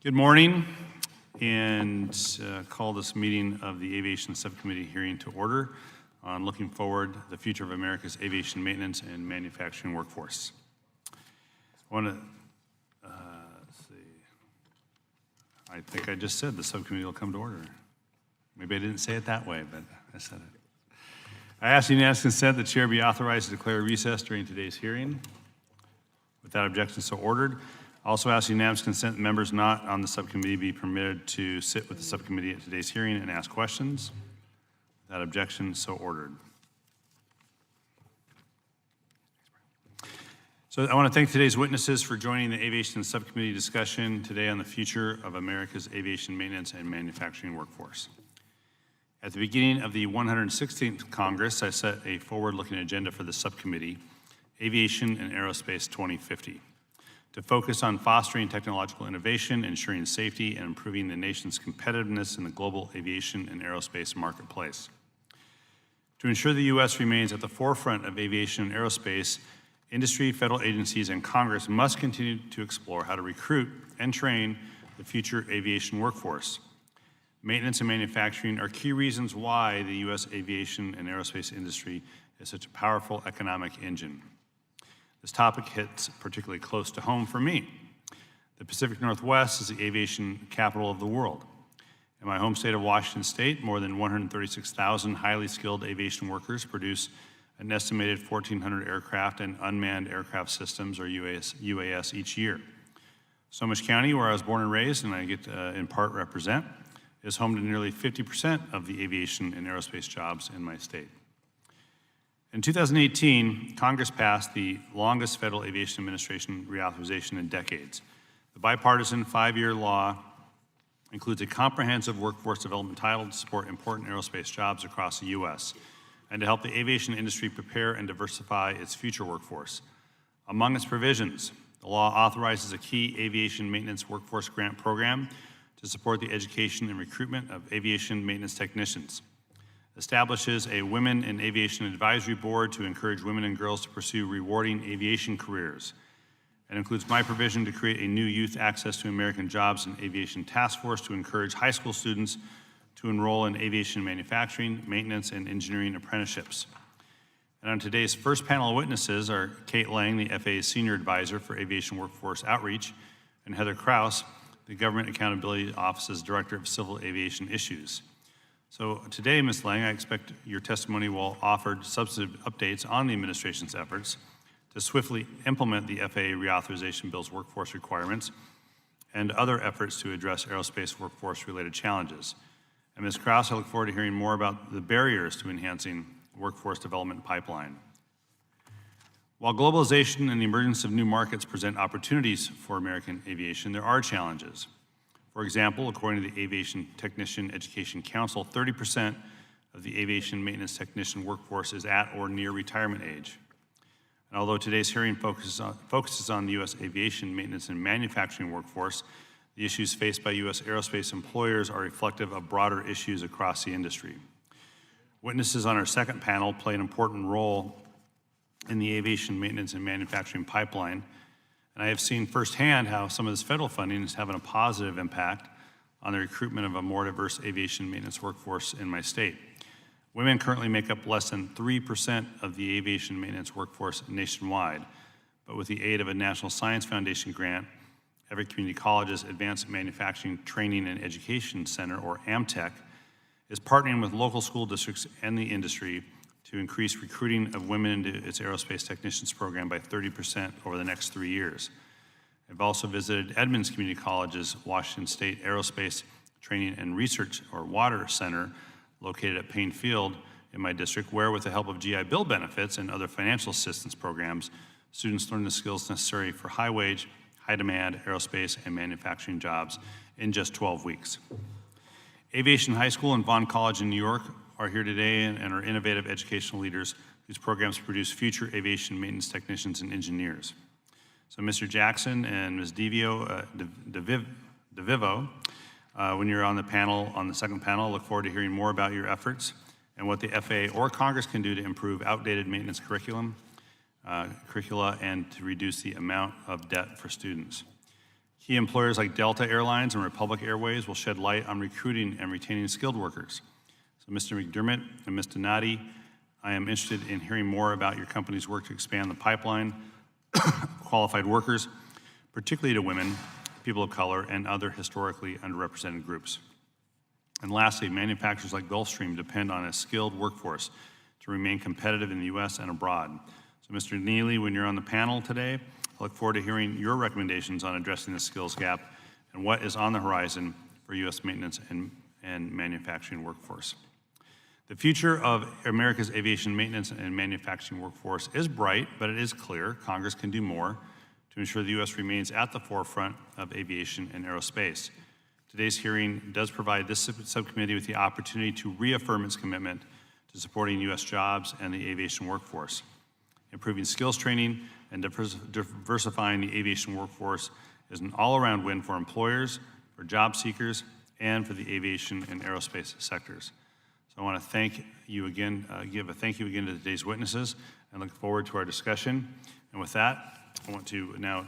Good morning, and call this meeting of the Aviation Subcommittee hearing to order on looking forward to the future of America's aviation maintenance and manufacturing workforce. I want to see. I think I just said the subcommittee will come to order. Maybe I didn't say it that way, but I said it. I ask unanimous consent the chair be authorized to declare recess during today's hearing. Without objection, so ordered. Also ask unanimous consent that members not on the subcommittee be permitted to sit with the subcommittee at today's hearing and ask questions. Without objection, so ordered. So I want to thank today's witnesses for joining the Aviation Subcommittee discussion today on the future of America's aviation maintenance and manufacturing workforce. At the beginning of the 116th Congress, I set a forward-looking agenda for the subcommittee, Aviation and Aerospace 2050. To focus on fostering technological innovation, ensuring safety, and improving the nation's competitiveness in the global aviation and aerospace marketplace. To ensure the U.S. remains at the forefront of aviation and aerospace, industry, federal agencies, and Congress must continue to explore how to recruit and train the future aviation workforce. Maintenance and manufacturing are key reasons why the U.S. aviation and aerospace industry is such a powerful economic engine. This topic hits particularly close to home for me. The Pacific Northwest is the aviation capital of the world. In my home state of Washington State, more than 136,000 highly skilled aviation workers produce an estimated 1,400 aircraft and unmanned aircraft systems, or UAS, each year. Snohomish County, where I was born and raised, and I get to, in part represent, is home to nearly 50% of the aviation and aerospace jobs in my state. In 2018, Congress passed the longest Federal Aviation Administration reauthorization in decades. The bipartisan 5-year law includes a comprehensive workforce development title to support important aerospace jobs across the U.S. and to help the aviation industry prepare and diversify its future workforce. Among its provisions, the law authorizes a key aviation maintenance workforce grant program to support the education and recruitment of aviation maintenance technicians, establishes a Women in Aviation Advisory Board to encourage women and girls to pursue rewarding aviation careers, and includes my provision to create a new Youth Access to American Jobs and Aviation Task Force to encourage high school students to enroll in aviation manufacturing, maintenance, and engineering apprenticeships. And on today's first panel of witnesses are Kathryn Lang, the FAA's Senior Advisor for Aviation Workforce Outreach, and Heather Kraus, the Government Accountability Office's Director of Civil Aviation Issues. So today, Ms. Lang, I expect your testimony will offer substantive updates on the administration's efforts to swiftly implement the FAA reauthorization bill's workforce requirements and other efforts to address aerospace workforce-related challenges. And Ms. Kraus, I look forward to hearing more about the barriers to enhancing the workforce development pipeline. While globalization and the emergence of new markets present opportunities for American aviation, there are challenges. For example, according to the Aviation Technician Education Council, 30% of the aviation maintenance technician workforce is at or near retirement age. And although today's hearing focuses on the U.S. aviation maintenance and manufacturing workforce, the issues faced by U.S. aerospace employers are reflective of broader issues across the industry. Witnesses on our second panel play an important role in the aviation maintenance and manufacturing pipeline, and I have seen firsthand how some of this federal funding is having a positive impact on the recruitment of a more diverse aviation maintenance workforce in my state. Women currently make up less than 3% of the aviation maintenance workforce nationwide, but with the aid of a National Science Foundation grant, Everett Community College's Advanced Manufacturing Training and Education Center, or AMTEC, is partnering with local school districts and the industry to increase recruiting of women into its aerospace technicians program by 30% over the next 3 years. I've also visited Edmonds Community College's Washington State Aerospace Training and Research, or WATER Center, located at Payne Field in my district, where with the help of GI Bill benefits and other financial assistance programs, students learn the skills necessary for high-wage, high-demand aerospace and manufacturing jobs in just 12 weeks. Aviation High School and Vaughn College in New York are here today and are innovative educational leaders whose programs produce future aviation maintenance technicians and engineers. So Mr. Jackson and Ms. DeVivo, when you're on the panel, on the second panel, I look forward to hearing more about your efforts and what the FAA or Congress can do to improve outdated maintenance curricula and to reduce the amount of debt for students. Key employers like Delta Airlines and Republic Airways will shed light on recruiting and retaining skilled workers. So Mr. McDermott and Ms. Donati, I am interested in hearing more about your company's work to expand the pipeline of qualified workers, particularly to women, people of color, and other historically underrepresented groups. And lastly, manufacturers like Gulfstream depend on a skilled workforce to remain competitive in the U.S. and abroad. So Mr. Neely, when you're on the panel today, I look forward to hearing your recommendations on addressing the skills gap and what is on the horizon for U.S. maintenance and manufacturing workforce. The future of America's aviation maintenance and manufacturing workforce is bright, but it is clear Congress can do more to ensure the U.S. remains at the forefront of aviation and aerospace. Today's hearing does provide this subcommittee with the opportunity to reaffirm its commitment to supporting U.S. jobs and the aviation workforce. Improving skills training and diversifying the aviation workforce is an all-around win for employers, for job seekers, and for the aviation and aerospace sectors. So I want to thank you again, give a thank you again to today's witnesses, and look forward to our discussion. And with that, I want to now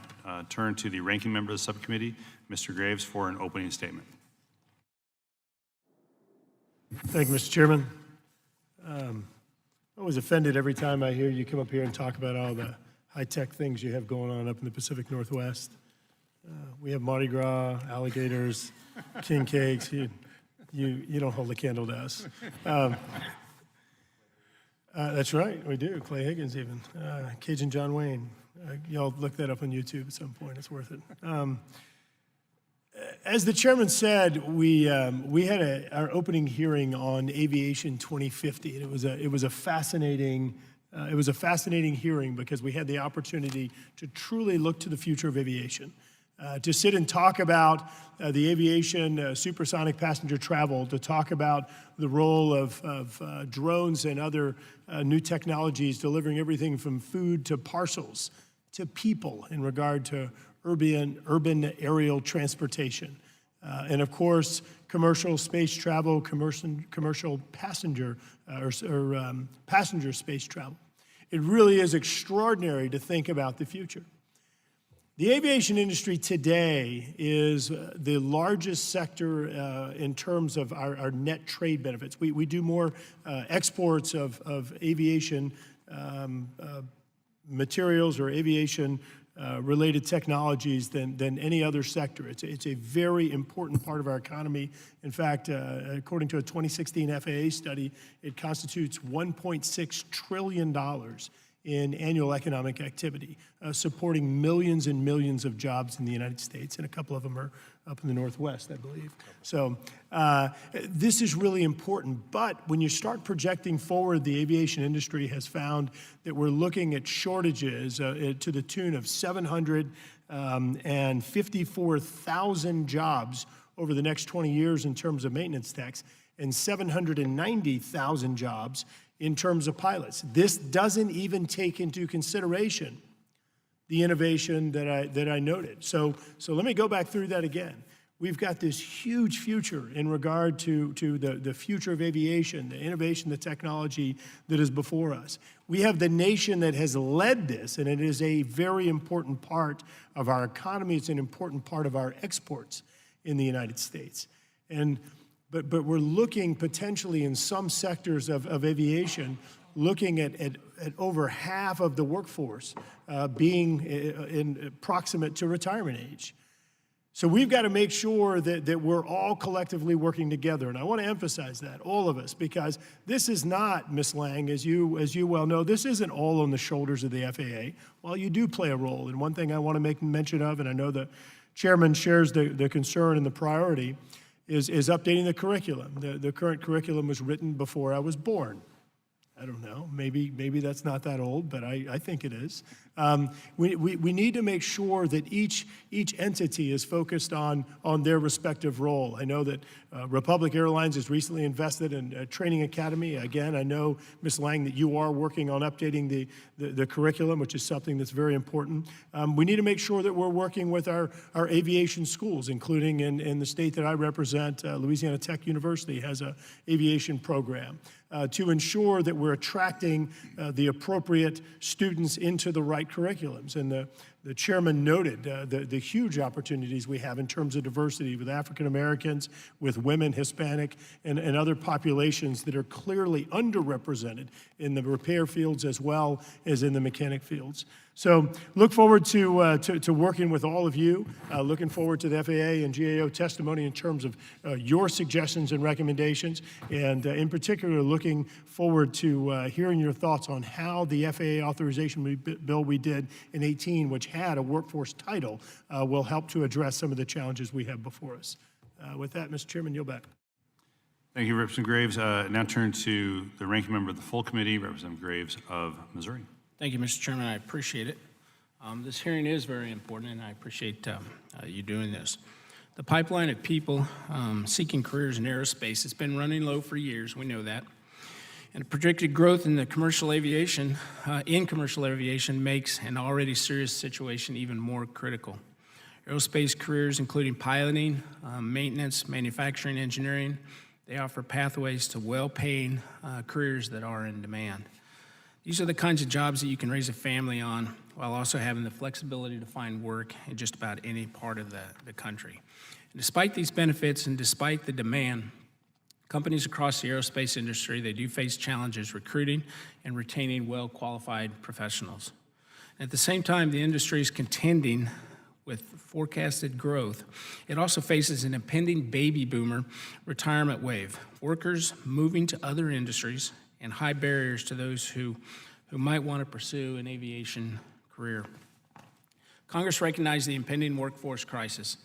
turn to the ranking member of the subcommittee, Mr. Graves, for an opening statement. Thank you, Mr. Chairman. I'm always offended every time I hear you come up here and talk about all the high-tech things you have going on up in the Pacific Northwest. We have Mardi Gras, alligators, king cakes. You don't hold a candle to us. That's right, we do. Clay Higgins even. Cajun John Wayne. Y'all look that up on YouTube at some point. It's worth it. As the chairman said, we had our opening hearing on Aviation 2050, and it was a fascinating hearing because we had the opportunity to truly look to the future of aviation. To sit and talk about the aviation, supersonic passenger travel, to talk about the role of drones and other new technologies delivering everything from food to parcels to people in regard to urban aerial transportation. And of course, commercial space travel, commercial passenger passenger space travel. It really is extraordinary to think about the future. The aviation industry today is the largest sector in terms of our net trade benefits. We do more exports of aviation materials or aviation related technologies than any other sector. It's a very important part of our economy. In fact, according to a 2016 FAA study, it constitutes $1.6 trillion in annual economic activity, supporting millions and millions of jobs in the United States, and a couple of them are up in the Northwest, I believe. So this is really important, but when you start projecting forward, the aviation industry has found that we're looking at shortages to the tune of 754,000 jobs over the next 20 years in terms of maintenance techs, and 790,000 jobs in terms of pilots. This doesn't even take into consideration the innovation that I noted. So let me go back through that again. We've got this huge future in regard to the future of aviation, the innovation, the technology that is before us. We have the nation that has led this, and it is a very important part of our economy. It's an important part of our exports in the United States. But we're looking potentially in some sectors of aviation, looking at over half of the workforce being proximate to retirement age. So we've got to make sure that we're all collectively working together. And I want to emphasize that, all of us, because this is not, Ms. Lang, as you well know, this isn't all on the shoulders of the FAA. While you do play a role, and one thing I want to make mention of, and I know the chairman shares the concern and the priority, is updating the curriculum. The current curriculum was written before I was born. I don't know, maybe that's not that old, but I think it is. We need to make sure that each entity is focused on their respective role. I know that Republic Airlines has recently invested in a training academy. Again, I know, Ms. Lang, that you are working on updating the curriculum, which is something that's very important. We need to make sure that we're working with our aviation schools, including in the state that I represent, Louisiana Tech University has an aviation program, to ensure that we're attracting the appropriate students into the right curriculums. And The chairman noted the huge opportunities we have in terms of diversity with African Americans, with women, Hispanic, and other populations that are clearly underrepresented in the repair fields as well as in the mechanic fields. So look forward to working with all of you. Looking forward to the FAA and GAO testimony in terms of your suggestions and recommendations, and in particular looking forward to hearing your thoughts on how the FAA authorization bill we did in 18, which had a workforce title, will help to address some of the challenges we have before us. With that, Mr. Chairman, yield back. Thank you, Representative Graves. Now turn to the ranking member of the full committee, Representative Graves of Missouri. Thank you, Mr. Chairman. I appreciate it. This hearing is very important, and I appreciate you doing this. The pipeline of people seeking careers in aerospace has been running low for years. We know that. And projected growth in the commercial aviation, makes an already serious situation even more critical. Aerospace careers, including piloting, maintenance, manufacturing, engineering, they offer pathways to well-paying careers that are in demand. These are the kinds of jobs that you can raise a family on while also having the flexibility to find work in just about any part of the country. And despite these benefits and despite the demand, companies across the aerospace industry, they do face challenges recruiting and retaining well-qualified professionals. At the same time, the industry is contending with forecasted growth. It also faces an impending baby boomer retirement wave, workers moving to other industries, and high barriers to those who might want to pursue an aviation career. Congress recognized the impending workforce crisis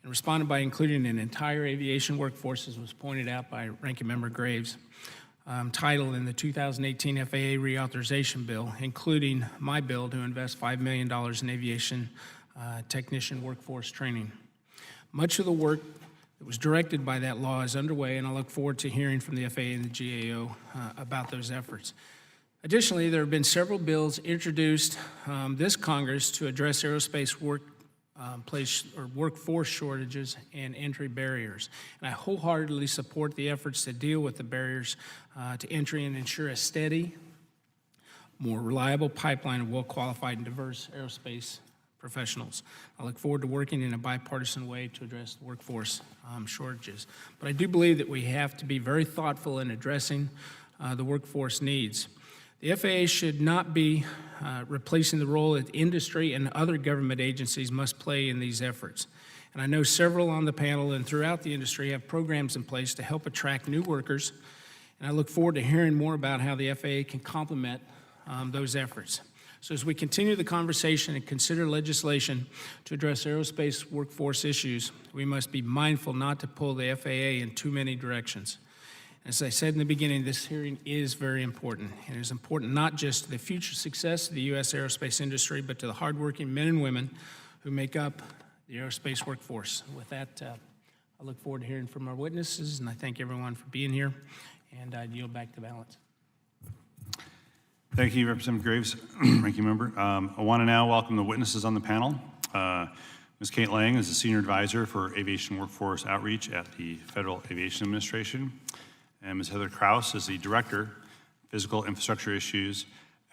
and responded by including an entire aviation workforce, as was pointed out by Ranking Member Graves, title in the 2018 FAA reauthorization bill, including my bill to invest $5 million in aviation technician workforce training. Much of the work that was directed by that law is underway, and I look forward to hearing from the FAA and the GAO about those efforts. Additionally, there have been several bills introduced this Congress to address aerospace workforce shortages and entry barriers. And I wholeheartedly support the efforts to deal with the barriers to entry and ensure a steady, more reliable pipeline of well-qualified and diverse aerospace professionals. I look forward to working in a bipartisan way to address the workforce shortages. But I do believe that we have to be very thoughtful in addressing the workforce needs. The FAA should not be replacing the role that industry and other government agencies must play in these efforts. And I know several on the panel and throughout the industry have programs in place to help attract new workers, and I look forward to hearing more about how the FAA can complement those efforts. So as we continue the conversation and consider legislation to address aerospace workforce issues, we must be mindful not to pull the FAA in too many directions. As I said in the beginning, this hearing is very important. It is important not just to the future success of the U.S. aerospace industry, but to the hardworking men and women who make up the aerospace workforce. With that, I look forward to hearing from our witnesses, and I thank everyone for being here, and I yield back the balance. Thank you, Representative Graves, Ranking Member. I want to now welcome the witnesses on the panel. Ms. Kathryn Lang is the Senior Advisor for Aviation Workforce Outreach at the Federal Aviation Administration. And Ms. Heather Krause is the Director, Physical Infrastructure Issues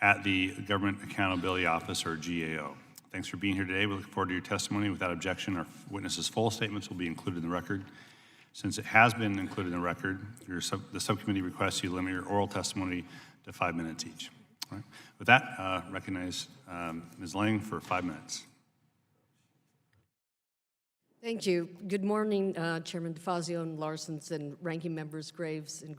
at the Government Accountability Office, or GAO. Thanks for being here today. We look forward to your testimony. Without objection, our witnesses' full statements will be included in the record. Since it has been included in the record, the subcommittee requests you limit your oral testimony to 5 minutes each. All right. With that, recognize Ms. Lang for 5 minutes. Thank you. Good morning, Chairman DeFazio and Larsons and Ranking Members Graves and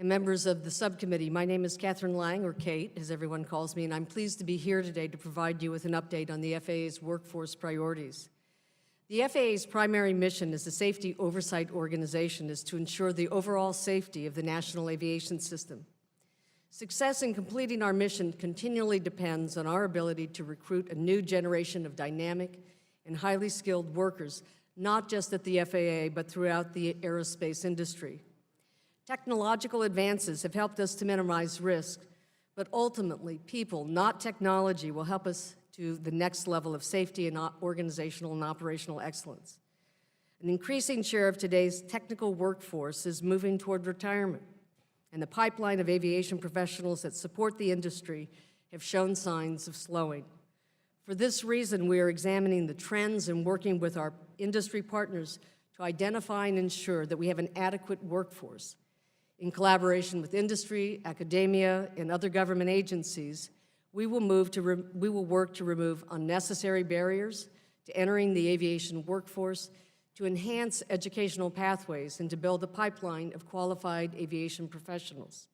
members of the subcommittee. My name is Kathryn Lang, or Kate, as everyone calls me, and I'm pleased to be here today to provide you with an update on the FAA's workforce priorities. The FAA's primary mission as a safety oversight organization is to ensure the overall safety of the national aviation system. Success in completing our mission continually depends on our ability to recruit a new generation of dynamic and highly skilled workers, not just at the FAA, but throughout the aerospace industry. Technological advances have helped us to minimize risk, but ultimately, people, not technology, will help us to the next level of safety and organizational and operational excellence. An increasing share of today's technical workforce is moving toward retirement, and the pipeline of aviation professionals that support the industry have shown signs of slowing. For this reason, we are examining the trends and working with our industry partners to identify and ensure that we have an adequate workforce. In collaboration with industry, academia, and other government agencies, we will work to remove unnecessary barriers to entering the aviation workforce, to enhance educational pathways, and to build a pipeline of qualified aviation professionals.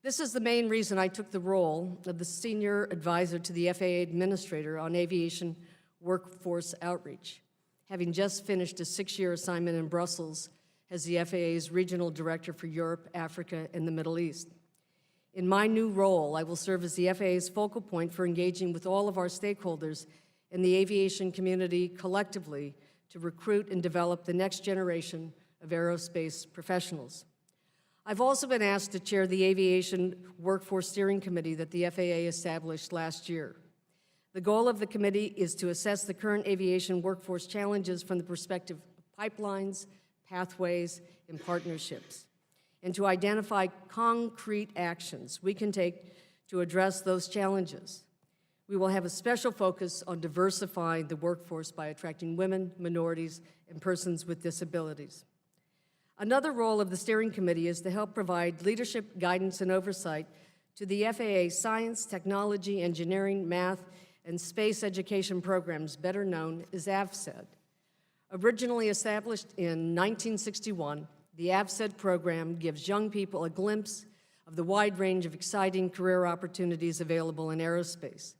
This is the main reason I took the role of the Senior Advisor to the FAA Administrator on Aviation Workforce Outreach, having just finished a 6-year assignment in Brussels as the FAA's Regional Director for Europe, Africa, and the Middle East. In my new role, I will serve as the FAA's focal point for engaging with all of our stakeholders and the aviation community collectively to recruit and develop the next generation of aerospace professionals. I've also been asked to chair the Aviation Workforce Steering Committee that the FAA established last year. The goal of the committee is to assess the current aviation workforce challenges from the perspective of pipelines, pathways, and partnerships, and to identify concrete actions we can take to address those challenges. We will have a special focus on diversifying the workforce by attracting women, minorities, and persons with disabilities. Another role of the steering committee is to help provide leadership, guidance, and oversight to the FAA science, technology, engineering, math, and space education programs, better known as AVSED. Originally established in 1961, the AVSED program gives young people a glimpse of the wide range of exciting career opportunities available in aerospace.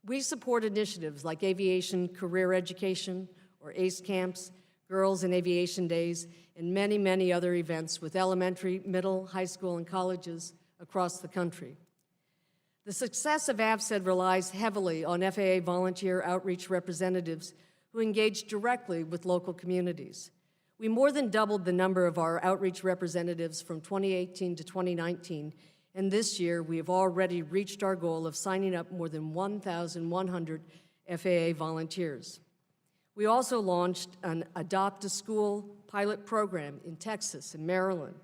We support initiatives like Aviation Career Education, or ACE Camps, Girls in Aviation Days, and many, many other events with elementary, middle, high school, and colleges across the country. The success of AVSED relies heavily on FAA volunteer outreach representatives who engage directly with local communities. We more than doubled the number of our outreach representatives from 2018 to 2019, and this year we have already reached our goal of signing up more than 1,100 FAA volunteers. We also launched an Adopt a School pilot program in Texas and Maryland,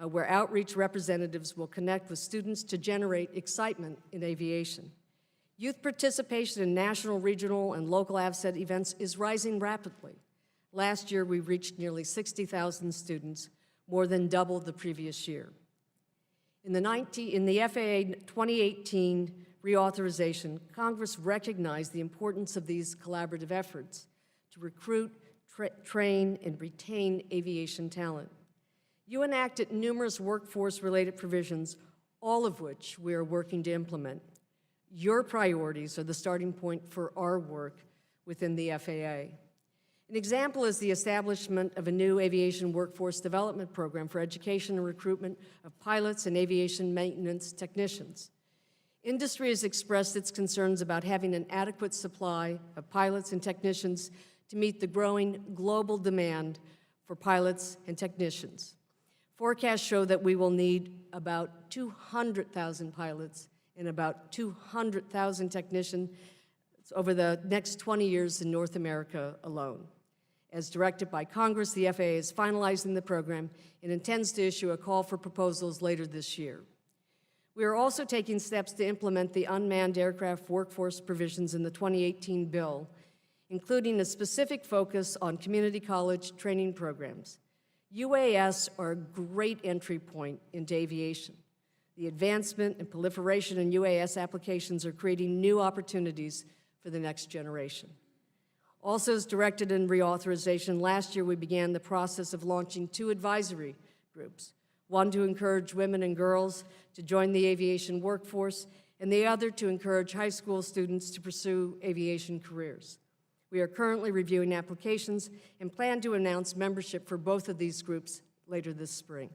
where outreach representatives will connect with students to generate excitement in aviation. Youth participation in national, regional, and local AVSED events is rising rapidly. Last year, we reached nearly 60,000 students, more than double the previous year. In the FAA 2018 reauthorization, Congress recognized the importance of these collaborative efforts to recruit, train, and retain aviation talent. You enacted numerous workforce-related provisions, all of which we are working to implement. Your priorities are the starting point for our work within the FAA. An example is the establishment of a new aviation workforce development program for education and recruitment of pilots and aviation maintenance technicians. Industry has expressed its concerns about having an adequate supply of pilots and technicians to meet the growing global demand for pilots and technicians. Forecasts show that we will need about 200,000 pilots and about 200,000 technicians over the next 20 years in North America alone. As directed by Congress, the FAA is finalizing the program and intends to issue a call for proposals later this year. We are also taking steps to implement the unmanned aircraft workforce provisions in the 2018 bill, including a specific focus on community college training programs. UAS are a great entry point into aviation. The advancement and proliferation in UAS applications are creating new opportunities for the next generation. Also, as directed in reauthorization, last year we began the process of launching 2 advisory groups, one to encourage women and girls to join the aviation workforce, and the other to encourage high school students to pursue aviation careers. We are currently reviewing applications and plan to announce membership for both of these groups later this spring.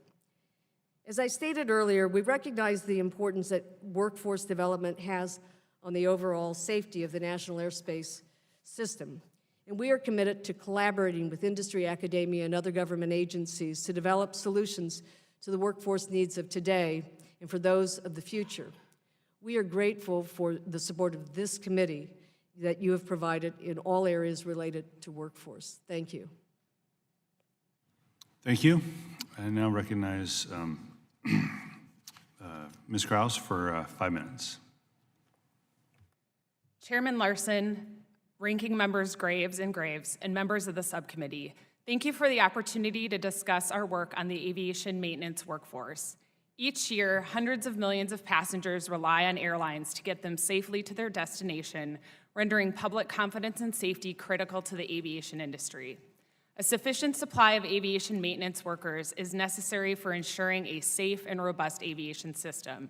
As I stated earlier, we recognize the importance that workforce development has on the overall safety of the national airspace system, and we are committed to collaborating with industry, academia, and other government agencies to develop solutions to the workforce needs of today and for those of the future. We are grateful for the support of this committee that you have provided in all areas related to workforce. Thank you. Thank you. I now recognize Ms. Krause for 5 minutes. Chairman Larson, Ranking Members Graves, and members of the subcommittee, thank you for the opportunity to discuss our work on the aviation maintenance workforce. Each year, hundreds of millions of passengers rely on airlines to get them safely to their destination, rendering public confidence and safety critical to the aviation industry. A sufficient supply of aviation maintenance workers is necessary for ensuring a safe and robust aviation system.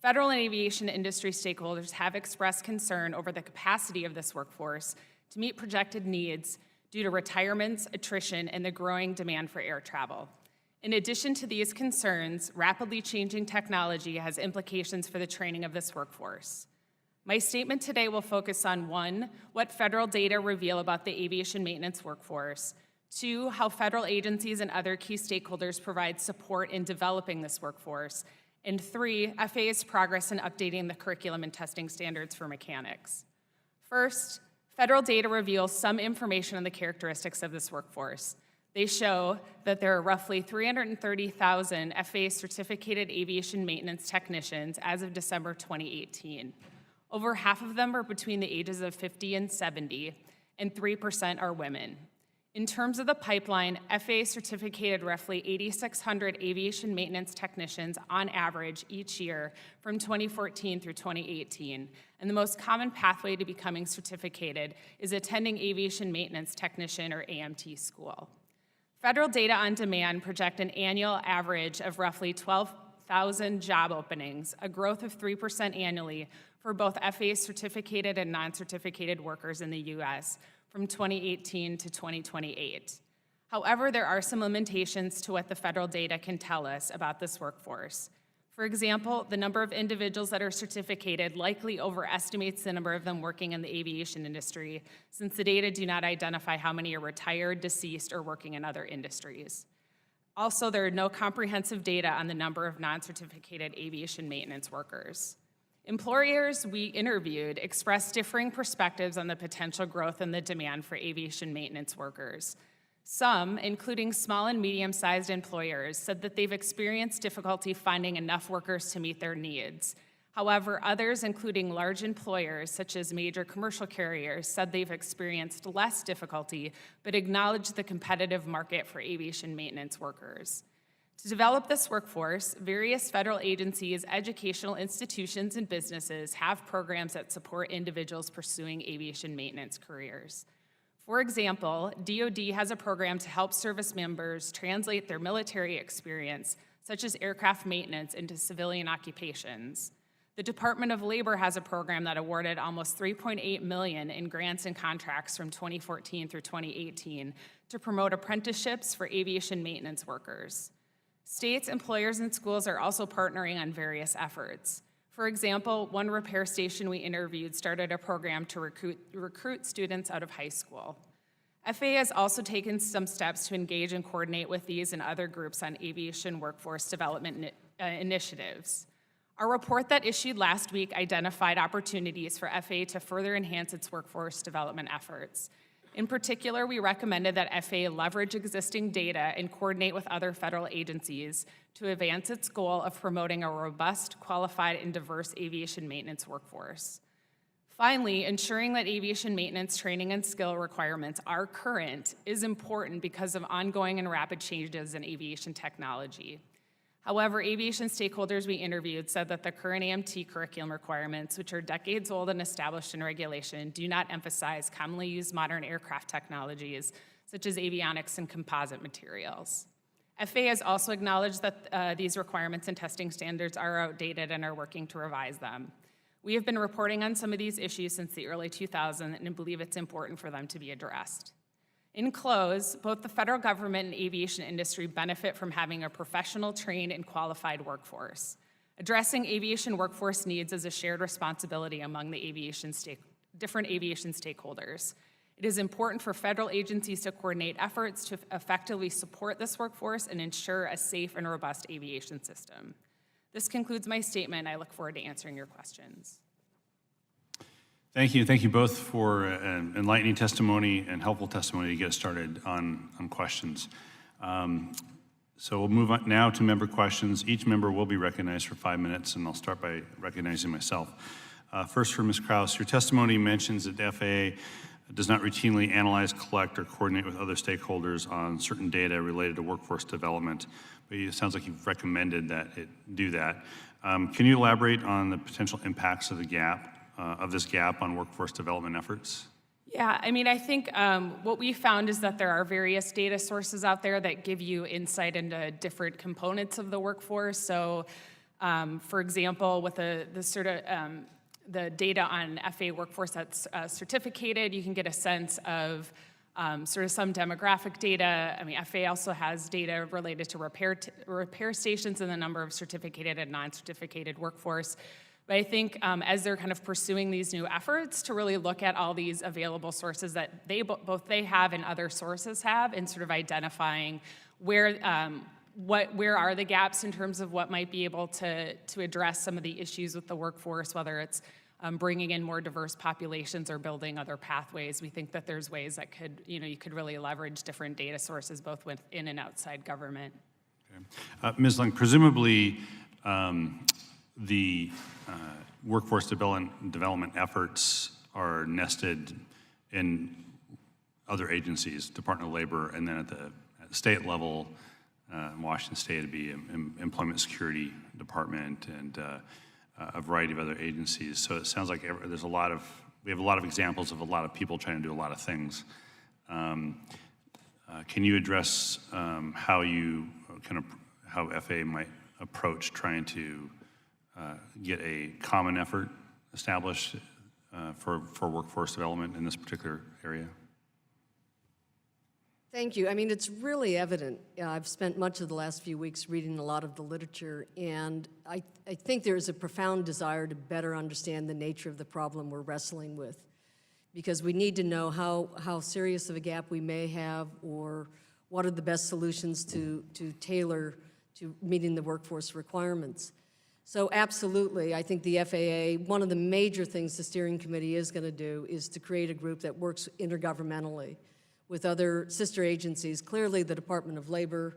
Federal and aviation industry stakeholders have expressed concern over the capacity of this workforce to meet projected needs due to retirements, attrition, and the growing demand for air travel. In addition to these concerns, rapidly changing technology has implications for the training of this workforce. My statement today will focus on 1, what federal data reveal about the aviation maintenance workforce, 2, how federal agencies and other key stakeholders provide support in developing this workforce, and 3, FAA's progress in updating the curriculum and testing standards for mechanics. First, federal data reveals some information on the characteristics of this workforce. They show that there are roughly 330,000 FAA certificated aviation maintenance technicians as of December 2018. Over half of them are between the ages of 50 and 70, and 3% are women. In terms of the pipeline, FAA certificated roughly 8,600 aviation maintenance technicians on average each year from 2014 through 2018, and the most common pathway to becoming certificated is attending aviation maintenance technician or AMT school. Federal data on demand project an annual average of roughly 12,000 job openings, a growth of 3% annually for both FAA certificated and non-certificated workers in the U.S., from 2018 to 2028. However, there are some limitations to what the federal data can tell us about this workforce. For example, the number of individuals that are certificated likely overestimates the number of them working in the aviation industry, since the data do not identify how many are retired, deceased, or working in other industries. Also, there are no comprehensive data on the number of non-certificated aviation maintenance workers. Employers we interviewed expressed differing perspectives on the potential growth in the demand for aviation maintenance workers. Some, including small and medium-sized employers, said that they've experienced difficulty finding enough workers to meet their needs. However, others, including large employers such as major commercial carriers, said they've experienced less difficulty, but acknowledged the competitive market for aviation maintenance workers. To develop this workforce, various federal agencies, educational institutions, and businesses have programs that support individuals pursuing aviation maintenance careers. For example, DoD has a program to help service members translate their military experience, such as aircraft maintenance, into civilian occupations. The Department of Labor has a program that awarded almost $3.8 million in grants and contracts from 2014 through 2018 to promote apprenticeships for aviation maintenance workers. States, employers, and schools are also partnering on various efforts. For example, one repair station we interviewed started a program to recruit students out of high school. FAA has also taken some steps to engage and coordinate with these and other groups on aviation workforce development initiatives. Our report that issued last week identified opportunities for FAA to further enhance its workforce development efforts. In particular, we recommended that FAA leverage existing data and coordinate with other federal agencies to advance its goal of promoting a robust, qualified, and diverse aviation maintenance workforce. Finally, ensuring that aviation maintenance training and skill requirements are current is important because of ongoing and rapid changes in aviation technology. However, aviation stakeholders we interviewed said that the current AMT curriculum requirements, which are decades old and established in regulation, do not emphasize commonly used modern aircraft technologies, such as avionics and composite materials. FAA has also acknowledged that these requirements and testing standards are outdated and are working to revise them. We have been reporting on some of these issues since the early 2000s and believe it's important for them to be addressed. In close, both the federal government and aviation industry benefit from having a professional, trained, and qualified workforce. Addressing aviation workforce needs is a shared responsibility among the different aviation stakeholders. It is important for federal agencies to coordinate efforts to effectively support this workforce and ensure a safe and robust aviation system. This concludes my statement. I look forward to answering your questions. Thank you. Thank you both for an enlightening testimony and helpful testimony to get us started on questions. So we'll move on now to member questions. Each member will be recognized for 5 minutes, and I'll start by recognizing myself. First for Ms. Kraus, your testimony mentions that the FAA does not routinely analyze, collect, or coordinate with other stakeholders on certain data related to workforce development, but it sounds like you've recommended that it do that. Can you elaborate on the potential impacts of the gap, of this gap on workforce development efforts? Yeah, I mean, I think what we found is that there are various data sources out there that give you insight into different components of the workforce. So, for example, with the data on FAA workforce that's certificated, you can get a sense of sort of some demographic data. I mean, FAA also has data related to repair stations and the number of certificated and non-certificated workforce. But I think as they're kind of pursuing these new efforts to really look at all these available sources that both they have and other sources have, and sort of identifying where are the gaps in terms of what might be able to address some of the issues with the workforce, whether it's bringing in more diverse populations or building other pathways. We think that there's ways that you could really leverage different data sources both within and outside government. Okay. Ms. Lang, presumably the workforce development efforts are nested in other agencies, Department of Labor, and then at the state level, Washington State, it'd be Employment Security Department and a variety of other agencies. So it sounds like we have a lot of examples of a lot of people trying to do a lot of things. Can you address how FAA might approach trying to get a common effort established for workforce development in this particular area? Thank you. I mean, it's really evident. I've spent much of the last few weeks reading a lot of the literature, and I think there is a profound desire to better understand the nature of the problem we're wrestling with, because we need to know how serious of a gap we may have, or what are the best solutions to tailor to meeting the workforce requirements. So absolutely, I think the FAA, one of the major things the steering committee is going to do is to create a group that works intergovernmentally with other sister agencies. Clearly, the Department of Labor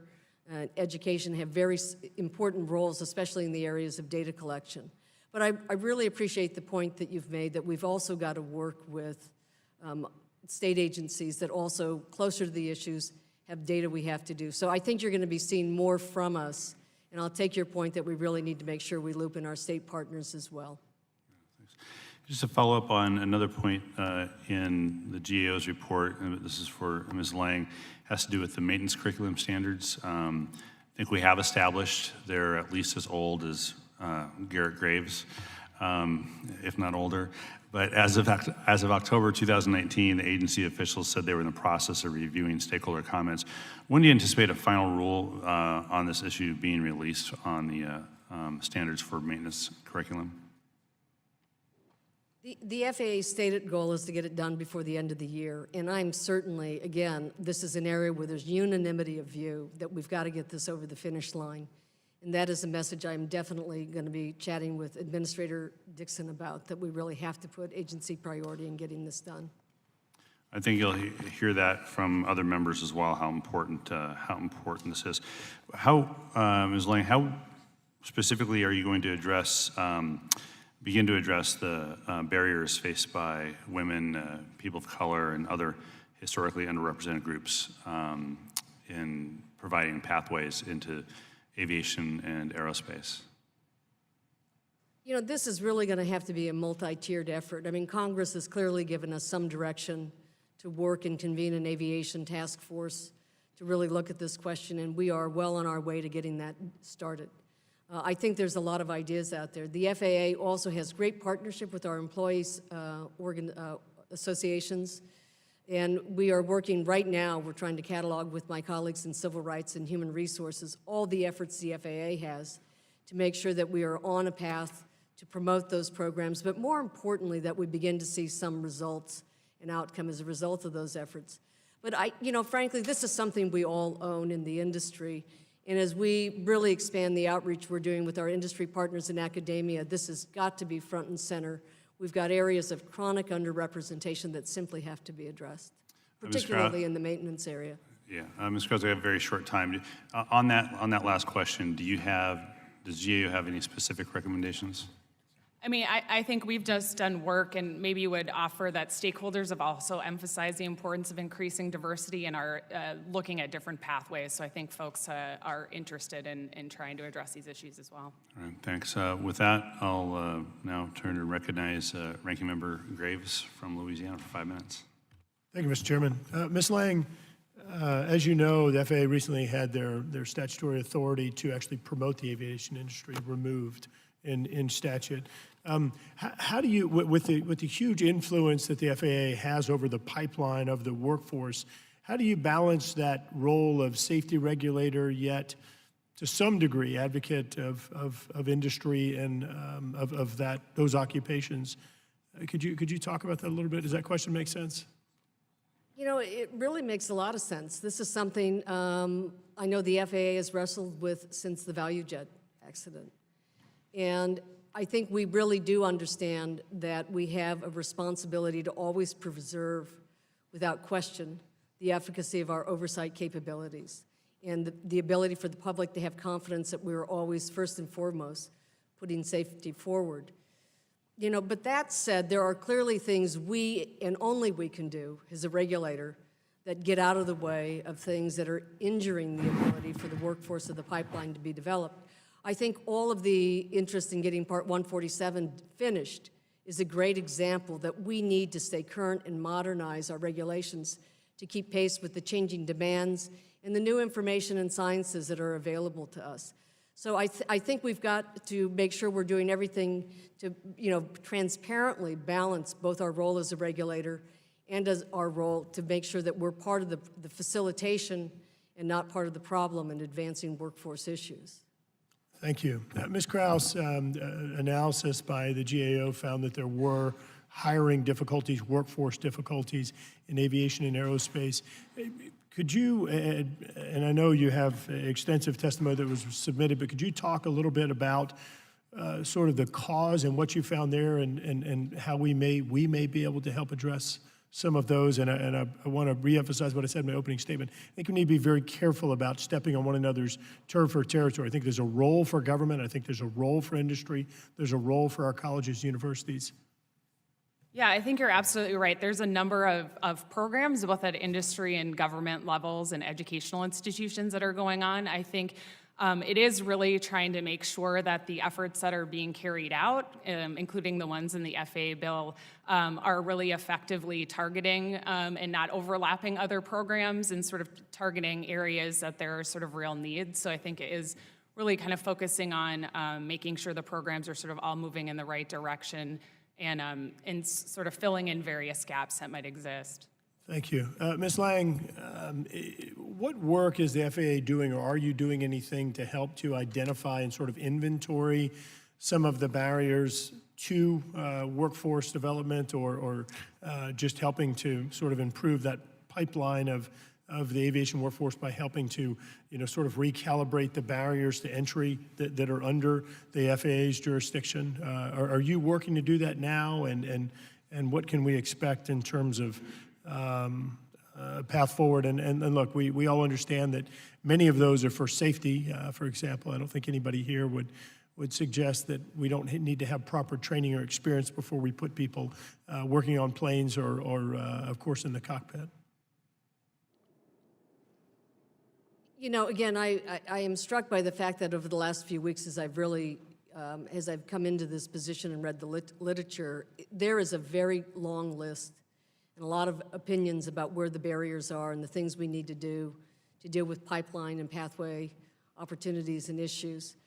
and Education have very important roles, especially in the areas of data collection. But I really appreciate the point that you've made that we've also got to work with state agencies that also, closer to the issues, have data we have to do. So I think you're going to be seeing more from us. And I'll take your point that we really need to make sure we loop in our state partners as well. Just to follow up on another point in the GAO's report, and this is for Ms. Lang, has to do with the maintenance curriculum standards. I think we have established they're at least as old as Garrett Graves, if not older. But as of October 2019, the agency officials said they were in the process of reviewing stakeholder comments. When do you anticipate a final rule on this issue being released on the standards for maintenance curriculum? The FAA's stated goal is to get it done before the end of the year, and I'm certainly, again, this is an area where there's unanimity of view that we've got to get this over the finish line, and that is a message I'm definitely going to be chatting with Administrator Dixon about, that we really have to put agency priority in getting this done. I think you'll hear that from other members as well, how important this is. Ms. Lang, how specifically are you going to begin to address the barriers faced by women, people of color, and other historically underrepresented groups in providing pathways into aviation and aerospace? You know, this is really going to have to be a multi-tiered effort. I mean, Congress has clearly given us some direction to work and convene an aviation task force to really look at this question, and we are well on our way to getting that started. I think there's a lot of ideas out there. The FAA also has great partnership with our employees' associations, and we are working right now, we're trying to catalog with my colleagues in civil rights and human resources all the efforts the FAA has to make sure that we are on a path to promote those programs, but more importantly, that we begin to see some results and outcome as a result of those efforts. But frankly, this is something we all own in the industry. And as we really expand the outreach we're doing with our industry partners in academia, this has got to be front and center. We've got areas of chronic underrepresentation that simply have to be addressed, particularly in the maintenance area. Yeah, Ms. Krause, we have a very short time. On that last question, does GAO have any specific recommendations? I mean, I think we've just done work and maybe would offer that stakeholders have also emphasized the importance of increasing diversity and are looking at different pathways. So I think folks are interested in trying to address these issues as well. All right, thanks. With that, I'll now turn to recognize Ranking Member Graves from Louisiana for 5 minutes. Thank you, Mr. Chairman. Ms. Lang, as you know, the FAA recently had their statutory authority to actually promote the aviation industry removed in statute. How do you, with the huge influence that the FAA has over the pipeline of the workforce, how do you balance that role of safety regulator, yet to some degree advocate of industry and of those occupations? Could you talk about that a little bit? Does that question make sense? You know, it really makes a lot of sense. This is something I know the FAA has wrestled with since the Value Jet accident. And I think we really do understand that we have a responsibility to always preserve, without question, the efficacy of our oversight capabilities and the ability for the public to have confidence that we're always, first and foremost, putting safety forward. You know, but that said, there are clearly things we, and only we, can do as a regulator that get out of the way of things that are injuring the ability for the workforce of the pipeline to be developed. I think all of the interest in getting Part 147 finished is a great example that we need to stay current and modernize our regulations to keep pace with the changing demands and the new information and sciences that are available to us. So I think we've got to make sure we're doing everything to, you know, transparently balance both our role as a regulator and as our role to make sure that we're part of the facilitation and not part of the problem in advancing workforce issues. Thank you. Ms. Krause, analysis by the GAO found that there were hiring difficulties, workforce difficulties in aviation and aerospace. Could you, and I know you have extensive testimony that was submitted, but could you talk a little bit about sort of the cause and what you found there and how we may be able to help address some of those? And I want to reemphasize what I said in my opening statement. I think we need to be very careful about stepping on one another's turf or territory. I think there's a role for government. I think there's a role for industry. There's a role for our colleges, universities. Yeah, I think you're absolutely right. There's a number of programs, both at industry and government levels and educational institutions that are going on. I think it is really trying to make sure that the efforts that are being carried out, including the ones in the FAA bill, are really effectively targeting and not overlapping other programs and sort of targeting areas that there are sort of real needs. So I think it is really kind of focusing on making sure the programs are sort of all moving in the right direction and sort of filling in various gaps that might exist. Thank you. Ms. Lang, what work is the FAA doing, or are you doing anything to help to identify and sort of inventory some of the barriers to workforce development or just helping to sort of improve that pipeline of the aviation workforce by helping to, you know, sort of recalibrate the barriers to entry that are under the FAA's jurisdiction? Are you working to do that now, and what can we expect in terms of path forward? And look, we all understand that many of those are for safety. For example, I don't think anybody here would suggest that we don't need to have proper training or experience before we put people working on planes or of course, in the cockpit. You know, again, I am struck by the fact that over the last few weeks, as I've really, as I've come into this position and read the literature, there is a very long list and a lot of opinions about where the barriers are and the things we need to do to deal with pipeline and pathway opportunities and issues.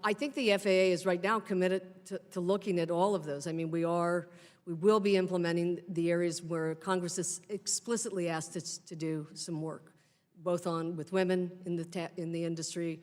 I think the FAA is right now committed to looking at all of those. I mean, we will be implementing the areas where Congress has explicitly asked us to do some work, both with women in the industry,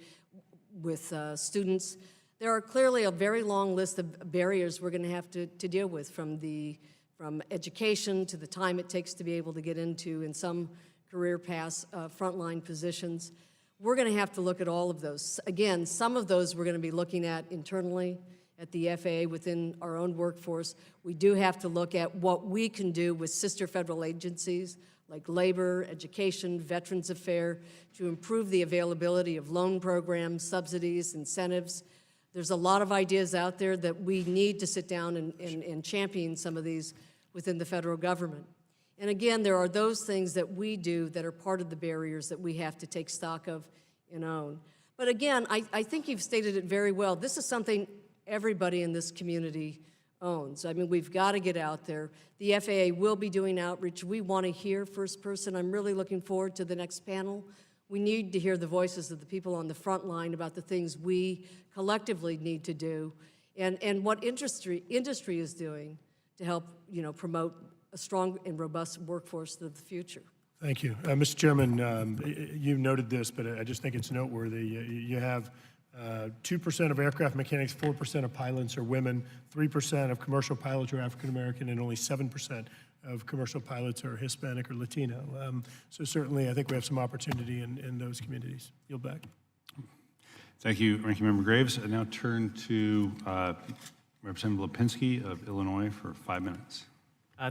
with students. There are clearly a very long list of barriers we're going to have to deal with, from education to the time it takes to be able to get into, in some career paths, frontline positions. We're going to have to look at all of those. Again, some of those we're going to be looking at internally at the FAA within our own workforce. We do have to look at what we can do with sister federal agencies like labor, education, Veterans Affairs, to improve the availability of loan programs, subsidies, incentives There's a lot of ideas out there that we need to sit down and champion some of these within the federal government. And again, there are those things that we do that are part of the barriers that we have to take stock of and own. But again, I think you've stated it very well. This is something everybody in this community owns. I mean, we've got to get out there. The FAA will be doing outreach. We want to hear first person. I'm really looking forward to the next panel. We need to hear the voices of the people on the front line about the things we collectively need to do and what industry is doing to help, promote a strong and robust workforce of the future. Thank you. Mr. Chairman, you noted this, but I just think it's noteworthy. You have 2% of aircraft mechanics, 4% of pilots are women, 3% of commercial pilots are African American, and only 7% of commercial pilots are Hispanic or Latino. So certainly, I think we have some opportunity in those communities. Yield back. Thank you, Ranking Member Graves. I now turn to Representative Lipinski of Illinois for 5 minutes.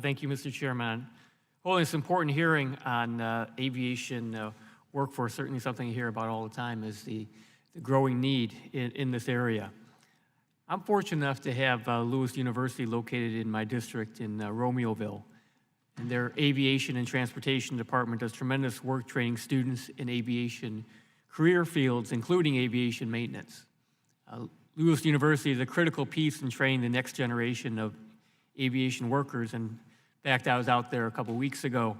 Thank you, Mr. Chairman. Holding this important hearing on aviation workforce, certainly something you hear about all the time, is the growing need in this area. I'm fortunate enough to have Lewis University located in my district in Romeoville, and their aviation and transportation department does tremendous work training students in aviation career fields, including aviation maintenance. Lewis University is a critical piece in training the next generation of aviation workers. And in fact, I was out there a couple weeks ago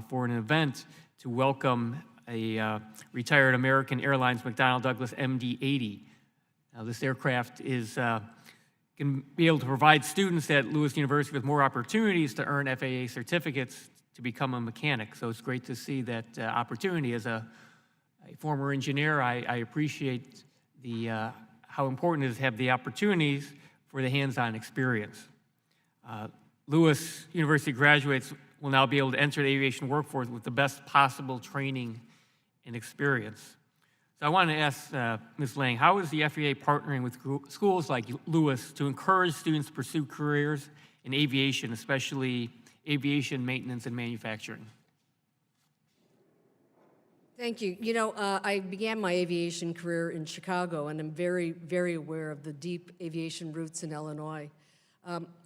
for an event to welcome a retired American Airlines McDonnell Douglas MD-80. Now, this aircraft is can be able to provide students at Lewis University with more opportunities to earn FAA certificates to become a mechanic. So it's great to see that opportunity. As a former engineer, I appreciate how important it is to have the opportunities for the hands-on experience. Lewis University graduates will now be able to enter the aviation workforce with the best possible training and experience. So I want to ask Ms. Lang, how is the FAA partnering with schools like Lewis to encourage students to pursue careers in aviation, especially aviation maintenance and manufacturing? Thank you. I began my aviation career in Chicago, and I'm very, very aware of the deep aviation roots in Illinois.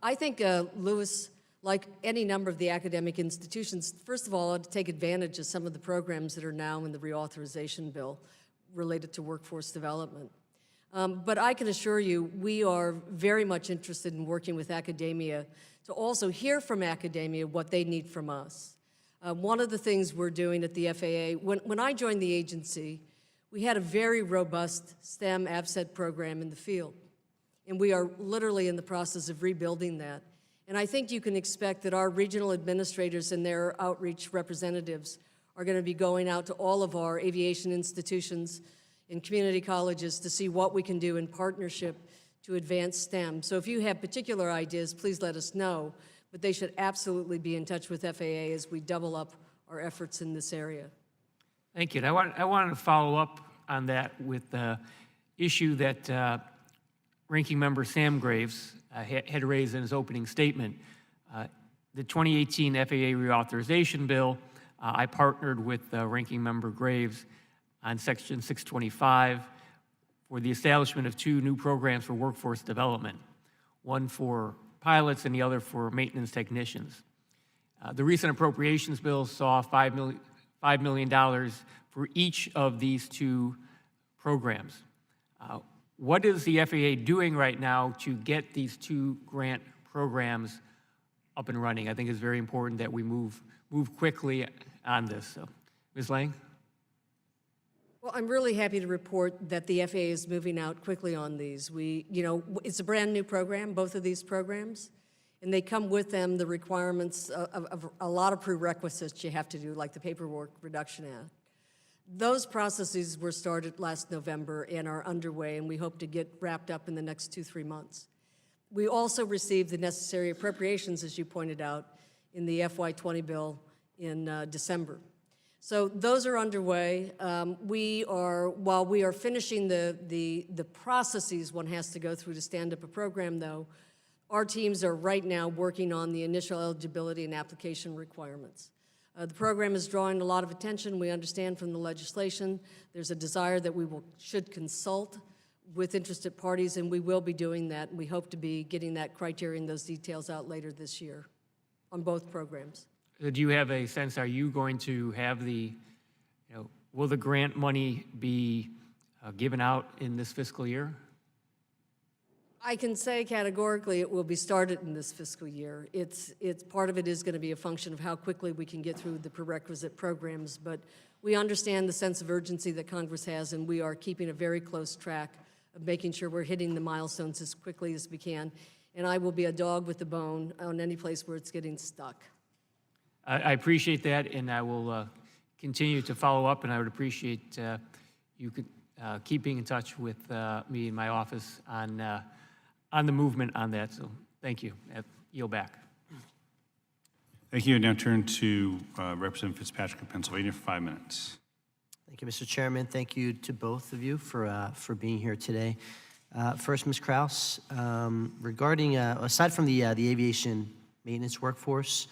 I think Lewis, like any number of the academic institutions, first of all, ought to take advantage of some of the programs that are now in the reauthorization bill related to workforce development. But I can assure you, we are very much interested in working with academia to also hear from academia what they need from us. One of the things we're doing at the FAA, when I joined the agency, we had a very robust STEM AVSET program in the field. And we are literally in the process of rebuilding that. And I think you can expect that our regional administrators and their outreach representatives are going to be going out to all of our aviation institutions and community colleges to see what we can do in partnership to advance STEM. So if you have particular ideas, please let us know. But they should absolutely be in touch with FAA as we double up our efforts in this area. Thank you. And I wanted to follow up on that with the issue that Ranking Member Sam Graves had raised in his opening statement. The 2018 FAA reauthorization bill, I partnered with Ranking Member Graves on Section 625 for the establishment of 2 new programs for workforce development, one for pilots and the other for maintenance technicians. The recent appropriations bill saw $5 million for each of these 2 programs. What is the FAA doing right now to get these 2 grant programs up and running? I think it's very important that we move quickly on this. So, Ms. Lang? Well, I'm really happy to report that the FAA is moving out quickly on these. It's a brand new program, both of these programs, and they come with them the requirements of a lot of prerequisites you have to do, like the Paperwork Reduction Act. Those processes were started last November and are underway, and we hope to get wrapped up in the next 2-3 months. We also received the necessary appropriations, as you pointed out, in the FY20 bill in December. So those are underway. While we are finishing the processes one has to go through to stand up a program, though, our teams are right now working on the initial eligibility and application requirements. The program is drawing a lot of attention. We understand from the legislation there's a desire that we should consult with interested parties, and we will be doing that. And we hope to be getting that criteria and those details out later this year on both programs. Do you have a sense, are you going to have will the grant money be given out in this fiscal year? I can say categorically it will be started in this fiscal year. It's part of it is going to be a function of how quickly we can get through the prerequisite programs, but we understand the sense of urgency that Congress has, and we are keeping a very close track of making sure we're hitting the milestones as quickly as we can. And I will be a dog with a bone on any place where it's getting stuck. I appreciate that, and I will continue to follow up, and I would appreciate you keeping in touch with me in my office on the movement on that. So thank you. I yield back. Thank you. Now turn to Representative Fitzpatrick of Pennsylvania for 5 minutes. Thank you, Mr. Chairman. Thank you to both of you for being here today. First, Ms. Kraus, regarding, aside from the aviation maintenance workforce,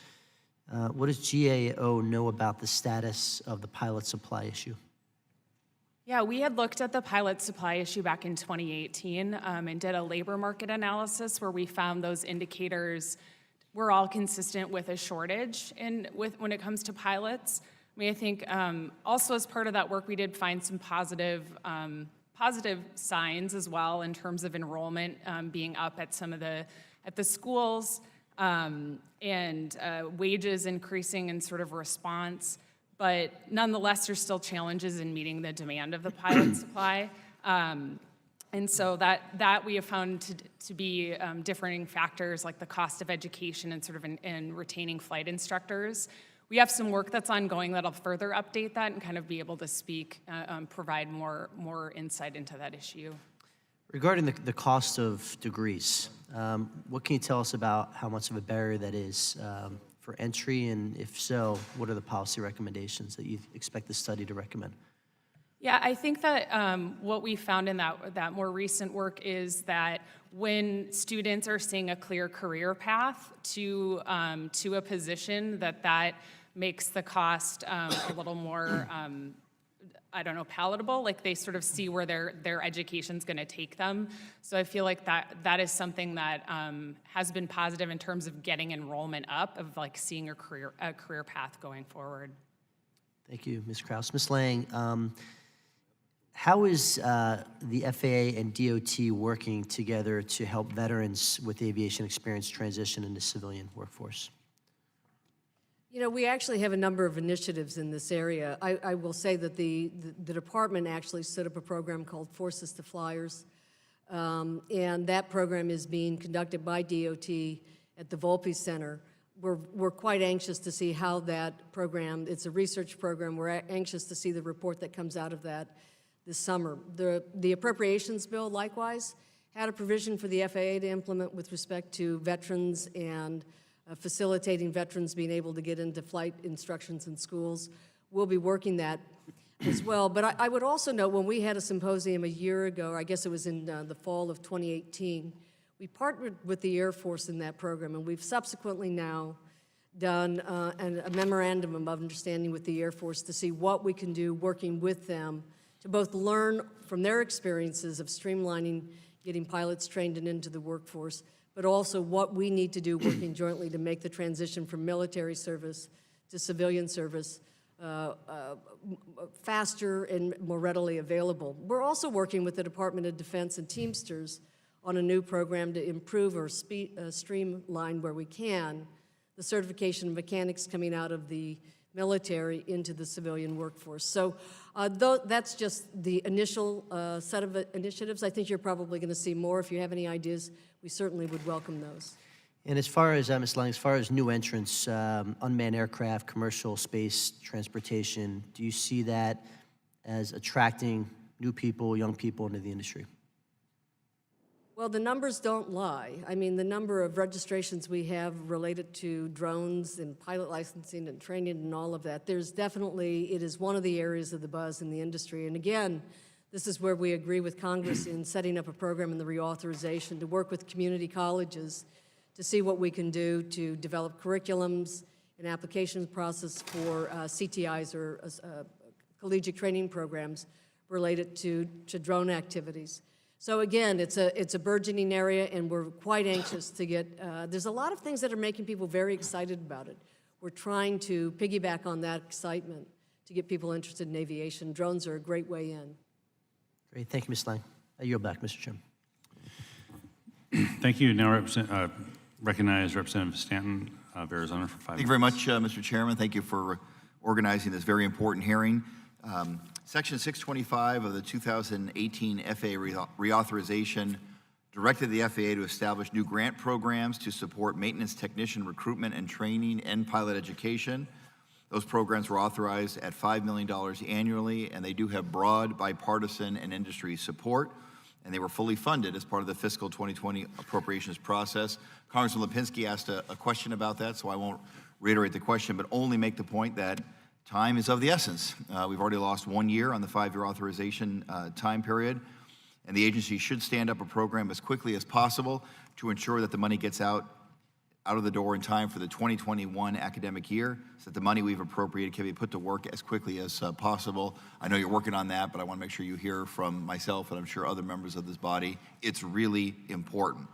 what does GAO know about the status of the pilot supply issue? Yeah, we had looked at the pilot supply issue back in 2018 and did a labor market analysis where we found those indicators were all consistent with a shortage when it comes to pilots. I mean, I think also as part of that work, we did find some positive signs as well in terms of enrollment being up at some of the schools and wages increasing in sort of response. But nonetheless, there's still challenges in meeting the demand of the pilot supply. And so that we have found to be differing factors like the cost of education and sort of in retaining flight instructors. We have some work that's ongoing that'll further update that and kind of be able to provide more insight into that issue. Regarding the cost of degrees, what can you tell us about how much of a barrier that is for entry, and if so, what are the policy recommendations that you expect the study to recommend? Yeah, I think that what we found in that more recent work is that when students are seeing a clear career path to a position, that makes the cost a little more, palatable. Like they sort of see where their education's going to take them. So I feel like that is something that has been positive in terms of getting enrollment up, of like seeing a career path going forward. Thank you, Ms. Kraus. Ms. Lang, how is the FAA and DOT working together to help veterans with aviation experience transition into civilian workforce? You know, we actually have a number of initiatives in this area. I will say that the department actually set up a program called Forces to Flyers, and that program is being conducted by DOT at the Volpe Center. We're quite anxious to see how that program, it's a research program, we're anxious to see the report that comes out of that this summer. The appropriations bill, likewise, had a provision for the FAA to implement with respect to veterans and facilitating veterans being able to get into flight instructions in schools. We'll be working that as well. But I would also note, when we had a symposium a year ago, I guess it was in the fall of 2018, we partnered with the Air Force in that program, and we've subsequently now done a memorandum of understanding with the Air Force to see what we can do working with them to both learn from their experiences of streamlining getting pilots trained and into the workforce, but also what we need to do working jointly to make the transition from military service to civilian service faster and more readily available. We're also working with the Department of Defense and Teamsters on a new program to improve or streamline where we can the certification of mechanics coming out of the military into the civilian workforce. So that's just the initial set of initiatives. I think you're probably going to see more. If you have any ideas, we certainly would welcome those. And as far as, Ms. Lang, as far as new entrants, unmanned aircraft, commercial space transportation, do you see that as attracting new people, young people into the industry? Well, the numbers don't lie. I mean, the number of registrations we have related to drones and pilot licensing and training and all of that, there's definitely, it is one of the areas of the buzz in the industry. And again, this is where we agree with Congress in setting up a program in the reauthorization to work with community colleges to see what we can do to develop curriculums and application process for CTIs or collegiate training programs related to drone activities. So again, it's a burgeoning area, and we're quite anxious to get, there's a lot of things that are making people very excited about it. We're trying to piggyback on that excitement to get people interested in aviation. Drones are a great way in. Great, thank you, Ms. Lang. I yield back, Mr. Chairman. Thank you. Now recognize Representative Stanton of Arizona for 5 Thank you very much, Mr. Chairman. Thank you for organizing this very important hearing. Section 625 of the 2018 FAA reauthorization directed the FAA to establish new grant programs to support maintenance technician recruitment and training and pilot education. Those programs were authorized at $5 million annually, and they do have broad bipartisan and industry support, and they were fully funded as part of the fiscal 2020 appropriations process. Congressman Lipinski asked a question about that, so I won't reiterate the question, but only make the point that time is of the essence. We've already lost 1 year on the 5-year authorization time period, and the agency should stand up a program as quickly as possible to ensure that the money gets out of the door in time for the 2021 academic year, so that the money we've appropriated can be put to work as quickly as possible. I know you're working on that, but I want to make sure you hear from myself and I'm sure other members of this body. It's really important.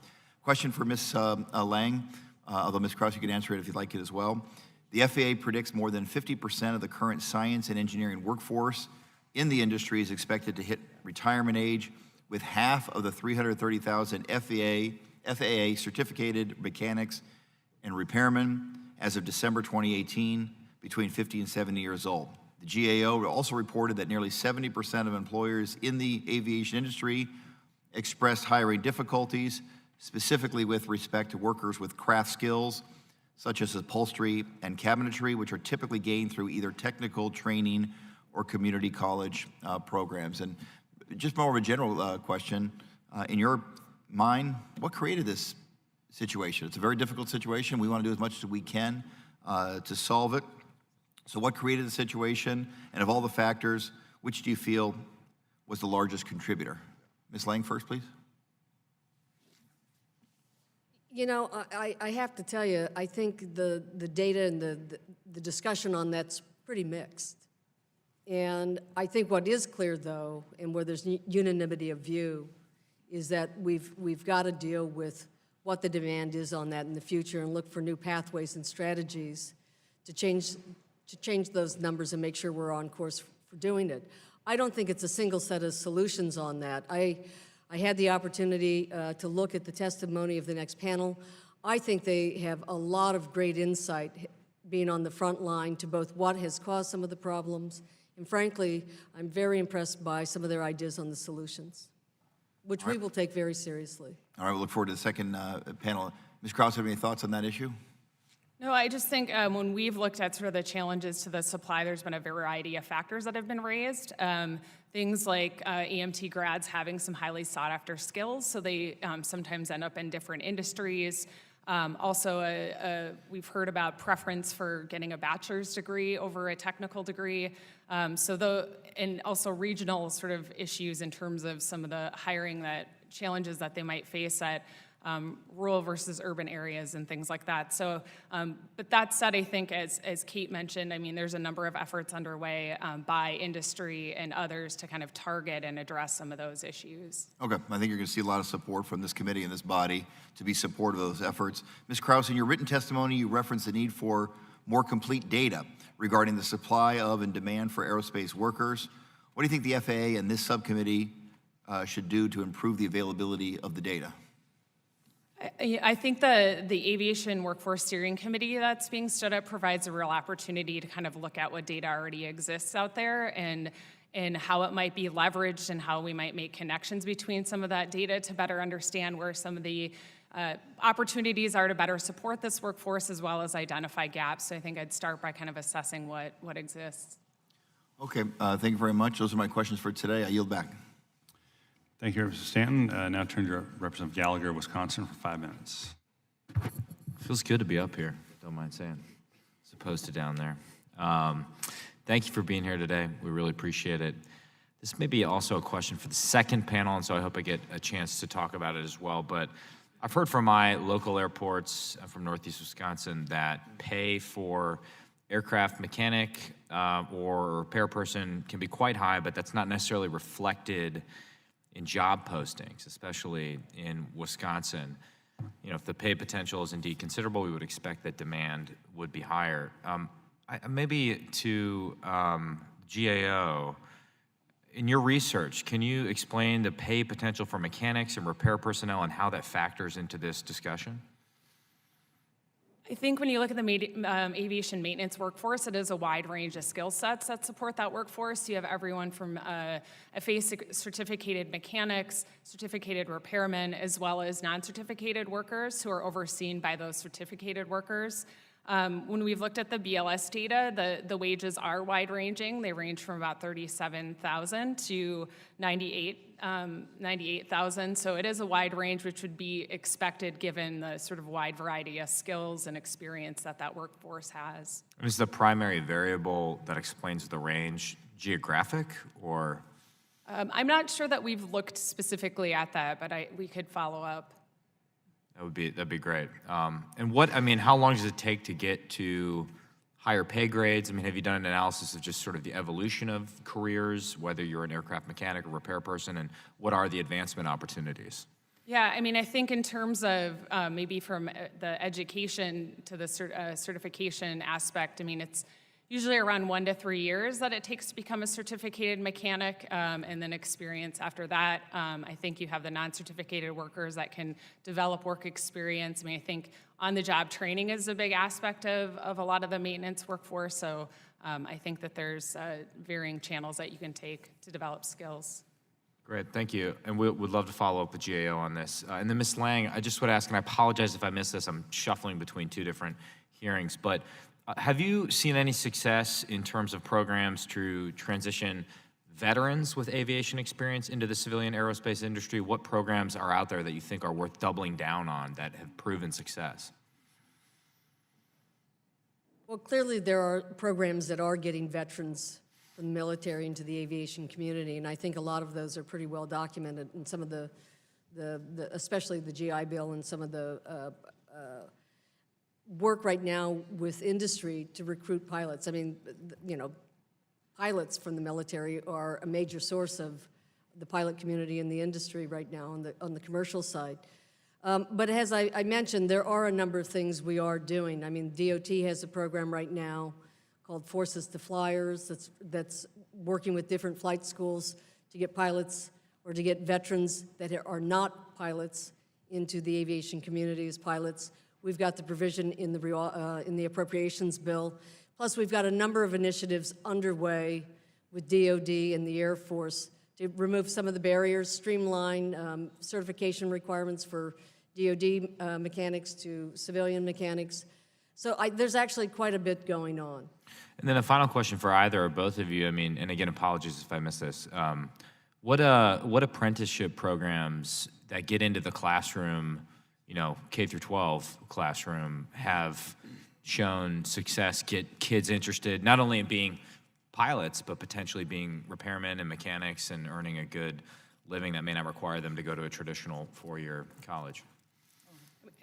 Question for Ms. Lang, although Ms. Krause, you can answer it if you'd like it as well. The FAA predicts more than 50% of the current science and engineering workforce in the industry is expected to hit retirement age, with half of the 330,000 FAA certificated mechanics and repairmen as of December 2018 between 50 and 70 years old. The GAO also reported that nearly 70% of employers in the aviation industry expressed hiring difficulties, specifically with respect to workers with craft skills, such as upholstery and cabinetry, which are typically gained through either technical training or community college programs. And just more of a general question, in your mind, what created this situation? It's a very difficult situation. We want to do as much as we can to solve it. So what created the situation? And of all the factors, which do you feel was the largest contributor? Ms. Lang first, please. You know, I have to tell you, I think the data and the discussion on that's pretty mixed. And I think what is clear, though, and where there's unanimity of view, is that we've got to deal with what the demand is on that in the future and look for new pathways and strategies to change those numbers and make sure we're on course for doing it. I don't think it's a single set of solutions on that. I had the opportunity to look at the testimony of the next panel. I think they have a lot of great insight being on the front line to both what has caused some of the problems, and frankly, I'm very impressed by some of their ideas on the solutions, which we will take very seriously. All right, we'll look forward to the second panel. Ms. Krause, have any thoughts on that issue? No, I just think when we've looked at sort of the challenges to the supply, there's been a variety of factors that have been raised. Things like EMT grads having some highly sought after skills, so they sometimes end up in different industries. Also, we've heard about preference for getting a bachelor's degree over a technical degree. And also regional sort of issues in terms of some of the hiring challenges that they might face at rural versus urban areas and things like that. So, but that said, I think as Kate mentioned, I mean, there's a number of efforts underway by industry and others to kind of target and address some of those issues. Okay, I think you're going to see a lot of support from this committee and this body to be supportive of those efforts. Ms. Krause, in your written testimony, you referenced the need for more complete data regarding the supply of and demand for aerospace workers. What do you think the FAA and this subcommittee should do to improve the availability of the data? I think the Aviation Workforce Steering Committee that's being stood up provides a real opportunity to kind of look at what data already exists out there and how it might be leveraged and how we might make connections between some of that data to better understand where some of the opportunities are to better support this workforce as well as identify gaps. So I think I'd start by kind of assessing what exists. Okay, thank you very much. Those are my questions for today. I yield back. Thank you, Representative Stanton. Now turn to Representative Gallagher, Wisconsin, for 5 minutes. Feels good to be up here, don't mind saying, as opposed to down there. Thank you for being here today. We really appreciate it. This may be also a question for the second panel, and so I hope I get a chance to talk about it as well. But I've heard from my local airports from Northeast Wisconsin that pay for aircraft mechanic or repair person can be quite high, but that's not necessarily reflected in job postings, especially in Wisconsin. You know, if the pay potential is indeed considerable, we would expect that demand would be higher. Maybe to GAO, in your research, can you explain the pay potential for mechanics and repair personnel and how that factors into this discussion? I think when you look at the aviation maintenance workforce, it is a wide range of skill sets that support that workforce. You have everyone from FAA certificated mechanics, certificated repairmen, as well as non-certificated workers who are overseen by those certificated workers. When we've looked at the BLS data, the wages are wide-ranging. They range from about $37,000 to $98,000. So it is a wide range, which would be expected given the sort of wide variety of skills and experience that workforce has. Is the primary variable that explains the range geographic, or? I'm not sure that we've looked specifically at that, but we could follow up. That'd be great. And how long does it take to get to higher pay grades? I mean, have you done an analysis of just sort of the evolution of careers, whether you're an aircraft mechanic or repair person, and what are the advancement opportunities? Yeah, I mean, I think in terms of maybe from the education to the certification aspect, I mean, it's usually around 1 to 3 years that it takes to become a certificated mechanic, and then experience after that. I think you have the non-certificated workers that can develop work experience. I mean, I think on-the-job training is a big aspect of a lot of the maintenance workforce, so I think that there's varying channels that you can take to develop skills. Great, thank you. And we would love to follow up with GAO on this. And then Ms. Lang, I just would ask, and I apologize if I missed this, I'm shuffling between 2 different hearings, but have you seen any success in terms of programs to transition veterans with aviation experience into the civilian aerospace industry? What programs are out there that you think are worth doubling down on that have proven success? Well, clearly there are programs that are getting veterans from the military into the aviation community, and I think a lot of those are pretty well documented in some of the especially the GI Bill and some of the work right now with industry to recruit pilots. I mean, you know, pilots from the military are a major source of the pilot community in the industry right now on the commercial side. But as I mentioned, there are a number of things we are doing. I mean, DOT has a program right now called Forces to Flyers that's working with different flight schools to get pilots or to get veterans that are not pilots into the aviation community as pilots. We've got the provision in the appropriations bill. Plus, we've got a number of initiatives underway with DOD and the Air Force to remove some of the barriers, streamline certification requirements for DOD mechanics to civilian mechanics. So there's actually quite a bit going on. And then a final question for either or both of you. I mean, and again, apologies if I missed this. What apprenticeship programs that get into the classroom, you know, K through 12 classroom, have shown success, get kids interested not only in being pilots, but potentially being repairmen and mechanics and earning a good living that may not require them to go to a traditional 4-year college?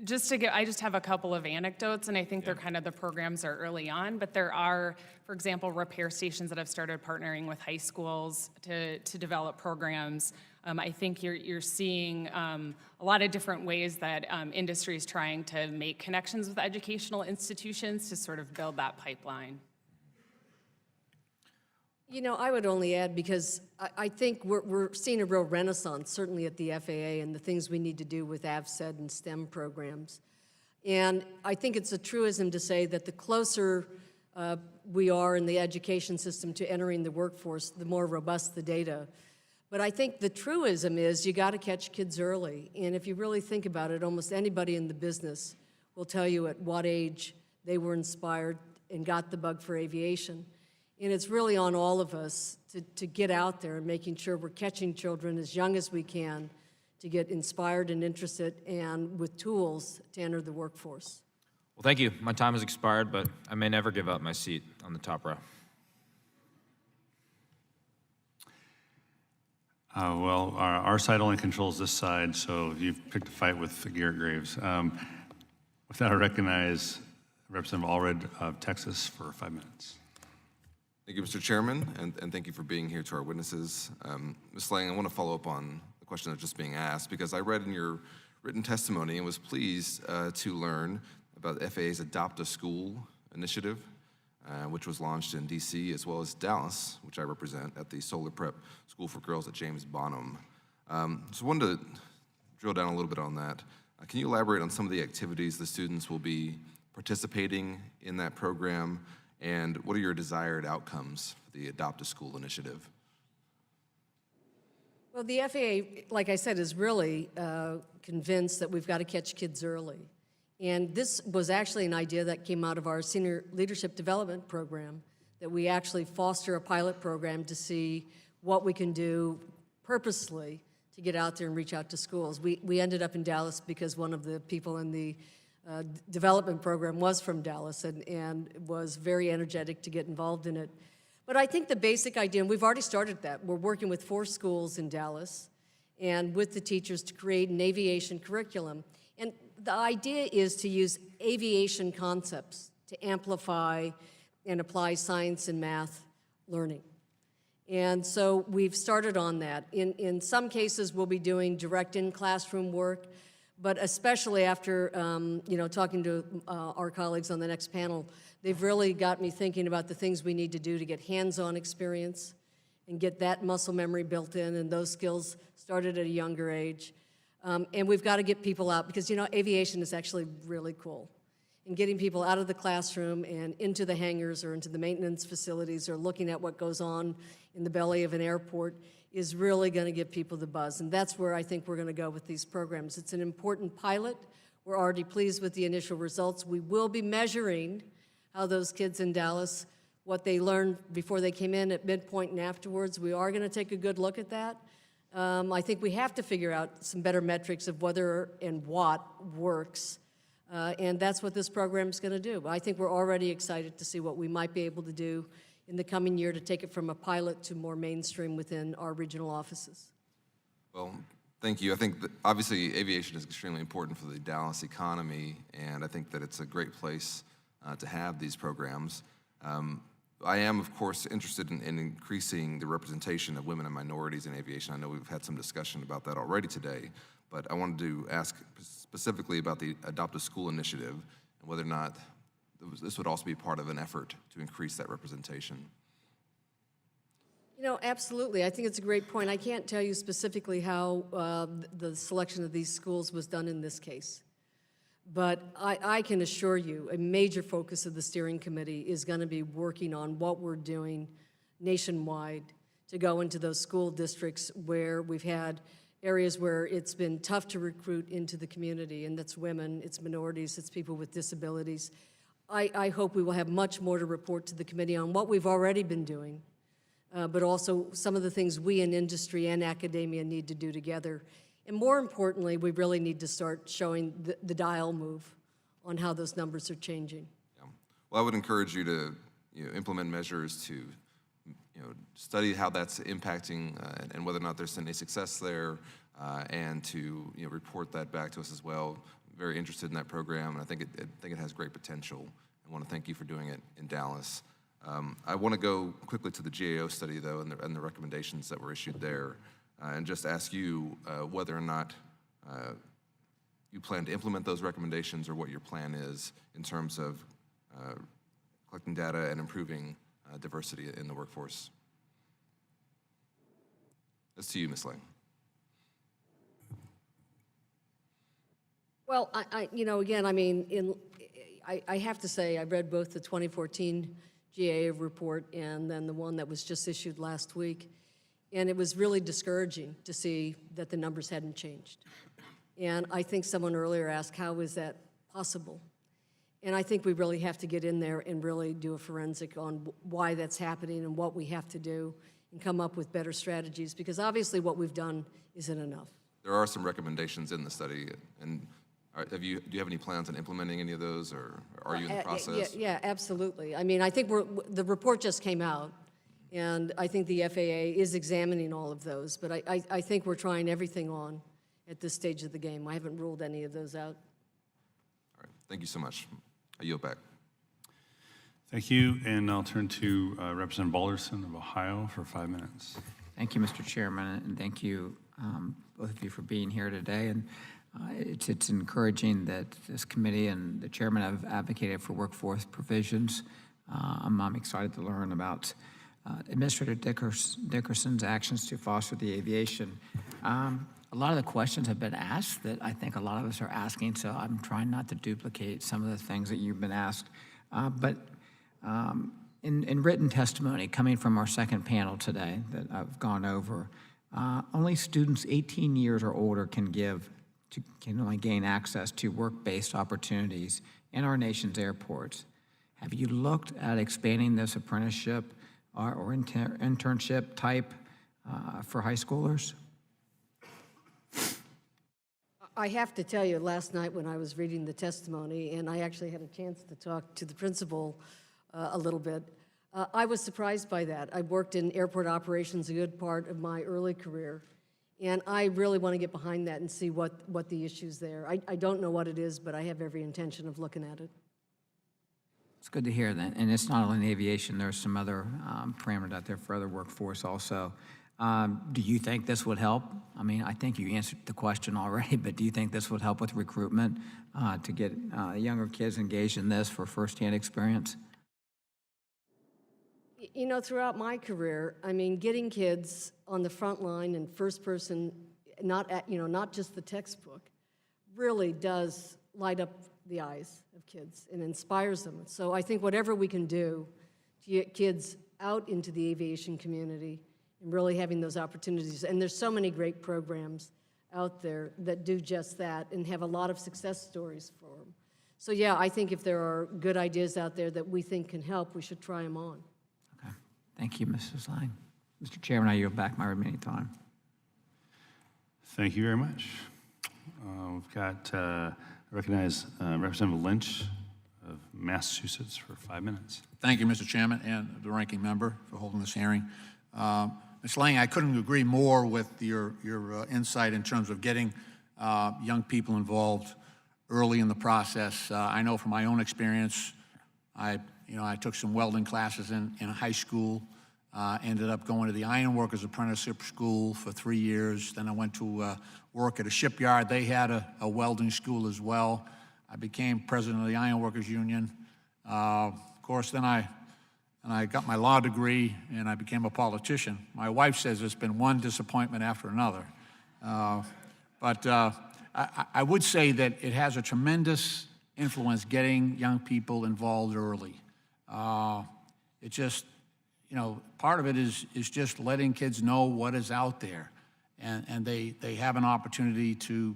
I just have a couple of anecdotes, and I think they're kind of the programs are early on, but there are, for example, repair stations that have started partnering with high schools to develop programs. I think you're seeing a lot of different ways that industry is trying to make connections with educational institutions to sort of build that pipeline. You know, I would only add, because I think we're seeing a real renaissance, certainly at the FAA, and the things we need to do with AVSED and STEM programs. And I think it's a truism to say that the closer we are in the education system to entering the workforce, the more robust the data. But I think the truism is you got to catch kids early. And if you really think about it, almost anybody in the business will tell you at what age they were inspired and got the bug for aviation. And it's really on all of us to get out there and making sure we're catching children as young as we can to get inspired and interested and with tools to enter the workforce. Well, thank you. My time has expired, but I may never give up my seat on the top row. Well, our side only controls this side, so you've picked a fight with Garrett Graves. With that, I recognize Representative Allred of Texas for 5 minutes. Thank you, Mr. Chairman, and thank you for being here to our witnesses. Ms. Lang, I want to follow up on the question that's just being asked, because I read in your written testimony and was pleased to learn about the FAA's Adopt a School initiative, which was launched in DC, as well as Dallas, which I represent at the Solar Prep School for Girls at James Bonham. So I wanted to drill down a little bit on that. Can you elaborate on some of the activities the students will be participating in that program, and what are your desired outcomes for the Adopt a School initiative? Well, the FAA, like I said, is really convinced that we've got to catch kids early. And this was actually an idea that came out of our senior leadership development program, that we actually foster a pilot program to see what we can do purposely to get out there and reach out to schools. We ended up in Dallas because one of the people in the development program was from Dallas and was very energetic to get involved in it. But I think the basic idea, and we've already started that, we're working with 4 schools in Dallas and with the teachers to create an aviation curriculum. And the idea is to use aviation concepts to amplify and apply science and math learning. And so we've started on that. In some cases, we'll be doing direct in-classroom work, but especially after talking to our colleagues on the next panel, they've really got me thinking about the things we need to do to get hands-on experience and get that muscle memory built in and those skills started at a younger age. And we've got to get people out because, aviation is actually really cool. And getting people out of the classroom and into the hangars or into the maintenance facilities or looking at what goes on in the belly of an airport is really going to give people the buzz. And that's where I think we're going to go with these programs. It's an important pilot. We're already pleased with the initial results. We will be measuring how those kids in Dallas, what they learned before they came in at midpoint and afterwards. We are going to take a good look at that. I think we have to figure out some better metrics of whether and what works. And that's what this program is going to do. I think we're already excited to see what we might be able to do in the coming year to take it from a pilot to more mainstream within our regional offices. Well, thank you. I think that obviously aviation is extremely important for the Dallas economy, and I think that it's a great place to have these programs. I am, of course, interested in increasing the representation of women and minorities in aviation. I know we've had some discussion about that already today, but I wanted to ask specifically about the Adopt a School initiative and whether or not this would also be part of an effort to increase that representation. Absolutely. I think it's a great point. I can't tell you specifically how the selection of these schools was done in this case. But I can assure you a major focus of the steering committee is going to be working on what we're doing nationwide to go into those school districts where we've had areas where it's been tough to recruit into the community, and that's women, it's minorities, it's people with disabilities. I hope we will have much more to report to the committee on what we've already been doing, but also some of the things we in industry and academia need to do together. And more importantly, we really need to start showing the dial move on how those numbers are changing. Yeah. Well, I would encourage you to implement measures to study how that's impacting and whether or not there's any success there, and to report that back to us as well. I'm very interested in that program, and I think it has great potential. I want to thank you for doing it in Dallas. I want to go quickly to the GAO study, though, and the recommendations that were issued there, and just ask you whether or not you plan to implement those recommendations or what your plan is in terms of collecting data and improving diversity in the workforce. That's to you, Ms. Lang. Well, I have to say, I read both the 2014 GAO report and then the one that was just issued last week, and it was really discouraging to see that the numbers hadn't changed. And I think someone earlier asked, how is that possible? And I think we really have to get in there and really do a forensic on why that's happening and what we have to do and come up with better strategies, because obviously what we've done isn't enough. There are some recommendations in the study, and do you have any plans on implementing any of those, or are you in the process? Yeah, absolutely. I mean, I think the report just came out, and I think the FAA is examining all of those, but I think we're trying everything on at this stage of the game. I haven't ruled any of those out. All right, thank you so much. I yield back. Thank you, and I'll turn to Representative Balderson of Ohio for 5 minutes. Thank you, Mr. Chairman, and thank you, both of you for being here today. And it's encouraging that this committee and the chairman have advocated for workforce provisions. I'm excited to learn about Administrator Dickerson's actions to foster the aviation. A lot of the questions have been asked that I think a lot of us are asking, so I'm trying not to duplicate some of the things that you've been asked. But in written testimony coming from our second panel today that I've gone over, only students 18 years or older can only gain access to work-based opportunities in our nation's airports. Have you looked at expanding this apprenticeship or internship type for high schoolers? I have to tell you, last night when I was reading the testimony, and I actually had a chance to talk to the principal a little bit, I was surprised by that. I worked in airport operations a good part of my early career, and I really want to get behind that and see what the issue's there. I don't know what it is, but I have every intention of looking at it. It's good to hear that. And it's not only in aviation, there's some other parameters out there for other workforce also. Do you think this would help? I mean, I think you answered the question already, but do you think this would help with recruitment to get younger kids engaged in this for firsthand experience? You know, throughout my career, I mean, getting kids on the front line and first person, not just the textbook, really does light up the eyes of kids and inspires them. So I think whatever we can do to get kids out into the aviation community and really having those opportunities, and there's so many great programs out there that do just that and have a lot of success stories for them. So yeah, I think if there are good ideas out there that we think can help, we should try them on. Okay. Thank you, Mrs. Lang. Mr. Chairman, I yield back my remaining time. Thank you very much. We've got, I recognize Representative Lynch of Massachusetts for 5 minutes. Thank you, Mr. Chairman, and the ranking member for holding this hearing. Ms. Lang, I couldn't agree more with your insight in terms of getting young people involved early in the process. I know from my own experience, I took some welding classes in high school, ended up going to the Ironworkers Apprenticeship School for 3 years. Then I went to work at a shipyard. They had a welding school as well. I became president of the Ironworkers Union. Of course, then I got my law degree and I became a politician. My wife says it's been one disappointment after another. But I would say that it has a tremendous influence getting young people involved early. It just, part of it is just letting kids know what is out there. And they have an opportunity to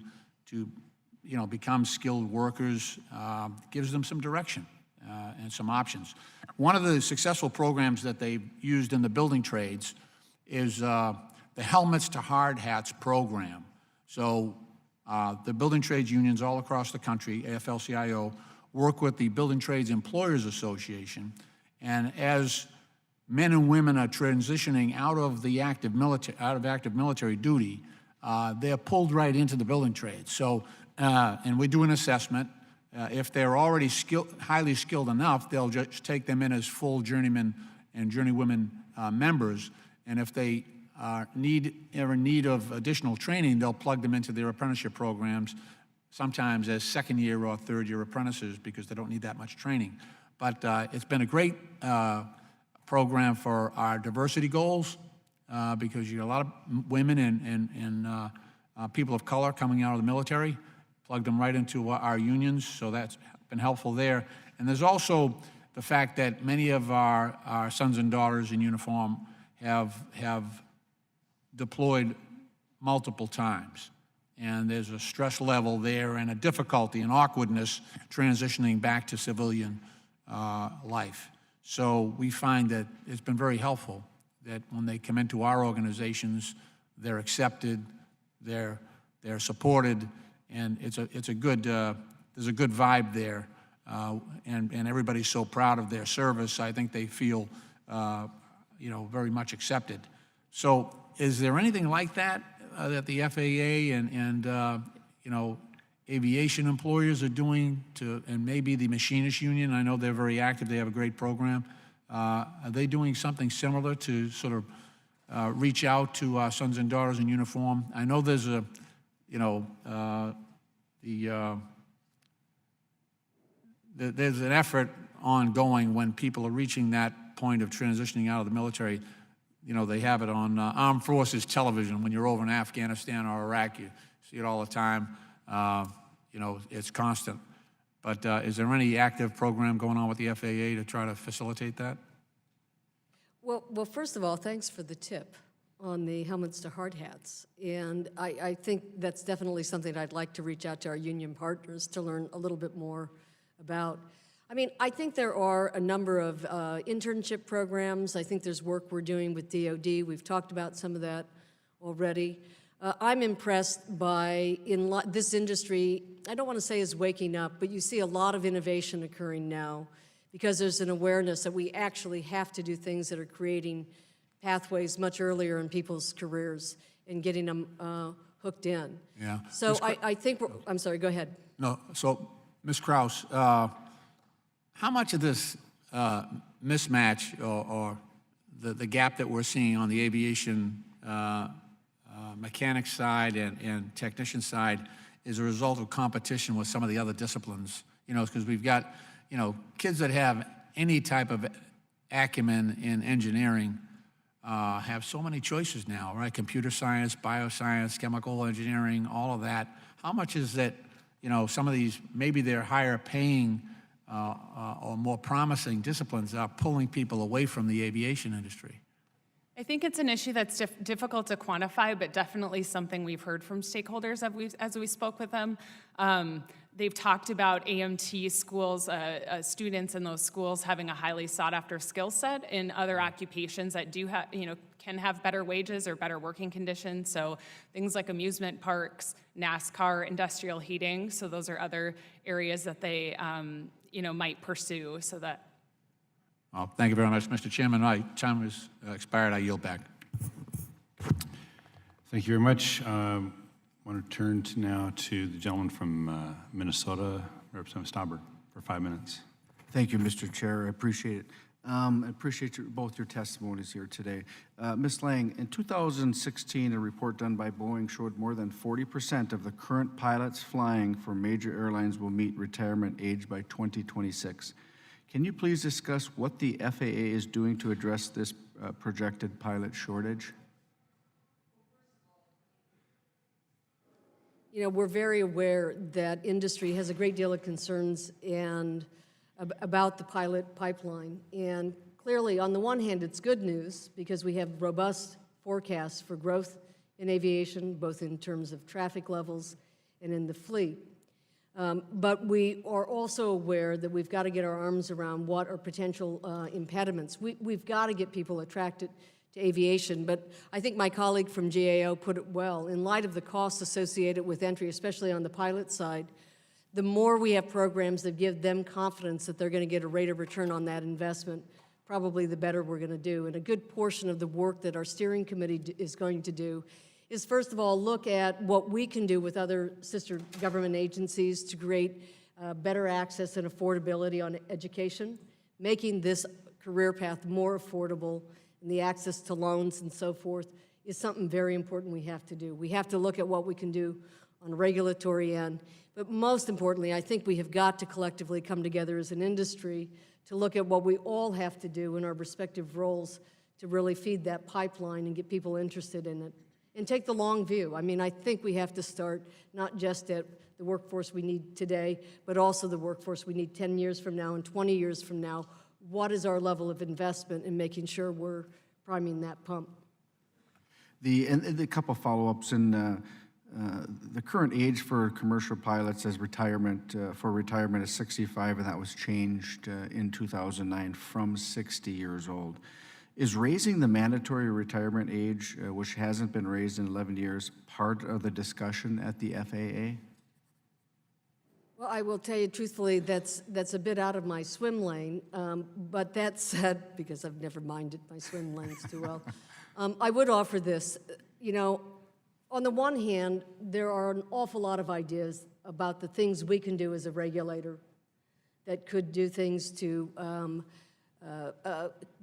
become skilled workers, gives them some direction and some options. One of the successful programs that they've used in the building trades is the Helmets to Hard Hats program. So the building trades unions all across the country, AFL-CIO, work with the Building Trades Employers Association, and as men and women are transitioning out of active military duty, they're pulled right into the building trades. So, and we do an assessment. If they're already highly skilled enough, they'll just take them in as full journeymen and journeywomen members. And if they are in need of additional training, they'll plug them into their apprenticeship programs, sometimes as second-year or third-year apprentices because they don't need that much training. But it's been a great program for our diversity goals because you have a lot of women and people of color coming out of the military, plugged them right into our unions, so that's been helpful there. And there's also the fact that many of our sons and daughters in uniform have deployed multiple times. And there's a stress level there and a difficulty and awkwardness transitioning back to civilian life. So we find that it's been very helpful that when they come into our organizations, they're accepted, they're supported, and it's a good there's a good vibe there, and everybody's so proud of their service. I think they feel very much accepted. So is there anything like that that the FAA and aviation employers are doing and maybe the Machinists Union? I know they're very active. They have a great program. Are they doing something similar to sort of reach out to our sons and daughters in uniform. I know there's a, there's an effort ongoing when people are reaching that point of transitioning out of the military. They have it on Armed Forces television when you're over in Afghanistan or Iraq. You see it all the time. It's constant. But is there any active program going on with the FAA to try to facilitate that? Well, first of all, thanks for the tip on the helmets to hard hats. And I think that's definitely something I'd like to reach out to our union partners to learn a little bit more about. I mean, I think there are a number of internship programs. I think there's work we're doing with DOD. We've talked about some of that already. I'm impressed by, this industry, I don't want to say is waking up, but you see a lot of innovation occurring now because there's an awareness that we actually have to do things that are creating pathways much earlier in people's careers and getting them hooked in. Yeah. So I think, I'm sorry, go ahead. No, so, Ms. Kraus, how much of this mismatch or the gap that we're seeing on the aviation mechanics side and technician side is a result of competition with some of the other disciplines? Because we've got, kids that have any type of acumen in engineering have so many choices now, right? Computer science, bioscience, chemical engineering, all of that. How much is that, some of these, maybe they're higher paying or more promising disciplines are pulling people away from the aviation industry? I think it's an issue that's difficult to quantify, but definitely something we've heard from stakeholders as we spoke with them. They've talked about AMT schools, students in those schools having a highly sought-after skill set in other occupations that do have, can have better wages or better working conditions. So things like amusement parks, NASCAR, industrial heating. So those are other areas that they, might pursue. So that. Thank you very much, Mr. Chairman. My time has expired. I yield back. Thank you very much. I want to turn now to the gentleman from Minnesota, Representative Stauber, for 5 minutes. Thank you, Mr. Chair. I appreciate it. I appreciate both your testimonies here today. Ms. Lang, in 2016, a report done by Boeing showed more than 40% of the current pilots flying for major airlines will meet retirement age by 2026. Can you please discuss what the FAA is doing to address this projected pilot shortage? We're very aware that industry has a great deal of concerns about the pilot pipeline. And clearly, on the one hand, it's good news because we have robust forecasts for growth in aviation, both in terms of traffic levels and in the fleet. But we are also aware that we've got to get our arms around what are potential impediments. We've got to get people attracted to aviation, but I think my colleague from GAO put it well. In light of the costs associated with entry, especially on the pilot side, the more we have programs that give them confidence that they're going to get a rate of return on that investment, probably the better we're going to do. And a good portion of the work that our steering committee is going to do is, first of all, look at what we can do with other sister government agencies to create better access and affordability on education, making this career path more affordable, and the access to loans and so forth is something very important we have to do. We have to look at what we can do on the regulatory end, but most importantly, I think we have got to collectively come together as an industry to look at what we all have to do in our respective roles to really feed that pipeline and get people interested in it. And take the long view. I mean, I think we have to start not just at the workforce we need today, but also the workforce we need 10 years from now and 20 years from now. What is our level of investment in making sure we're priming that pump? And a couple follow-ups. The current age for commercial pilots as retirement is 65, and that was changed in 2009 from 60 years old. Is raising the mandatory retirement age, which hasn't been raised in 11 years, part of the discussion at the FAA? Well, I will tell you truthfully, that's a bit out of my swim lane. But that said, because I've never minded my swim lanes too well, I would offer this. On the one hand, there are an awful lot of ideas about the things we can do as a regulator that could do things to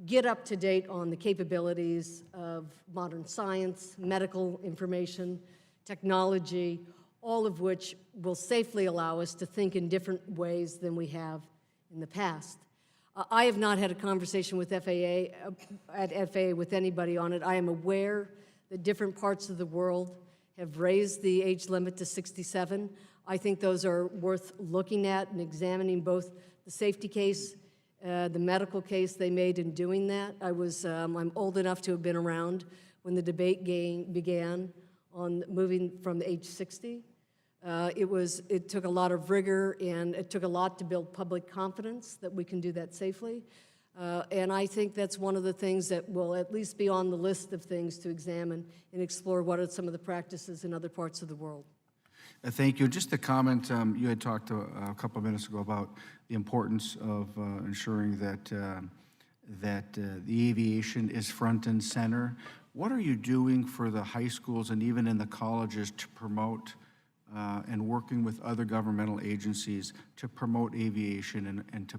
get up to date on the capabilities of modern science, medical information, technology, all of which will safely allow us to think in different ways than we have in the past. I have not had a conversation with at FAA with anybody on it. I am aware that different parts of the world have raised the age limit to 67. I think those are worth looking at and examining both the safety case, the medical case they made in doing that. I'm old enough to have been around when the debate began on moving from age 60. It took a lot of rigor, and it took a lot to build public confidence that we can do that safely. And I think that's one of the things that will at least be on the list of things to examine and explore what are some of the practices in other parts of the world. Thank you. Just a comment, you had talked a couple of minutes ago about the importance of ensuring that the aviation is front and center. What are you doing for the high schools and even in the colleges to promote and working with other governmental agencies to promote aviation and to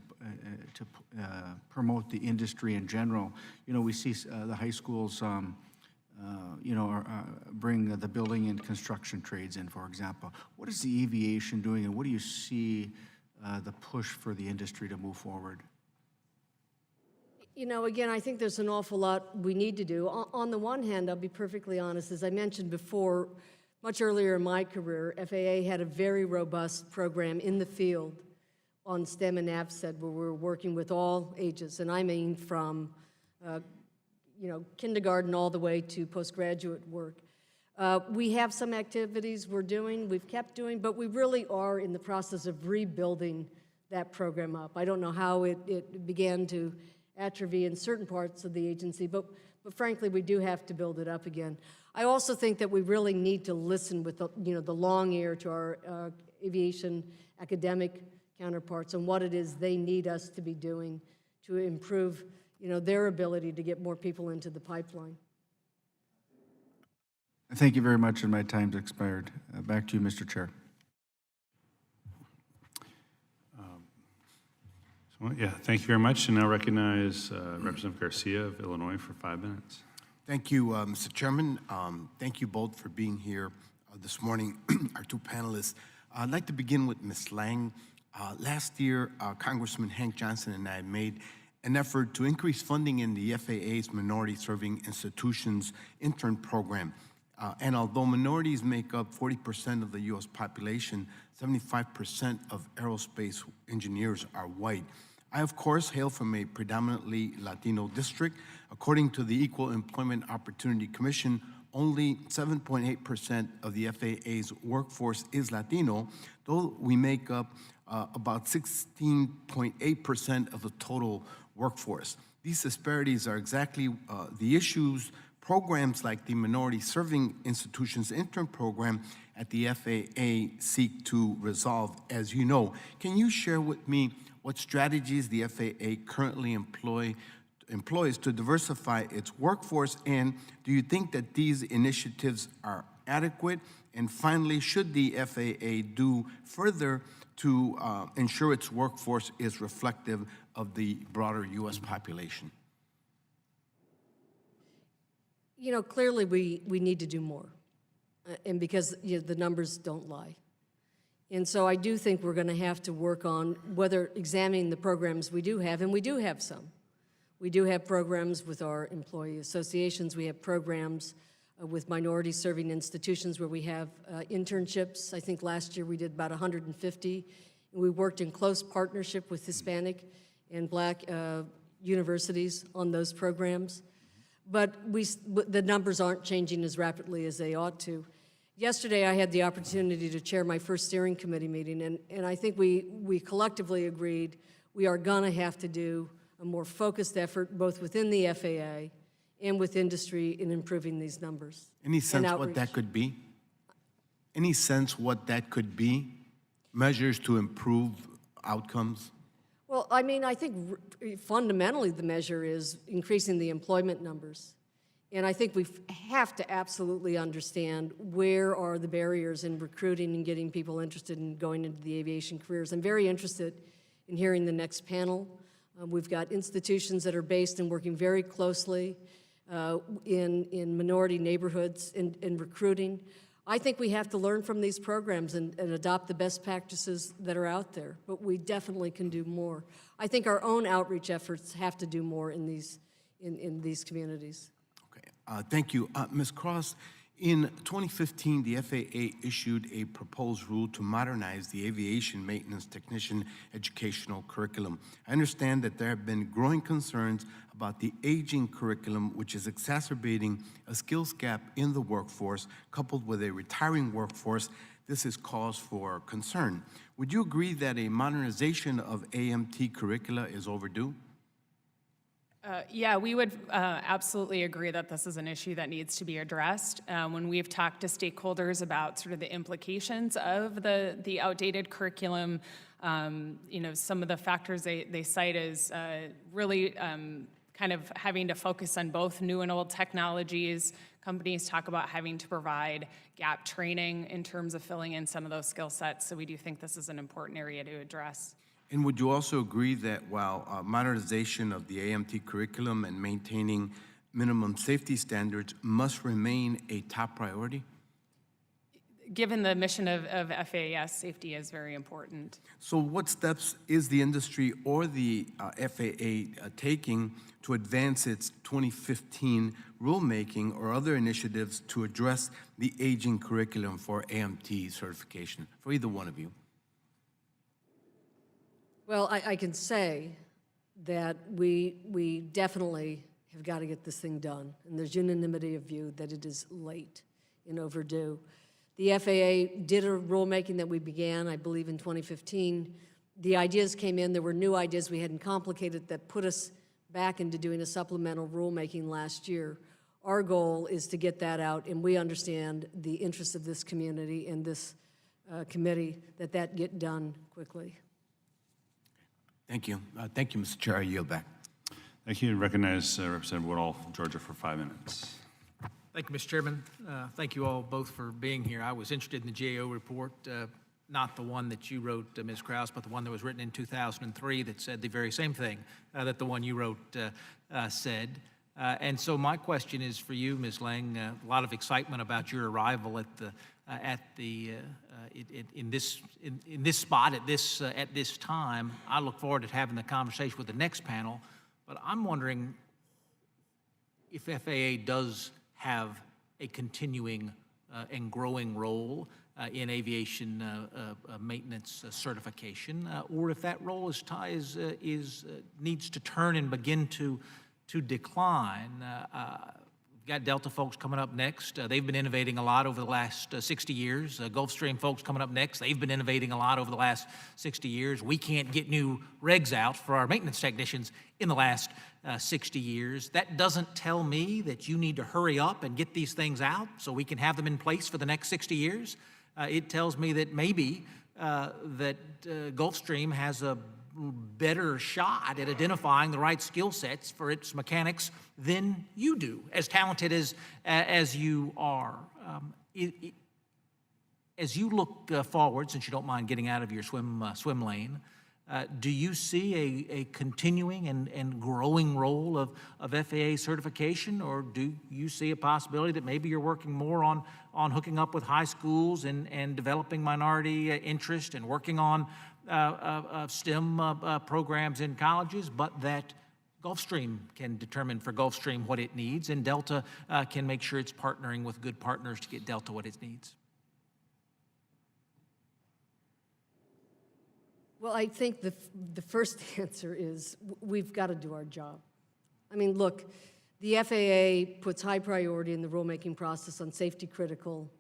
promote the industry in general? You know, we see the high schools, bring the building and construction trades in, for example. What is the aviation doing, and what do you see the push for the industry to move forward? You know, again, I think there's an awful lot we need to do. On the one hand, I'll be perfectly honest, as I mentioned before, much earlier in my career, FAA had a very robust program in the field on STEM and AVSED, where we're working with all ages, and I mean from kindergarten all the way to postgraduate work. We have some activities we've kept doing, but we really are in the process of rebuilding that program up. I don't know how it began to atrophy in certain parts of the agency, but frankly, we do have to build it up again. I also think that we really need to listen with the long ear to our aviation academic counterparts on what it is they need us to be doing to improve their ability to get more people into the pipeline. Thank you very much, and my time's expired. Back to you, Mr. Chair. Thank you very much, and now recognize Representative Garcia of Illinois for 5 minutes. Thank you, Mr. Chairman. Thank you both for being here this morning, our two panelists. I'd like to begin with Ms. Lang. Last year, Congressman Hank Johnson and I made an effort to increase funding in the FAA's Minority Serving Institutions intern program. And although minorities make up 40% of the U.S. population, 75% of aerospace engineers are white. I, of course, hail from a predominantly Latino district. According to the Equal Employment Opportunity Commission, only 7.8% of the FAA's workforce is Latino, though we make up about 16.8% of the total workforce. These disparities are exactly the issues programs like the Minority Serving Institutions Intern Program at the FAA seek to resolve, as you know. Can you share with me what strategies the FAA currently employs to diversify its workforce, and do you think that these initiatives are adequate? And finally, should the FAA do further to ensure its workforce is reflective of the broader U.S. population? Clearly we need to do more, and because the numbers don't lie. And so I do think we're going to have to work on examining the programs we do have, and we do have some. We do have programs with our employee associations. We have programs with minority serving institutions where we have internships. I think last year we did about 150. And we worked in close partnership with Hispanic and Black universities on those programs. But the numbers aren't changing as rapidly as they ought to. Yesterday, I had the opportunity to chair my first steering committee meeting, and I think we collectively agreed we are going to have to do a more focused effort, both within the FAA and with industry, in improving these numbers. Any sense what that could be? Any sense what that could be? Measures to improve outcomes? Well, I mean, I think fundamentally the measure is increasing the employment numbers. And I think we have to absolutely understand where are the barriers in recruiting and getting people interested in going into the aviation careers. I'm very interested in hearing the next panel We've got institutions that are based and working very closely in minority neighborhoods in recruiting. I think we have to learn from these programs and adopt the best practices that are out there, but we definitely can do more. I think our own outreach efforts have to do more in these communities. Okay, thank you. Ms. Cross, in 2015, the FAA issued a proposed rule to modernize the aviation maintenance technician educational curriculum. I understand that there have been growing concerns about the aging curriculum, which is exacerbating a skills gap in the workforce, coupled with a retiring workforce. This is cause for concern. Would you agree that a modernization of AMT curricula is overdue? Yeah, we would absolutely agree that this is an issue that needs to be addressed. When we've talked to stakeholders about sort of the implications of the outdated curriculum, some of the factors they cite is really kind of having to focus on both new and old technologies. Companies talk about having to provide gap training in terms of filling in some of those skill sets. So we do think this is an important area to address. And would you also agree that while modernization of the AMT curriculum and maintaining minimum safety standards must remain a top priority? Given the mission of FAA, safety is very important. So what steps is the industry or the FAA taking to advance its 2015 rulemaking or other initiatives to address the aging curriculum for AMT certification? For either one of you. Well, I can say that we definitely have got to get this thing done, and there's unanimity of view that it is late and overdue. The FAA did a rulemaking that we began, I believe, in 2015. The ideas came in, there were new ideas we hadn't complicated that put us back into doing a supplemental rulemaking last year. Our goal is to get that out, and we understand the interest of this community and this committee that get done quickly. Thank you. Thank you, Mr. Chair. I yield back. Thank you. Recognize Representative Woodall from Georgia for 5 minutes. Thank you, Mr. Chairman. Thank you all both for being here. I was interested in the GAO report, not the one that you wrote, Ms. Krause, but the one that was written in 2003 that said the very same thing that the one you wrote said. And so my question is for you, Ms. Lang. A lot of excitement about your arrival in this spot at this time. I look forward to having the conversation with the next panel. But I'm wondering if FAA does have a continuing and growing role in aviation maintenance certification, or if that role needs to turn and begin to decline. We've got Delta folks coming up next. They've been innovating a lot over the last 60 years. Gulfstream folks coming up next. They've been innovating a lot over the last 60 years. We can't get new regs out for our maintenance technicians in the last 60 years. That doesn't tell me that you need to hurry up and get these things out so we can have them in place for the next 60 years. It tells me that maybe that Gulfstream has a better shot at identifying the right skill sets for its mechanics than you do, as talented as you are. As you look forward, since you don't mind getting out of your swim lane, do you see a continuing and growing role of FAA certification, or do you see a possibility that maybe you're working more on hooking up with high schools and developing minority interest and working on STEM programs in colleges, but that Gulfstream can determine for Gulfstream what it needs, and Delta can make sure it's partnering with good partners to get Delta what it needs? Well, I think the first answer is we've got to do our job. I mean, look, the FAA puts high priority in the rulemaking process on safety critical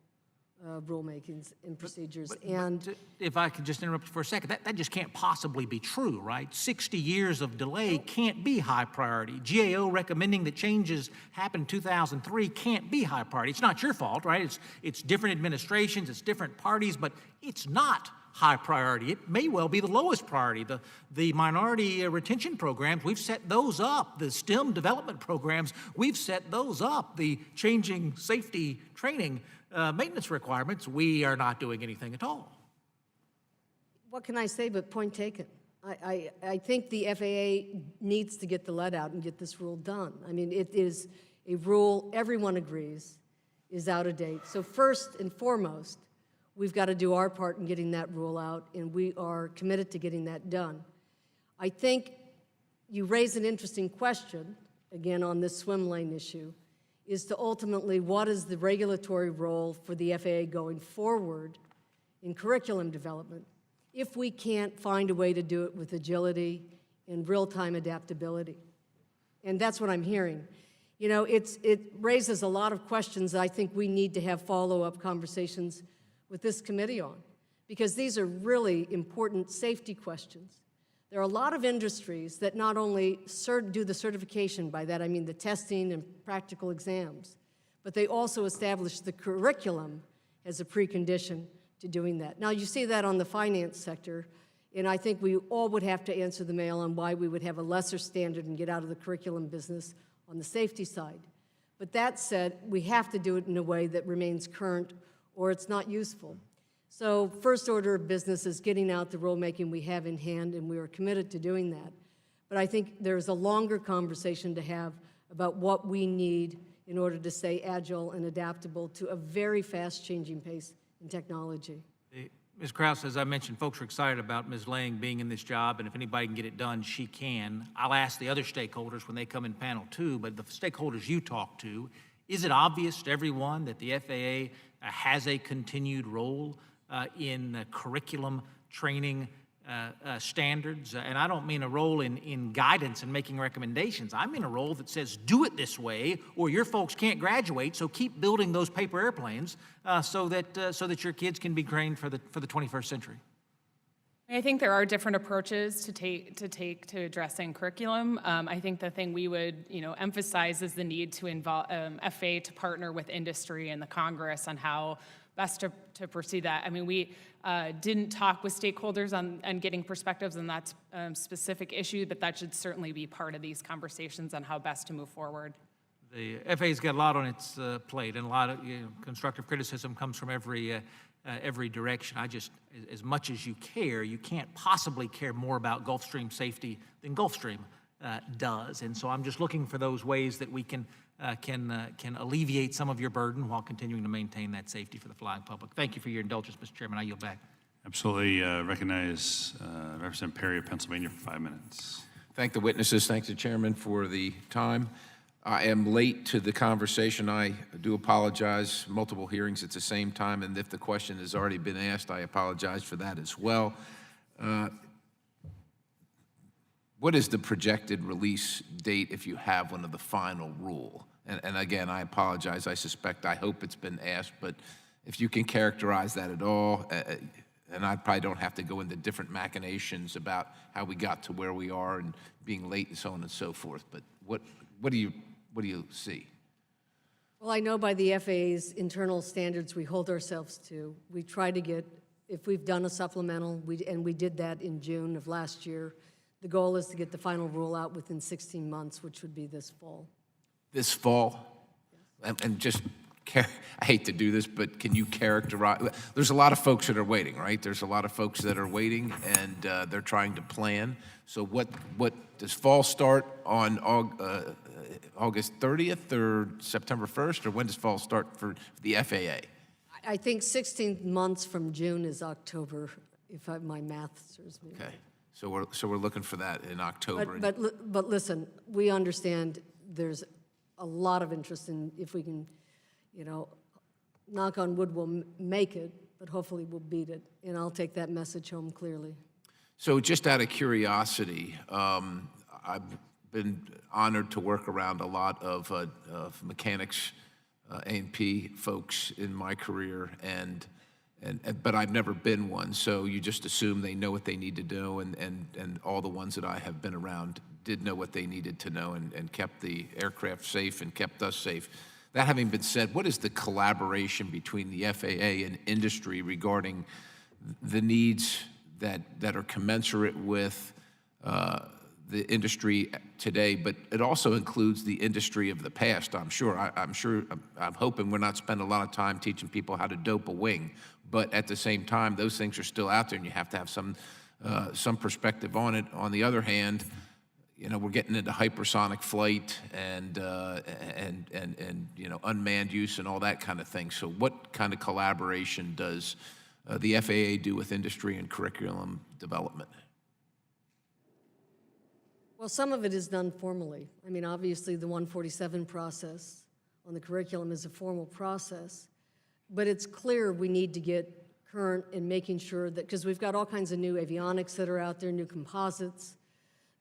rulemakings and procedures. But if I could just interrupt you for a second, that just can't possibly be true, right? 60 years of delay can't be high priority. GAO recommending that changes happen in 2003 can't be high priority. It's not your fault, right? It's different administrations, it's different parties, but it's not high priority. It may well be the lowest priority. The minority retention programs, we've set those up. The STEM development programs, we've set those up. The changing safety training maintenance requirements, we are not doing anything at all. What can I say but point taken? I think the FAA needs to get the lead out and get this rule done. I mean, it is a rule everyone agrees is out of date. So first and foremost, we've got to do our part in getting that rule out, and we are committed to getting that done. I think you raise an interesting question, again, on this swim lane issue, is to ultimately what is the regulatory role for the FAA going forward in curriculum development if we can't find a way to do it with agility and real-time adaptability. And that's what I'm hearing. You know, it raises a lot of questions I think we need to have follow-up conversations with this committee on, because these are really important safety questions. There are a lot of industries that not only do the certification, by that I mean the testing and practical exams, but they also establish the curriculum as a precondition to doing that. Now, you see that on the finance sector, and I think we all would have to answer the mail on why we would have a lesser standard and get out of the curriculum business on the safety side. But that said, we have to do it in a way that remains current or it's not useful. So first order of business is getting out the rulemaking we have in hand, and we are committed to doing that. But I think there's a longer conversation to have about what we need in order to stay agile and adaptable to a very fast-changing pace in technology. Ms. Krause, as I mentioned, folks are excited about Ms. Lang being in this job, and if anybody can get it done, she can. I'll ask the other stakeholders when they come in panel two, but the stakeholders you talk to, is it obvious to everyone that the FAA has a continued role in curriculum training standards? And I don't mean a role in guidance and making recommendations. I mean a role that says, do it this way, or your folks can't graduate, so keep building those paper airplanes so that your kids can be trained for the 21st century. I think there are different approaches to take to addressing curriculum. I think the thing we would emphasize is the need to involve FAA to partner with industry and the Congress on how best to pursue that. I mean, we didn't talk with stakeholders on getting perspectives on that specific issue, but that should certainly be part of these conversations on how best to move forward. The FAA's got a lot on its plate, and a lot of constructive criticism comes from every direction. As much as you care, you can't possibly care more about Gulfstream safety than Gulfstream does. And so I'm just looking for those ways that we can alleviate some of your burden while continuing to maintain that safety for the flying public. Thank you for your indulgence, Mr. Chairman. I yield back. Absolutely. Recognize Representative Perry of Pennsylvania for 5 minutes. Thank the witnesses. Thank the chairman for the time. I am late to the conversation. I do apologize. Multiple hearings at the same time, and if the question has already been asked, I apologize for that as well. What is the projected release date if you have one of the final rule? And again, I apologize. I hope it's been asked, but if you can characterize that at all, and I probably don't have to go into different machinations about how we got to where we are and being late and so on and so forth, but what do you see? Well, I know by the FAA's internal standards we hold ourselves to, we try to get, if we've done a supplemental, and we did that in June of last year, the goal is to get the final rule out within 16 months, which would be this fall. This fall? Yes. And just, I hate to do this, but can you characterize, there's a lot of folks that are waiting, right? There's a lot of folks that are waiting, and they're trying to plan. So what does fall start on August 30th or September 1st, or when does fall start for the FAA? I think 16 months from June is October, if my math serves me. Okay. So we're looking for that in October. But listen, we understand there's a lot of interest in if we can, knock on wood, we'll make it, but hopefully we'll beat it. And I'll take that message home clearly. So just out of curiosity, I've been honored to work around a lot of mechanics, A&P folks in my career, but I've never been one, so you just assume they know what they need to do, and all the ones that I have been around did know what they needed to know and kept the aircraft safe and kept us safe. That having been said, what is the collaboration between the FAA and industry regarding the needs that are commensurate with the industry today, but it also includes the industry of the past, I'm sure. I'm hoping we're not spending a lot of time teaching people how to dope a wing, but at the same time, those things are still out there, and you have to have some some perspective on it. On the other hand, you know, we're getting into hypersonic flight and you know, unmanned use and all that kind of thing. So what kind of collaboration does the FAA do with industry and curriculum development? Well, some of it is done formally. I mean, obviously, the 147 process on the curriculum is a formal process, but it's clear we need to get current in making sure that, because we've got all kinds of new avionics that are out there, new composites,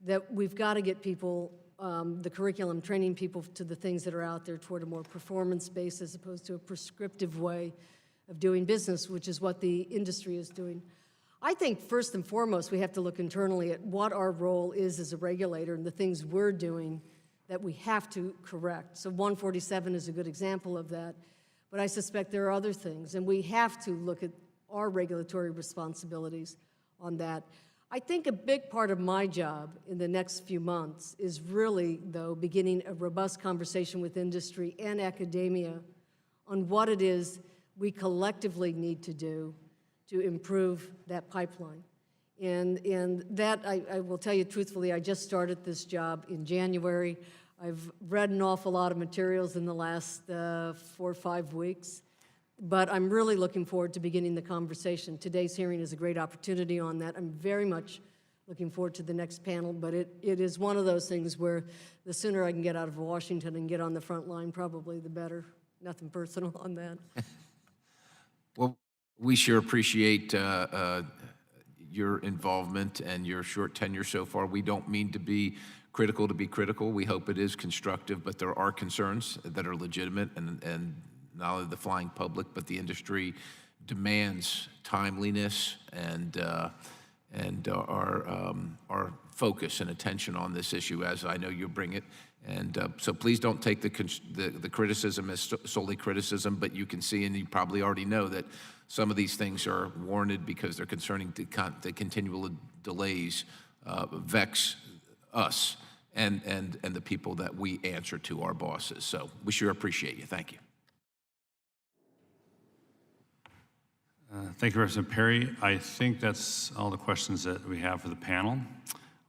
that we've got to get people, the curriculum, training people to the things that are out there toward a more performance-based as opposed to a prescriptive way of doing business, which is what the industry is doing. I think first and foremost, we have to look internally at what our role is as a regulator and the things we're doing that we have to correct. So 147 is a good example of that, but I suspect there are other things, and we have to look at our regulatory responsibilities on that. I think a big part of my job in the next few months is really, though, beginning a robust conversation with industry and academia on what it is we collectively need to do to improve that pipeline. And that, I will tell you truthfully, I just started this job in January. I've read an awful lot of materials in the last 4 or 5 weeks, but I'm really looking forward to beginning the conversation. Today's hearing is a great opportunity on that. I'm very much looking forward to the next panel, but it is one of those things where the sooner I can get out of Washington and get on the front line, probably the better. Nothing personal on that. Well, we sure appreciate your involvement and your short tenure so far. We don't mean to be critical. We hope it is constructive, but there are concerns that are legitimate, and not only the flying public, but the industry demands timeliness and our focus and attention on this issue, as I know you bring it. And so please don't take the criticism as solely criticism, but you can see, and you probably already know, that some of these things are warranted because they're concerning the continual delays vex us and the people that we answer to, our bosses. So we sure appreciate you. Thank you. Thank you, Representative Perry. I think that's all the questions that we have for the panel.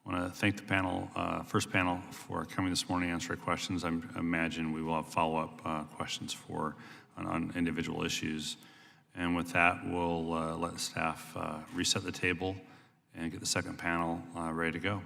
I want to thank the panel, first panel, for coming this morning to answer our questions. I imagine we will have follow-up questions on individual issues. And with that, we'll let staff reset the table and get the second panel ready to go.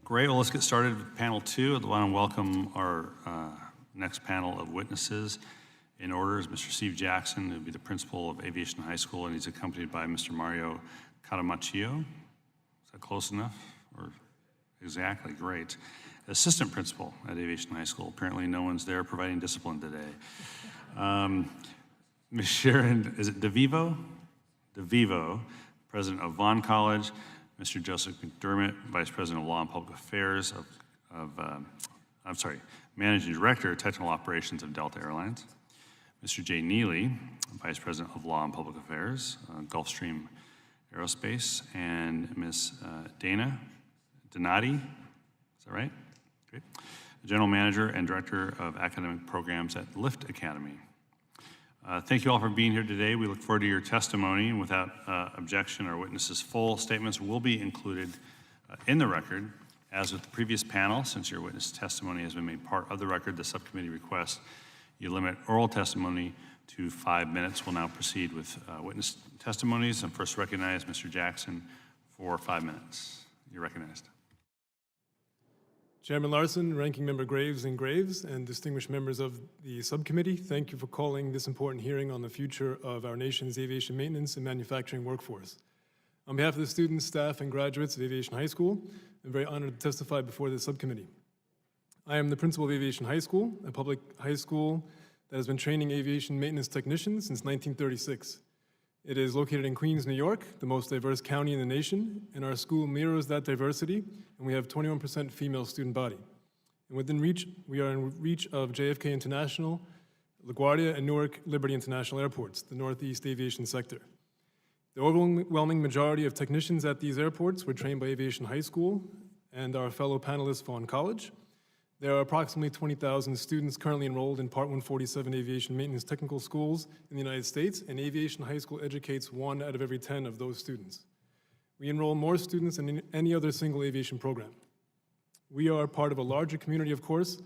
Great. Well, let's get started with panel 2. I want to welcome our next panel of witnesses. In order is Mr. Steve Jackson, who will be the principal of Aviation High School, and he's accompanied by Mr. Mario Catamaccio. Is that close enough? Or exactly, great. Assistant principal at Aviation High School. Apparently no one's there providing discipline today. Ms. Sharon, is it DeVivo? DeVivo, president of Vaughn College. Mr. Joseph McDermott, vice president of Law and Public Affairs managing director of technical operations of Delta Airlines. Mr. Jay Neely, vice president of Law and Public Affairs, Gulfstream Aerospace, and Ms. Dana Donati, is that right? Great. General manager and director of academic programs at Lift Academy. Thank you all for being here today. We look forward to your testimony, and without objection, our witnesses' full statements will be included in the record. As with the previous panel, since your witness testimony has been made part of the record, the subcommittee requests you limit oral testimony to 5 minutes. We'll now proceed with witness testimonies, and first recognize Mr. Jackson for 5 minutes. You're recognized. Chairman Larson, Ranking Member Graves, and distinguished members of the subcommittee, thank you for calling this important hearing on the future of our nation's aviation maintenance and manufacturing workforce. On behalf of the students, staff, and graduates of Aviation High School, I'm very honored to testify before this subcommittee. I am the principal of Aviation High School, a public high school that has been training aviation maintenance technicians since 1936. It is located in Queens, New York, the most diverse county in the nation, and our school mirrors that diversity, and we have 21% female student body. And we are in reach of JFK International, LaGuardia, and Newark Liberty International airports, the Northeast aviation sector. The overwhelming majority of technicians at these airports were trained by Aviation High School and our fellow panelists, Vaughn College. There are approximately 20,000 students currently enrolled in Part 147 aviation maintenance technical schools in the United States, and Aviation High School educates 1 out of every 10 of those students. We enroll more students than any other single aviation program. We are part of a larger community, of course,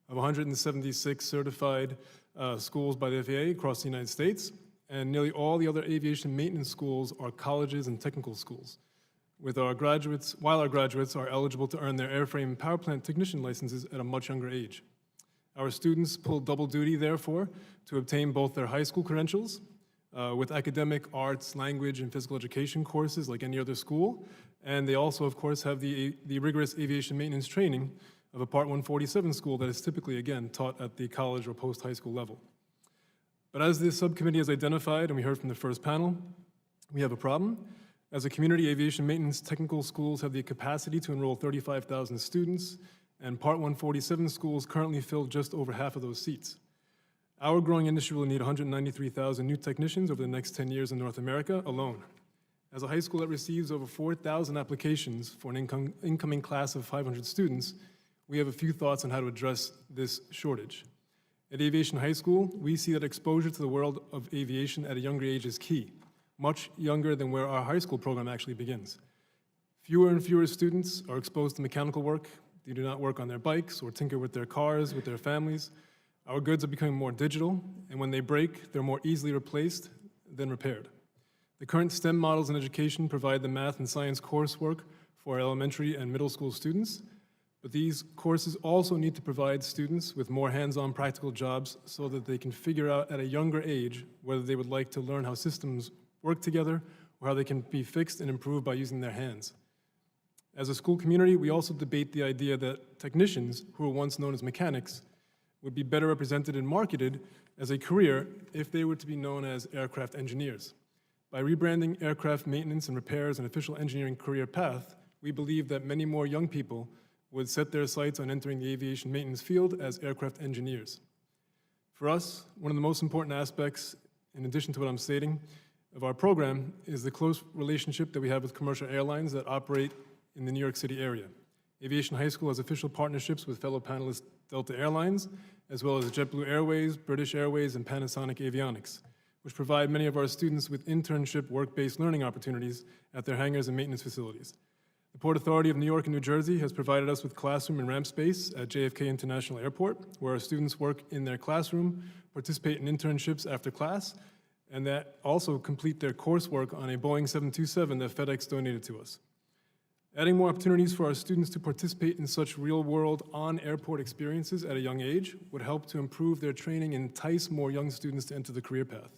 of 176 certified schools by the FAA across the United States, and nearly all the other aviation maintenance schools are colleges and technical schools. While our graduates are eligible to earn their airframe and power plant technician licenses at a much younger age. Our students pull double duty, therefore, to obtain both their high school credentials with academic, arts, language, and physical education courses like any other school, and they also, of course, have the rigorous aviation maintenance training of a Part 147 school that is typically, again, taught at the college or post-high school level. But as this subcommittee has identified, and we heard from the first panel, we have a problem. As a community, aviation maintenance technical schools have the capacity to enroll 35,000 students, and Part 147 schools currently fill just over half of those seats. Our growing industry will need 193,000 new technicians over the next 10 years in North America alone. As a high school that receives over 4,000 applications for an incoming class of 500 students, we have a few thoughts on how to address this shortage. At Aviation High School, we see that exposure to the world of aviation at a younger age is key. Much younger than where our high school program actually begins. Fewer and fewer students are exposed to mechanical work. They do not work on their bikes or tinker with their cars, with their families. Our goods are becoming more digital, and when they break, they're more easily replaced than repaired. The current STEM models in education provide the math and science coursework for our elementary and middle school students, but these courses also need to provide students with more hands-on practical jobs so that they can figure out at a younger age whether they would like to learn how systems work together, or how they can be fixed and improved by using their hands. As a school community, we also debate the idea that technicians, who were once known as mechanics, would be better represented and marketed as a career if they were to be known as aircraft engineers. By rebranding aircraft maintenance and repairs an official engineering career path, we believe that many more young people would set their sights on entering the aviation maintenance field as aircraft engineers. For us, one of the most important aspects, in addition to what I'm stating, of our program is the close relationship that we have with commercial airlines that operate in the New York City area. Aviation High School has official partnerships with fellow panelists Delta Airlines, as well as JetBlue Airways, British Airways, and Panasonic Avionics, which provide many of our students with internship work-based learning opportunities at their hangars and maintenance facilities. The Port Authority of New York and New Jersey has provided us with classroom and ramp space at JFK International Airport, where our students work in their classroom, participate in internships after class, and that also complete their coursework on a Boeing 727 that FedEx donated to us. Adding more opportunities for our students to participate in such real-world on-airport experiences at a young age would help to improve their training and entice more young students to enter the career path.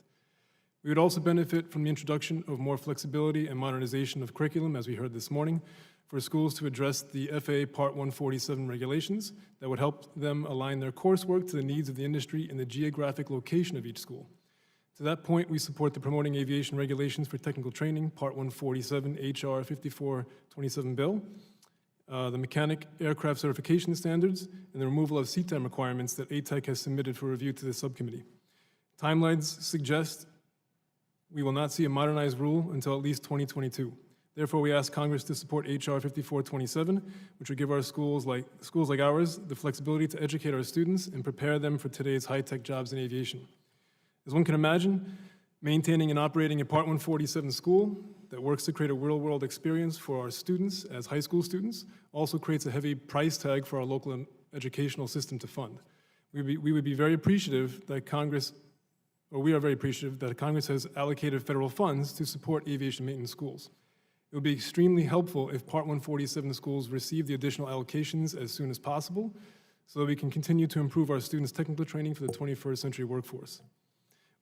We would also benefit from the introduction of more flexibility and modernization of curriculum, as we heard this morning, for schools to address the FAA Part 147 regulations that would help them align their coursework to the needs of the industry and the geographic location of each school. To that point, we support the Promoting Aviation Regulations for Technical Training, Part 147, HR 5427 bill, the Mechanic Aircraft Certification Standards, and the removal of CTEM requirements that ATEC has submitted for review to the subcommittee. Timelines suggest we will not see a modernized rule until at least 2022. Therefore, we ask Congress to support HR 5427, which would give our schools like ours the flexibility to educate our students and prepare them for today's high-tech jobs in aviation. As one can imagine, maintaining and operating a Part 147 school that works to create a real-world experience for our students as high school students also creates a heavy price tag for our local educational system to fund. We would be very appreciative that Congress, or we are very appreciative that Congress has allocated federal funds to support aviation maintenance schools. It would be extremely helpful if Part 147 schools receive the additional allocations as soon as possible so that we can continue to improve our students' technical training for the 21st century workforce.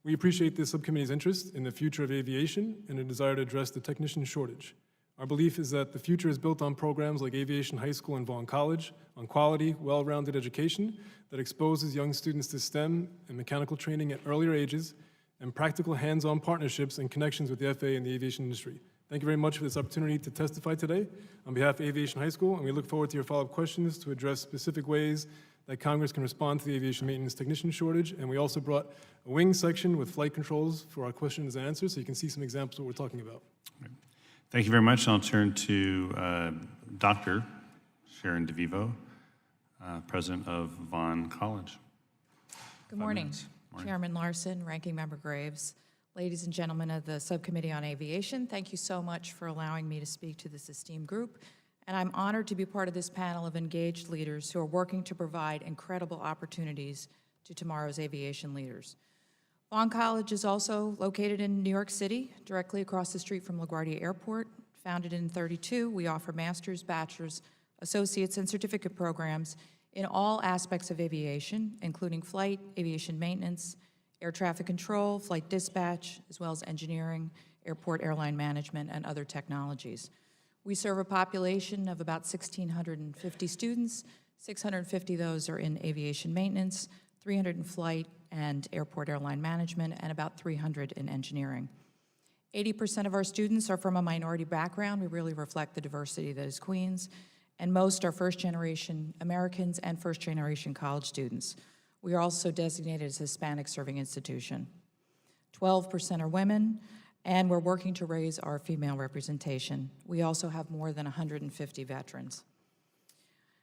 We appreciate this subcommittee's interest in the future of aviation and a desire to address the technician shortage. Our belief is that the future is built on programs like Aviation High School and Vaughn College, on quality, well-rounded education that exposes young students to STEM and mechanical training at earlier ages, and practical hands-on partnerships and connections with the FAA and the aviation industry. Thank you very much for this opportunity to testify today on behalf of Aviation High School, and we look forward to your follow-up questions to address specific ways that Congress can respond to the aviation maintenance technician shortage. And we also brought a wing section with flight controls for our questions and answers, so you can see some examples of what we're talking about. Thank you very much. I'll turn to Dr. Sharon DeVivo, president of Vaughn College. Good morning, Chairman Larson, Ranking Member Graves, ladies and gentlemen of the Subcommittee on Aviation. Thank you so much for allowing me to speak to this esteemed group. And I'm honored to be part of this panel of engaged leaders who are working to provide incredible opportunities to tomorrow's aviation leaders. Vaughn College is also located in New York City, directly across the street from LaGuardia Airport. Founded in '32, we offer master's, bachelor's, associate's, and certificate programs in all aspects of aviation, including flight, aviation maintenance, air traffic control, flight dispatch, as well as engineering, airport airline management, and other technologies. We serve a population of about 1,650 students. 650 of those are in aviation maintenance, 300 in flight and airport airline management, and about 300 in engineering. 80% of our students are from a minority background. We really reflect the diversity that is Queens, and most are first-generation Americans and first-generation college students. We are also designated as a Hispanic serving institution. 12% are women, and we're working to raise our female representation. We also have more than 150 veterans.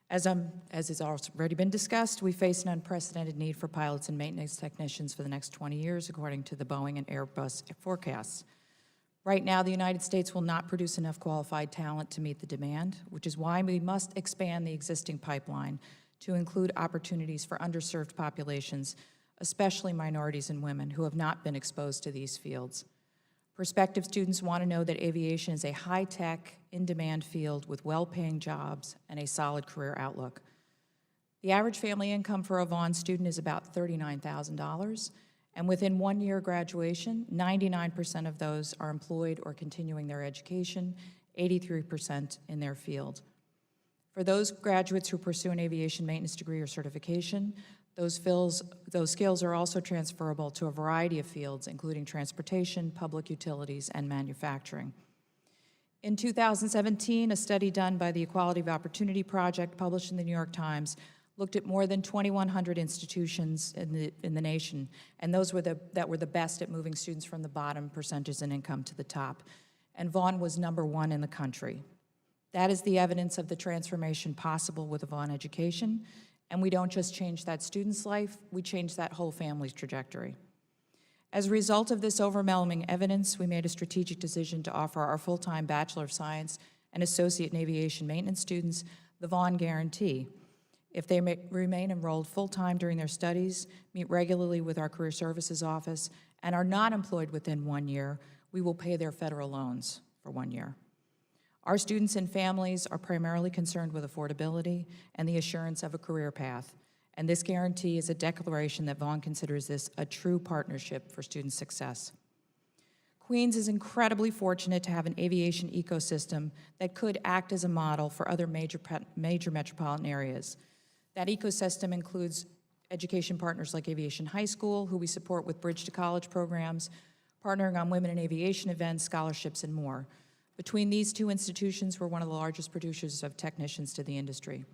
As has already been discussed, we face an unprecedented need for pilots and maintenance technicians for the next 20 years, according to the Boeing and Airbus forecasts. Right now, the United States will not produce enough qualified talent to meet the demand, which is why we must expand the existing pipeline to include opportunities for underserved populations, especially minorities and women who have not been exposed to these fields. Prospective students want to know that aviation is a high-tech, in-demand field with well-paying jobs and a solid career outlook. The average family income for a Vaughn student is about $39,000, and within 1 year graduation, 99% of those are employed or continuing their education, 83% in their field. For those graduates who pursue an aviation maintenance degree or certification, those skills are also transferable to a variety of fields, including transportation, public utilities, and manufacturing. In 2017, a study done by the Equality of Opportunity Project, published in the New York Times, looked at more than 2,100 institutions in the nation, and those were that were the best at moving students from the bottom percentages in income to the top. And Vaughn was #1 in the country. That is the evidence of the transformation possible with a Vaughn education. And we don't just change that student's life, we change that whole family's trajectory. As a result of this overwhelming evidence, we made a strategic decision to offer our full-time Bachelor of Science and Associate in Aviation Maintenance students the Vaughn Guarantee. If they remain enrolled full-time during their studies, meet regularly with our Career Services Office, and are not employed within 1 year, we will pay their federal loans for 1 year. Our students and families are primarily concerned with affordability and the assurance of a career path, and this guarantee is a declaration that Vaughn considers this a true partnership for student success. Queens is incredibly fortunate to have an aviation ecosystem that could act as a model for other major metropolitan areas. That ecosystem includes education partners like Aviation High School, who we support with Bridge to College programs, partnering on women in aviation events, scholarships, and more. Between these two institutions, we're one of the largest producers of technicians to the industry.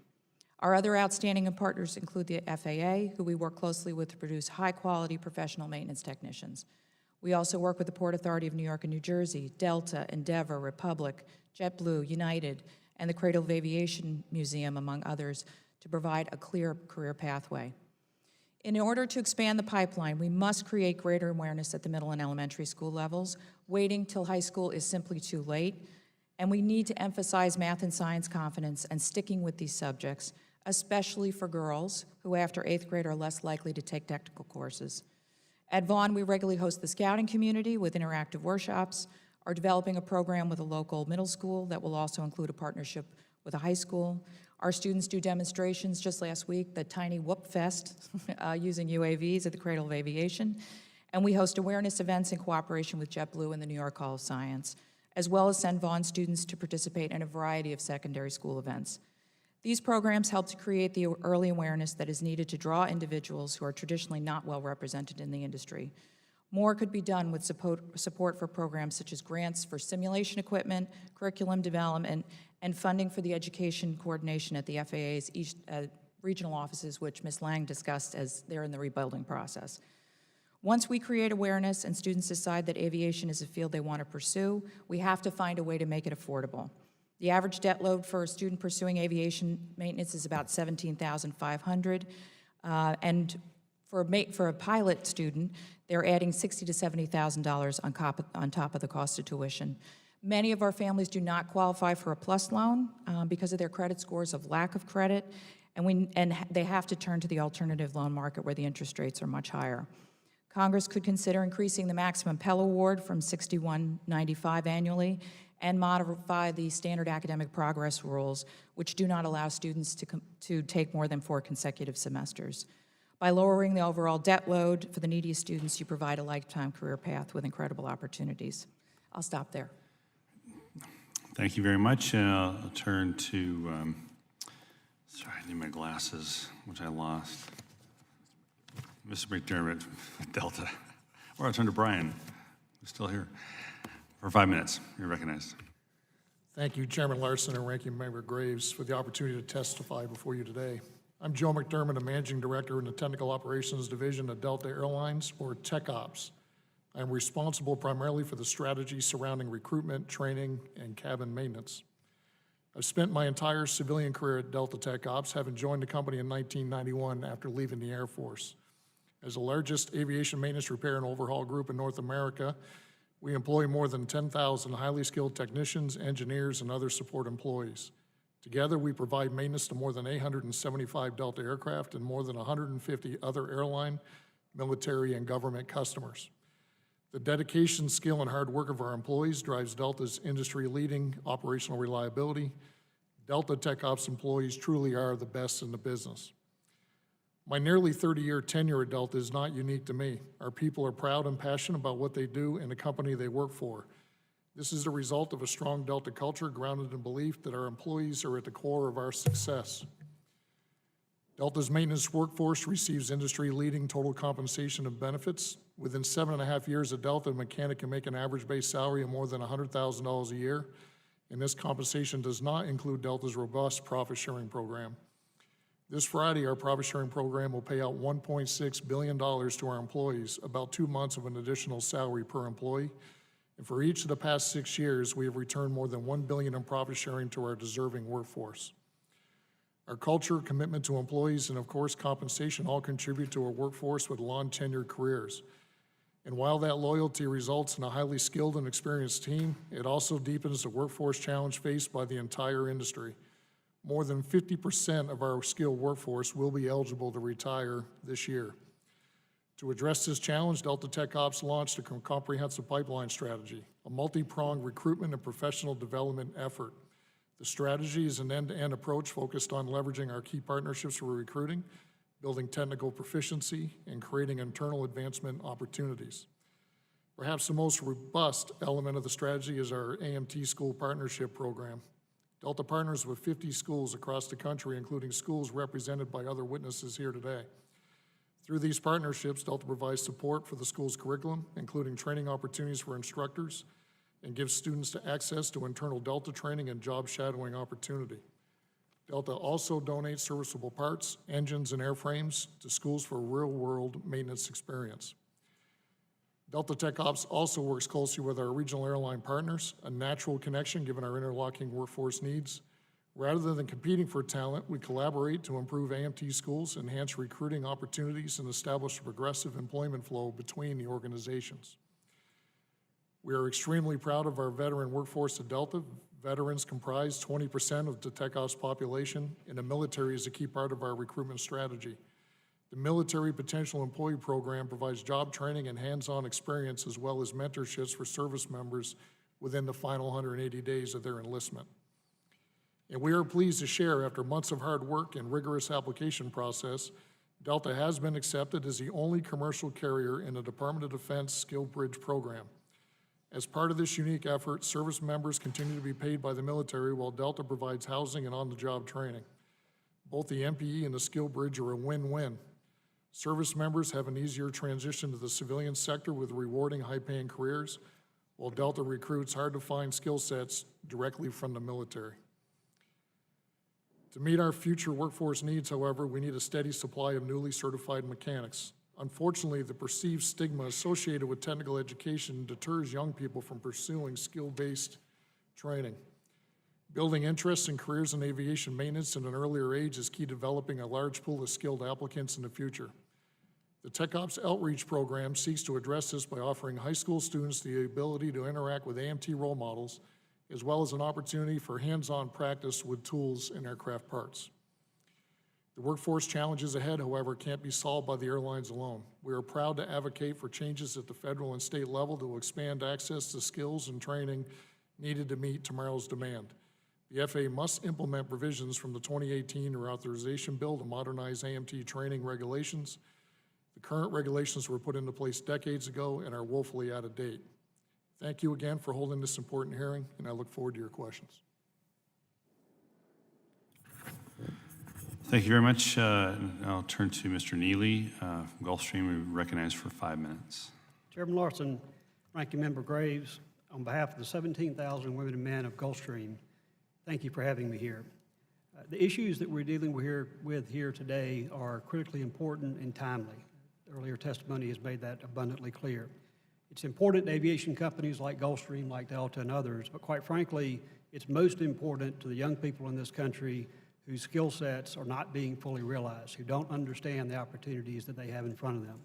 Our other outstanding partners include the FAA, who we work closely with to produce high-quality professional maintenance technicians. We also work with the Port Authority of New York and New Jersey, Delta, Endeavor, Republic, JetBlue, United, and the Cradle of Aviation Museum, among others, to provide a clear career pathway. In order to expand the pipeline, we must create greater awareness at the middle and elementary school levels. Waiting till high school is simply too late, and we need to emphasize math and science confidence and sticking with these subjects, especially for girls who after 8th grade are less likely to take technical courses. At Vaughn, we regularly host the scouting community with interactive workshops, are developing a program with a local middle school that will also include a partnership with a high school. Our students do demonstrations just last week, the Tiny Whoop Fest, using UAVs at the Cradle of Aviation. And we host awareness events in cooperation with JetBlue and the New York Hall of Science, as well as send Vaughn students to participate in a variety of secondary school events. These programs help to create the early awareness that is needed to draw individuals who are traditionally not well represented in the industry. More could be done with support for programs such as grants for simulation equipment, curriculum development, and funding for the education coordination at the FAA's regional offices, which Ms. Lang discussed as they're in the rebuilding process. Once we create awareness and students decide that aviation is a field they want to pursue, we have to find a way to make it affordable. The average debt load for a student pursuing aviation maintenance is about $17,500, and for a pilot student, they're adding $60,000 to $70,000 on top of the cost of tuition. Many of our families do not qualify for a PLUS loan because of their credit scores of lack of credit, and they have to turn to the alternative loan market where the interest rates are much higher. Congress could consider increasing the maximum Pell Award from $61.95 annually and modify the standard academic progress rules, which do not allow students to take more than 4 consecutive semesters. By lowering the overall debt load for the neediest students, you provide a lifetime career path with incredible opportunities. I'll stop there. Thank you very much. I'll turn to, sorry, I need my glasses, which I lost. Mr. McDermott, Delta. Or I'll turn to Brian, who's still here. For 5 minutes, you're recognized. Thank you, Chairman Larson and Ranking Member Graves, for the opportunity to testify before you today. I'm Joe McDermott, a Managing Director in the Technical Operations Division of Delta Airlines, or Tech Ops. I'm responsible primarily for the strategy surrounding recruitment, training, and cabin maintenance. I've spent my entire civilian career at Delta Tech Ops, having joined the company in 1991 after leaving the Air Force. As the largest aviation maintenance repair and overhaul group in North America, we employ more than 10,000 highly skilled technicians, engineers, and other support employees. Together, we provide maintenance to more than 875 Delta aircraft and more than 150 other airline, military, and government customers. The dedication, skill, and hard work of our employees drives Delta's industry-leading operational reliability. Delta Tech Ops employees truly are the best in the business. My nearly 30-year tenure at Delta is not unique to me. Our people are proud and passionate about what they do and the company they work for. This is the result of a strong Delta culture grounded in belief that our employees are at the core of our success. Delta's maintenance workforce receives industry-leading total compensation and benefits. Within 7.5 years at Delta, a mechanic can make an average base salary of more than $100,000 a year, and this compensation does not include Delta's robust profit-sharing program. This Friday, our profit-sharing program will pay out $1.6 billion to our employees, about 2 months of an additional salary per employee. And for each of the past 6 years, we have returned more than $1 billion in profit-sharing to our deserving workforce. Our culture, commitment to employees, and of course, compensation all contribute to a workforce with long tenured careers. And while that loyalty results in a highly skilled and experienced team, it also deepens the workforce challenge faced by the entire industry. More than 50% of our skilled workforce will be eligible to retire this year. To address this challenge, Delta Tech Ops launched a comprehensive pipeline strategy, a multi-pronged recruitment and professional development effort. The strategy is an end-to-end approach focused on leveraging our key partnerships for recruiting, building technical proficiency, and creating internal advancement opportunities. Perhaps the most robust element of the strategy is our AMT School Partnership Program. Delta partners with 50 schools across the country, including schools represented by other witnesses here today. Through these partnerships, Delta provides support for the school's curriculum, including training opportunities for instructors, and gives students access to internal Delta training and job shadowing opportunity. Delta also donates serviceable parts, engines, and airframes to schools for real-world maintenance experience. Delta Tech Ops also works closely with our regional airline partners, a natural connection given our interlocking workforce needs. Rather than competing for talent, we collaborate to improve AMT schools, enhance recruiting opportunities, and establish a progressive employment flow between the organizations. We are extremely proud of our veteran workforce at Delta. Veterans comprise 20% of the Tech Ops population, and the military is a key part of our recruitment strategy. The Military Potential Employee Program provides job training and hands-on experience as well as mentorships for service members within the final 180 days of their enlistment. And we are pleased to share, after months of hard work and rigorous application process, Delta has been accepted as the only commercial carrier in the Department of Defense Skill Bridge program. As part of this unique effort, service members continue to be paid by the military while Delta provides housing and on-the-job training. Both the MPE and the Skill Bridge are a win-win. Service members have an easier transition to the civilian sector with rewarding, high-paying careers, while Delta recruits hard-to-find skill sets directly from the military. To meet our future workforce needs, however, we need a steady supply of newly certified mechanics. Unfortunately, the perceived stigma associated with technical education deters young people from pursuing skill-based training. Building interest in careers in aviation maintenance at an earlier age is key to developing a large pool of skilled applicants in the future. The Tech Ops Outreach Program seeks to address this by offering high school students the ability to interact with AMT role models, as well as an opportunity for hands-on practice with tools and aircraft parts. The workforce challenges ahead, however, can't be solved by the airlines alone. We are proud to advocate for changes at the federal and state level to expand access to skills and training needed to meet tomorrow's demand. The FAA must implement provisions from the 2018 reauthorization bill to modernize AMT training regulations. The current regulations were put into place decades ago and are woefully out of date. Thank you again for holding this important hearing, and I look forward to your questions. Thank you very much. I'll turn to Mr. Neely from Gulfstream. We recognize for 5 minutes. Chairman Larson, Ranking Member Graves, on behalf of the 17,000 women and men of Gulfstream, thank you for having me here. The issues that we're dealing with here today are critically important and timely. Earlier testimony has made that abundantly clear. It's important to aviation companies like Gulfstream, like Delta and others, but quite frankly, it's most important to the young people in this country whose skill sets are not being fully realized, who don't understand the opportunities that they have in front of them.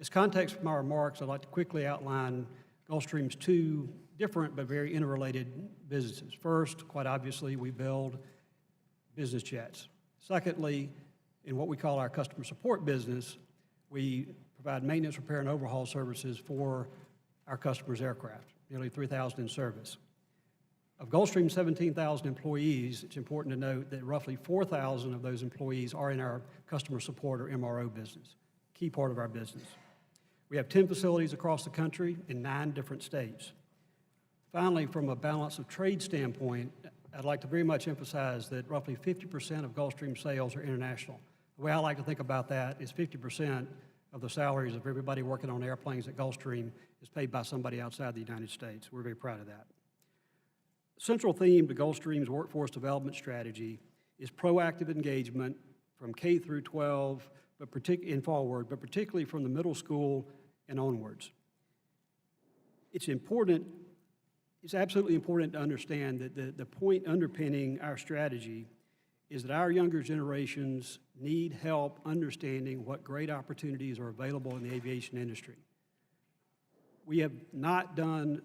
As context for my remarks, I'd like to quickly outline Gulfstream's two different but very interrelated businesses. First, quite obviously, we build business jets. Secondly, in what we call our customer support business, we provide maintenance, repair, and overhaul services for our customers' aircraft, nearly 3,000 in service. Of Gulfstream's 17,000 employees, it's important to note that roughly 4,000 of those employees are in our customer support or MRO business, key part of our business. We have 10 facilities across the country in 9 different states. Finally, from a balance of trade standpoint, I'd like to very much emphasize that roughly 50% of Gulfstream sales are international. The way I like to think about that is 50% of the salaries of everybody working on airplanes at Gulfstream is paid by somebody outside the United States. We're very proud of that. The central theme to Gulfstream's workforce development strategy is proactive engagement from K through 12, and forward, but particularly from the middle school and onwards. It's absolutely important to understand that the point underpinning our strategy is that our younger generations need help understanding what great opportunities are available in the aviation industry. We have not done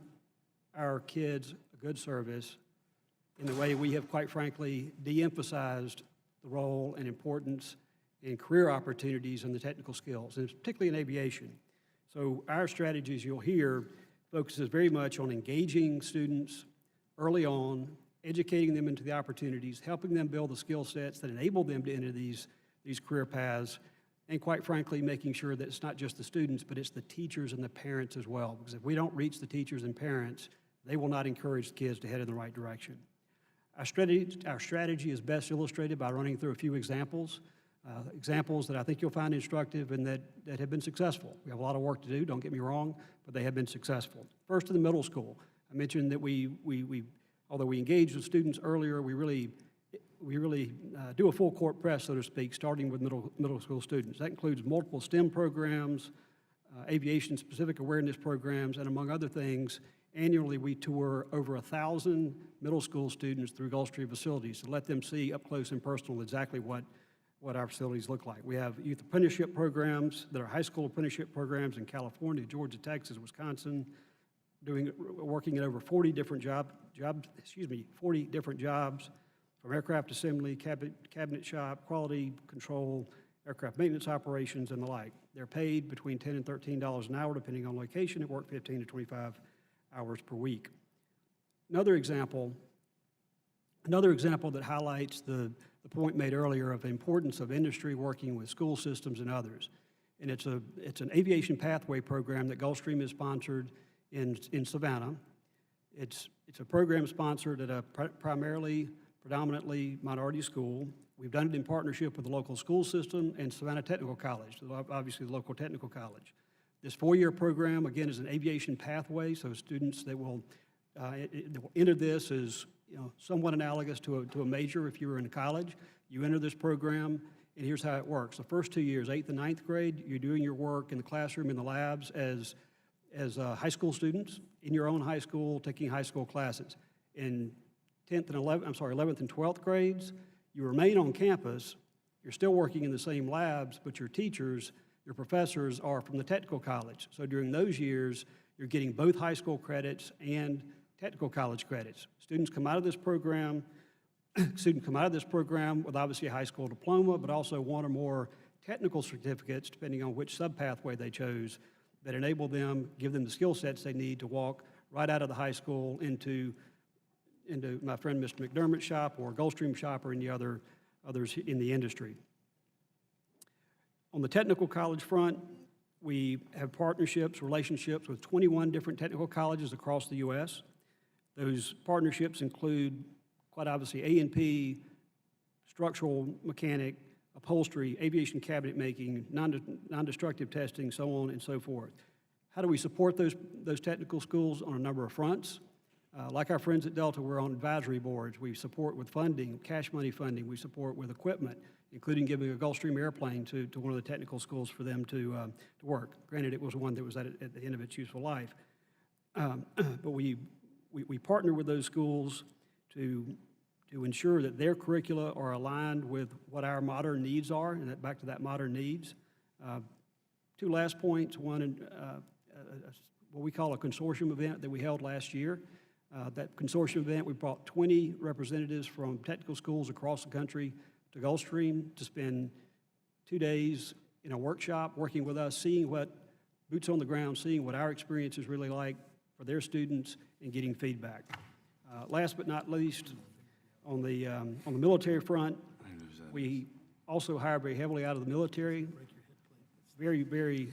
our kids a good service in the way we have, quite frankly, de-emphasized the role and importance in career opportunities and the technical skills, and particularly in aviation. So our strategies, you'll hear, focuses very much on engaging students early on, educating them into the opportunities, helping them build the skill sets that enable them to enter these career paths, and quite frankly, making sure that it's not just the students, but it's the teachers and the parents as well. Because if we don't reach the teachers and parents, they will not encourage the kids to head in the right direction. Our strategy is best illustrated by running through a few examples, examples that I think you'll find instructive and that have been successful. We have a lot of work to do, don't get me wrong, but they have been successful. First, in the middle school, I mentioned that although we engage with students earlier, we really do a full court press, so to speak, starting with middle school students. That includes multiple STEM programs, aviation-specific awareness programs, and among other things, annually we tour over 1,000 middle school students through Gulfstream facilities to let them see up close and personal exactly what our facilities look like. We have youth apprenticeship programs that are high school apprenticeship programs in California, Georgia, Texas, Wisconsin, working at over 40 different 40 different jobs, from aircraft assembly, cabinet shop, quality control, aircraft maintenance operations, and the like. They're paid between $10 and $13 an hour, depending on location, and work 15 to 25 hours per week. Another example that highlights the point made earlier of the importance of industry working with school systems and others. And it's an aviation pathway program that Gulfstream has sponsored in Savannah. It's a program sponsored at a predominantly minority school. We've done it in partnership with the local school system and Savannah Technical College, obviously the local technical college. This 4-year program, again, is an aviation pathway, so students that will enter this as somewhat analogous to a major if you were in college. You enter this program, and here's how it works. The first 2 years, 8th and 9th grade, you're doing your work in the classroom, in the labs as high school students in your own high school, taking high school classes. In 11th and 12th grades, you remain on campus. You're still working in the same labs, but your teachers, your professors are from the technical college. So during those years, you're getting both high school credits and technical college credits. Students come out of this program with obviously a high school diploma, but also one or more technical certificates, depending on which sub-pathway they chose, that enable them, give them the skill sets they need to walk right out of the high school into my friend Mr. McDermott's shop or Gulfstream shop or any others in the industry. On the technical college front, we have relationships with 21 different technical colleges across the U.S. Those partnerships include, quite obviously, A&P, structural mechanic, upholstery, aviation cabinet making, non-destructive testing, so on and so forth. How do we support those technical schools? On a number of fronts. Like our friends at Delta, we're on advisory boards. We support with funding, cash money funding. We support with equipment, including giving a Gulfstream airplane to one of the technical schools for them to work. Granted, it was one that was at the end of its useful life. But we partner with those schools to ensure that their curricula are aligned with what our modern needs are, and back to that modern needs. 2 last points. One, what we call a consortium event that we held last year. That consortium event, we brought 20 representatives from technical schools across the country to Gulfstream to spend 2 days in a workshop working with us, seeing what, boots on the ground, seeing what our experience is really like for their students and getting feedback. Last but not least, on the military front, we also hire very heavily out of the military. Very, very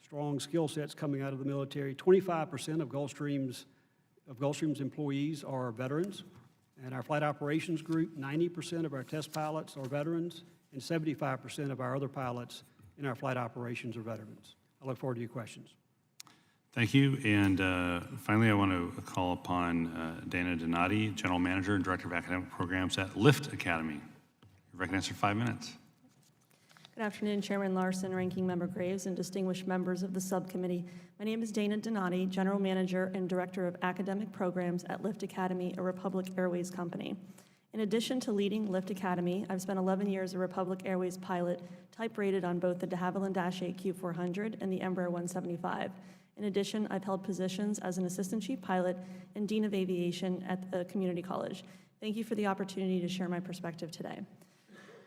strong skill sets coming out of the military. 25% of Gulfstream's employees are veterans. And our flight operations group, 90% of our test pilots are veterans, and 75% of our other pilots in our flight operations are veterans. I look forward to your questions. Thank you. And finally, I want to call upon Dana Donati, General Manager and Director of Academic Programs at Lift Academy. You're recognized for 5 minutes. Good afternoon, Chairman Larson, Ranking Member Graves, and distinguished members of the subcommittee. My name is Dana Donati, General Manager and Director of Academic Programs at Lift Academy, a Republic Airways company. In addition to leading Lift Academy, I've spent 11 years as a Republic Airways pilot, type-rated on both the de Havilland Dash 8 Q400 and the Embraer 175. In addition, I've held positions as an Assistant Chief Pilot and Dean of Aviation at the Community College. Thank you for the opportunity to share my perspective today.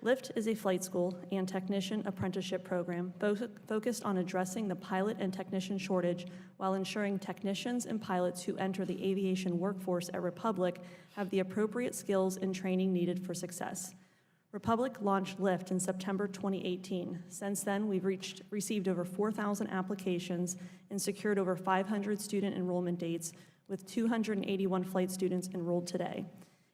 LIFT is a flight school and technician apprenticeship program focused on addressing the pilot and technician shortage while ensuring technicians and pilots who enter the aviation workforce at Republic have the appropriate skills and training needed for success. Republic launched LIFT in September 2018. Since then, we've received over 4,000 applications and secured over 500 student enrollment dates, with 281 flight students enrolled today.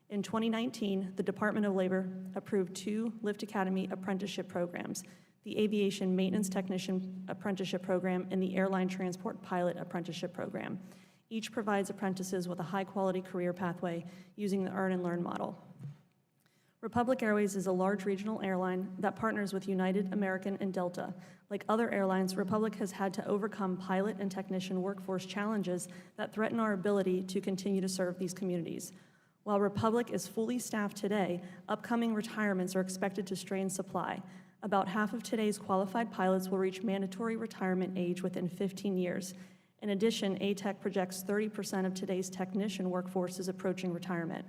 In 2019, the Department of Labor approved 2 LIFT Academy apprenticeship programs, the Aviation Maintenance Technician Apprenticeship Program and the Airline Transport Pilot Apprenticeship Program. Each provides apprentices with a high-quality career pathway using the Earn and Learn model. Republic Airways is a large regional airline that partners with United, American, and Delta. Like other airlines, Republic has had to overcome pilot and technician workforce challenges that threaten our ability to continue to serve these communities. While Republic is fully staffed today, upcoming retirements are expected to strain supply. About half of today's qualified pilots will reach mandatory retirement age within 15 years. In addition, ATEC projects 30% of today's technician workforce is approaching retirement.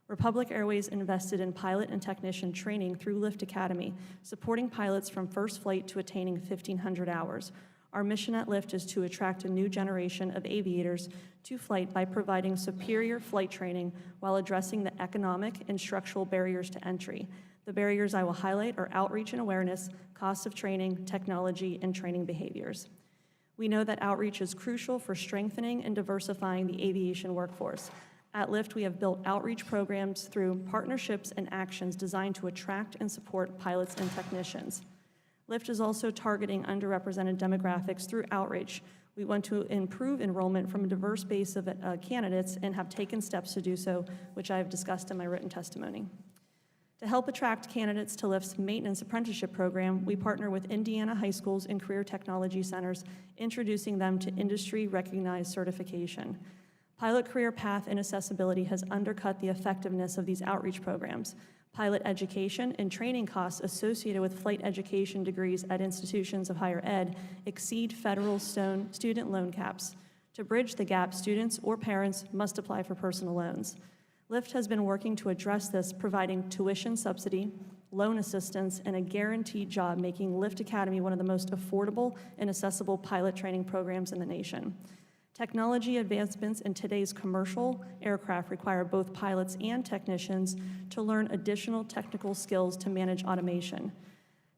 Republic Airways invested in pilot and technician training through LIFT Academy, supporting pilots from first flight to attaining 1,500 hours. Our mission at LIFT is to attract a new generation of aviators to flight by providing superior flight training while addressing the economic and structural barriers to entry. The barriers I will highlight are outreach and awareness, cost of training, technology, and training behaviors. We know that outreach is crucial for strengthening and diversifying the aviation workforce. At LIFT, we have built outreach programs through partnerships and actions designed to attract and support pilots and technicians. LIFT is also targeting underrepresented demographics through outreach. We want to improve enrollment from a diverse base of candidates and have taken steps to do so, which I have discussed in my written testimony. To help attract candidates to LIFT's maintenance apprenticeship program, we partner with Indiana high schools and career technology centers, introducing them to industry-recognized certification. Pilot career path inaccessibility has undercut the effectiveness of these outreach programs. Pilot education and training costs associated with flight education degrees at institutions of higher ed exceed federal student loan caps. To bridge the gap, students or parents must apply for personal loans. LIFT has been working to address this, providing tuition subsidy, loan assistance, and a guaranteed job, making LIFT Academy one of the most affordable and accessible pilot training programs in the nation. Technology advancements in today's commercial aircraft require both pilots and technicians to learn additional technical skills to manage automation.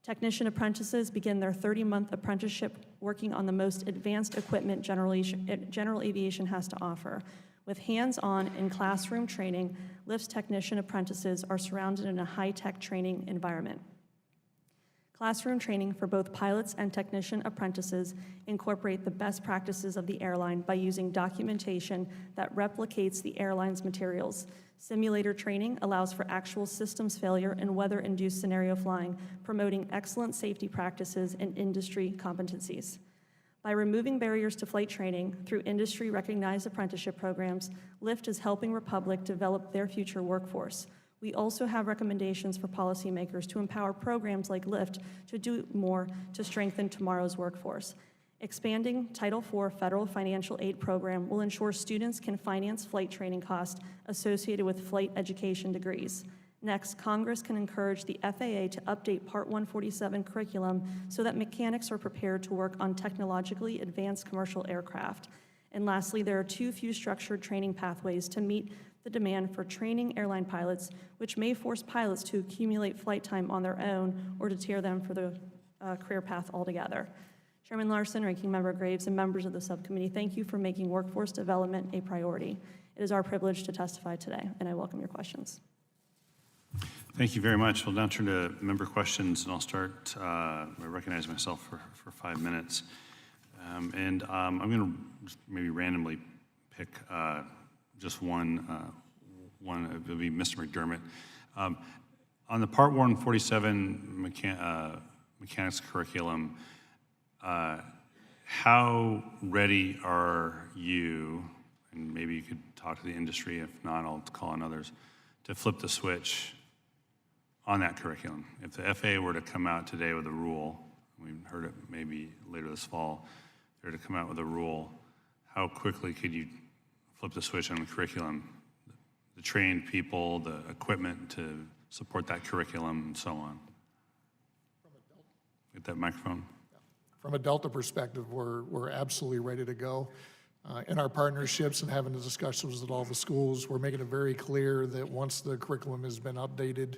Technician apprentices begin their 30-month apprenticeship working on the most advanced equipment general aviation has to offer. With hands-on and classroom training, LIFT's technician apprentices are surrounded in a high-tech training environment. Classroom training for both pilots and technician apprentices incorporate the best practices of the airline by using documentation that replicates the airline's materials. Simulator training allows for actual systems failure and weather-induced scenario flying, promoting excellent safety practices and industry competencies. By removing barriers to flight training through industry-recognized apprenticeship programs, LIFT is helping Republic develop their future workforce. We also have recommendations for policymakers to empower programs like LIFT to do more to strengthen tomorrow's workforce. Expanding Title IV federal financial aid program will ensure students can finance flight training costs associated with flight education degrees. Next, Congress can encourage the FAA to update Part 147 curriculum so that mechanics are prepared to work on technologically advanced commercial aircraft. And lastly, there are too few structured training pathways to meet the demand for training airline pilots, which may force pilots to accumulate flight time on their own or deter them for the career path altogether. Chairman Larson, Ranking Member Graves, and members of the subcommittee, thank you for making workforce development a priority. It is our privilege to testify today, and I welcome your questions. Thank you very much. We'll now turn to member questions, and I'll start by recognizing myself for 5 minutes. I'm going to just maybe randomly pick just one. It will be Mr. McDermott. On the Part 147 mechanics curriculum, how ready are you, and maybe you could talk to the industry, if not, I'll call on others, to flip the switch on that curriculum? If the FAA were to come out today with a rule, we've heard it maybe later this fall, if they were to come out with a rule, how quickly could you flip the switch on the curriculum? The trained people, the equipment to support that curriculum and so on. Get that microphone. From a Delta perspective, we're absolutely ready to go. In our partnerships and having the discussions with all the schools, we're making it very clear that once the curriculum has been updated,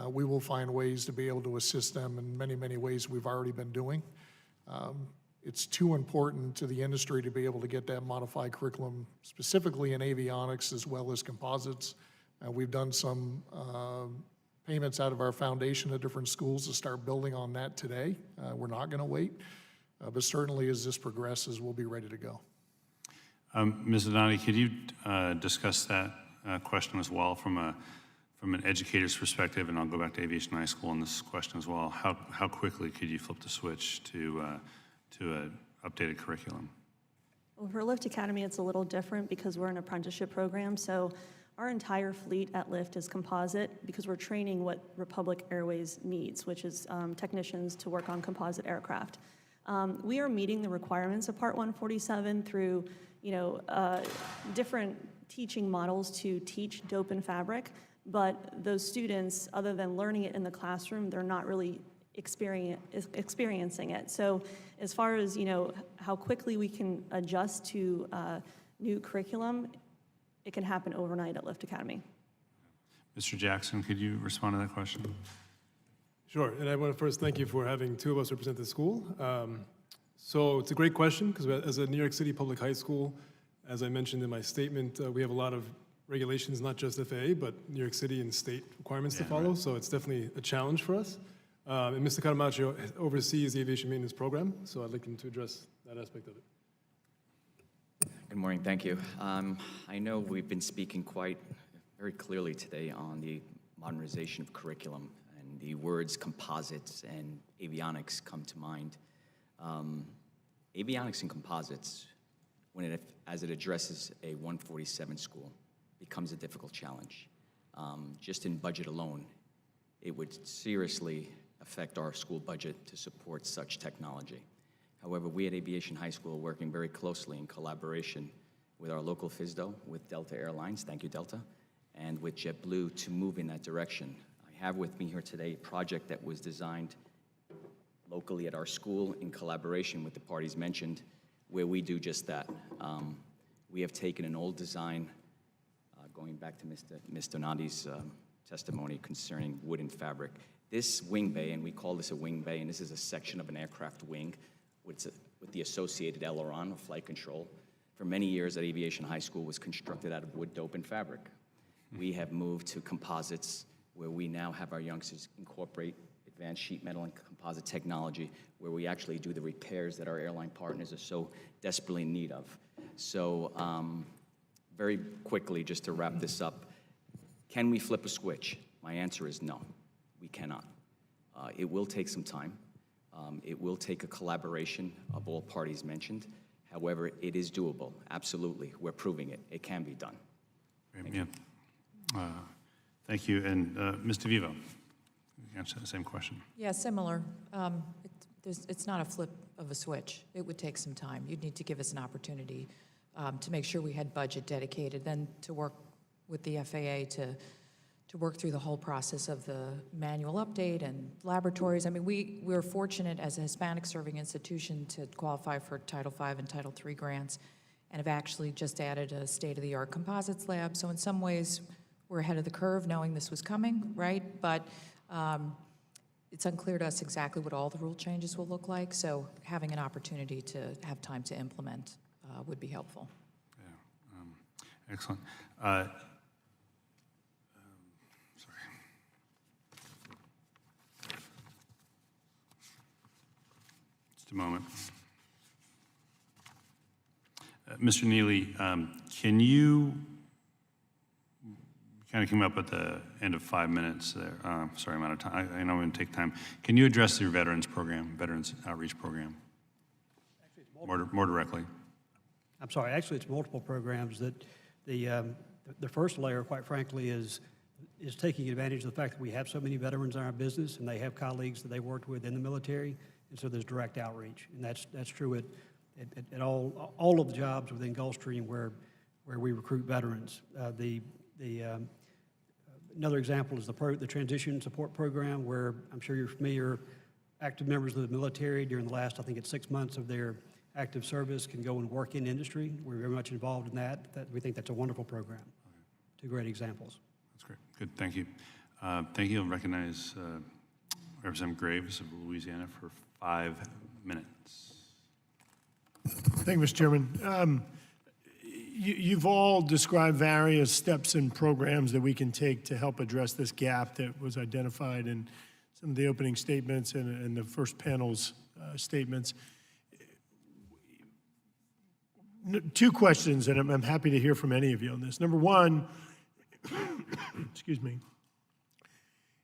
we will find ways to be able to assist them in many, many ways we've already been doing. It's too important to the industry to be able to get that modified curriculum, specifically in avionics as well as composites. We've done some payments out of our foundation at different schools to start building on that today. We're not going to wait, but certainly as this progresses, we'll be ready to go. Ms. Donati, could you discuss that question as well from an educator's perspective, and I'll go back to Aviation High School on this question as well. How quickly could you flip the switch to an updated curriculum? Well, for Lift Academy, it's a little different because we're an apprenticeship program. So our entire fleet at Lift is composite because we're training what Republic Airways needs, which is technicians to work on composite aircraft. We are meeting the requirements of Part 147 through, different teaching models to teach dope and fabric. But those students, other than learning it in the classroom, they're not really experiencing it. So as far as, how quickly we can adjust to new curriculum, it can happen overnight at Lift Academy. Mr. Jackson, could you respond to that question? Sure, and I want to first thank you for having two of us represent the school. So it's a great question, because as a New York City public high school, as I mentioned in my statement, we have a lot of regulations, not just FAA, but New York City and state requirements to follow, so it's definitely a challenge for us. And Mr. Caramaggio oversees the aviation maintenance program, so I'd like him to address that aspect of it. Good morning, thank you. I know we've been speaking very clearly today on the modernization of curriculum, and the words composites and avionics come to mind. Avionics and composites, as it addresses a 147 school, becomes a difficult challenge. Just in budget alone, it would seriously affect our school budget to support such technology. However, we at Aviation High School are working very closely in collaboration with our local FSDO, with Delta Airlines, thank you Delta, and with JetBlue to move in that direction. I have with me here today a project that was designed locally at our school in collaboration with the parties mentioned, where we do just that. We have taken an old design, going back to Ms. Donati's testimony concerning wood and fabric. This wing bay, and we call this a wing bay, and this is a section of an aircraft wing with the associated aileron of flight control, for many years at Aviation High School was constructed out of wood, dope, and fabric. We have moved to composites, where we now have our youngsters incorporate advanced sheet metal and composite technology, where we actually do the repairs that our airline partners are so desperately in need of. So very quickly, just to wrap this up, can we flip a switch? My answer is no, we cannot. It will take some time. It will take a collaboration of all parties mentioned. However, it is doable, absolutely. We're proving it. It can be done. Thank you. Thank you. And Ms. DeVivo, answer the same question. Yeah, similar. It's not a flip of a switch. It would take some time. You'd need to give us an opportunity to make sure we had budget dedicated, then to work with the FAA to work through the whole process of the manual update and laboratories. I mean, we're fortunate as a Hispanic serving institution to qualify for Title V and Title III grants, and have actually just added a state-of-the-art composites lab. So in some ways, we're ahead of the curve knowing this was coming, right? But it's unclear to us exactly what all the rule changes will look like, so having an opportunity to have time to implement would be helpful. Yeah, excellent. Just a moment. Mr. Neely, can you kind of came up at the end of 5 minutes there. Sorry, I'm out of time. I know I'm going to take time. Can you address your veterans program, veterans outreach program? Actually, it's more directly. I'm sorry. Actually, it's multiple programs. That the first layer, quite frankly, is taking advantage of the fact that we have so many veterans in our business, and they have colleagues that they worked with in the military, and so there's direct outreach, and that's true at all of the jobs within Gulfstream where we recruit veterans. The Another example is the Transition Support Program, where I'm sure you're familiar, active members of the military during the last, I think it's 6 months of their active service can go and work in industry. We're very much involved in that. We think that's a wonderful program. Two great examples. That's great. Good. Thank you. Thank you. I'll recognize Representative Graves of Louisiana for 5 minutes. Thank you, Mr. Chairman. You've all described various steps and programs that we can take to help address this gap that was identified in some of the opening statements and the first panel's statements. 2 questions, and I'm happy to hear from any of you on this. Number one, excuse me,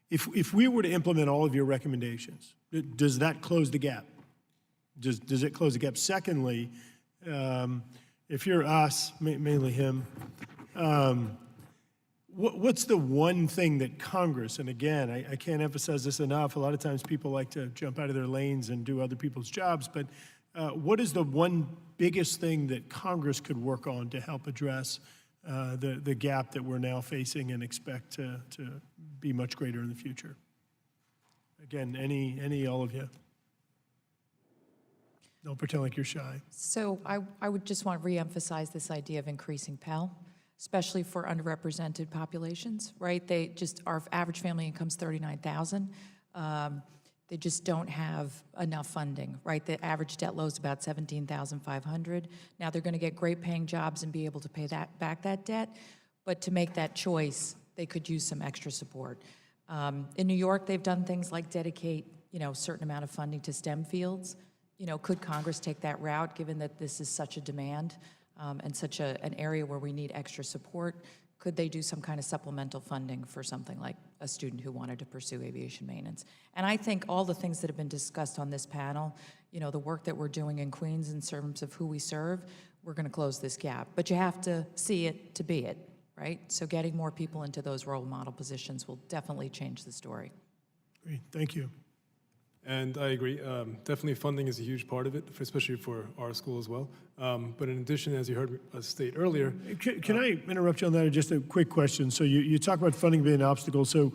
if we were to implement all of your recommendations, does that close the gap? Does it close the gap? Secondly, if you're us, mainly him, what's the one thing that Congress, and again, I can't emphasize this enough, a lot of times people like to jump out of their lanes and do other people's jobs, but what is the one biggest thing that Congress could work on to help address the gap that we're now facing and expect to be much greater in the future? Again, all of you? Don't pretend like you're shy. So I would just want to reemphasize this idea of increasing Pell, especially for underrepresented populations, right? Our average family income is $39,000. They just don't have enough funding, right? The average debt load is about $17,500. Now they're going to get great paying jobs and be able to pay back that debt, but to make that choice, they could use some extra support. In New York, they've done things like dedicate, a certain amount of funding to STEM fields. Could Congress take that route, given that this is such a demand and such an area where we need extra support? Could they do some kind of supplemental funding for something like a student who wanted to pursue aviation maintenance? And I think all the things that have been discussed on this panel, the work that we're doing in Queens in terms of who we serve, we're going to close this gap. But you have to see it to be it, right? So getting more people into those role model positions will definitely change the story. Great, thank you. And I agree. Definitely funding is a huge part of it, especially for our school as well. But in addition, as you heard us state earlier... Can I interrupt you on that? Just a quick question. So you talk about funding being an obstacle. So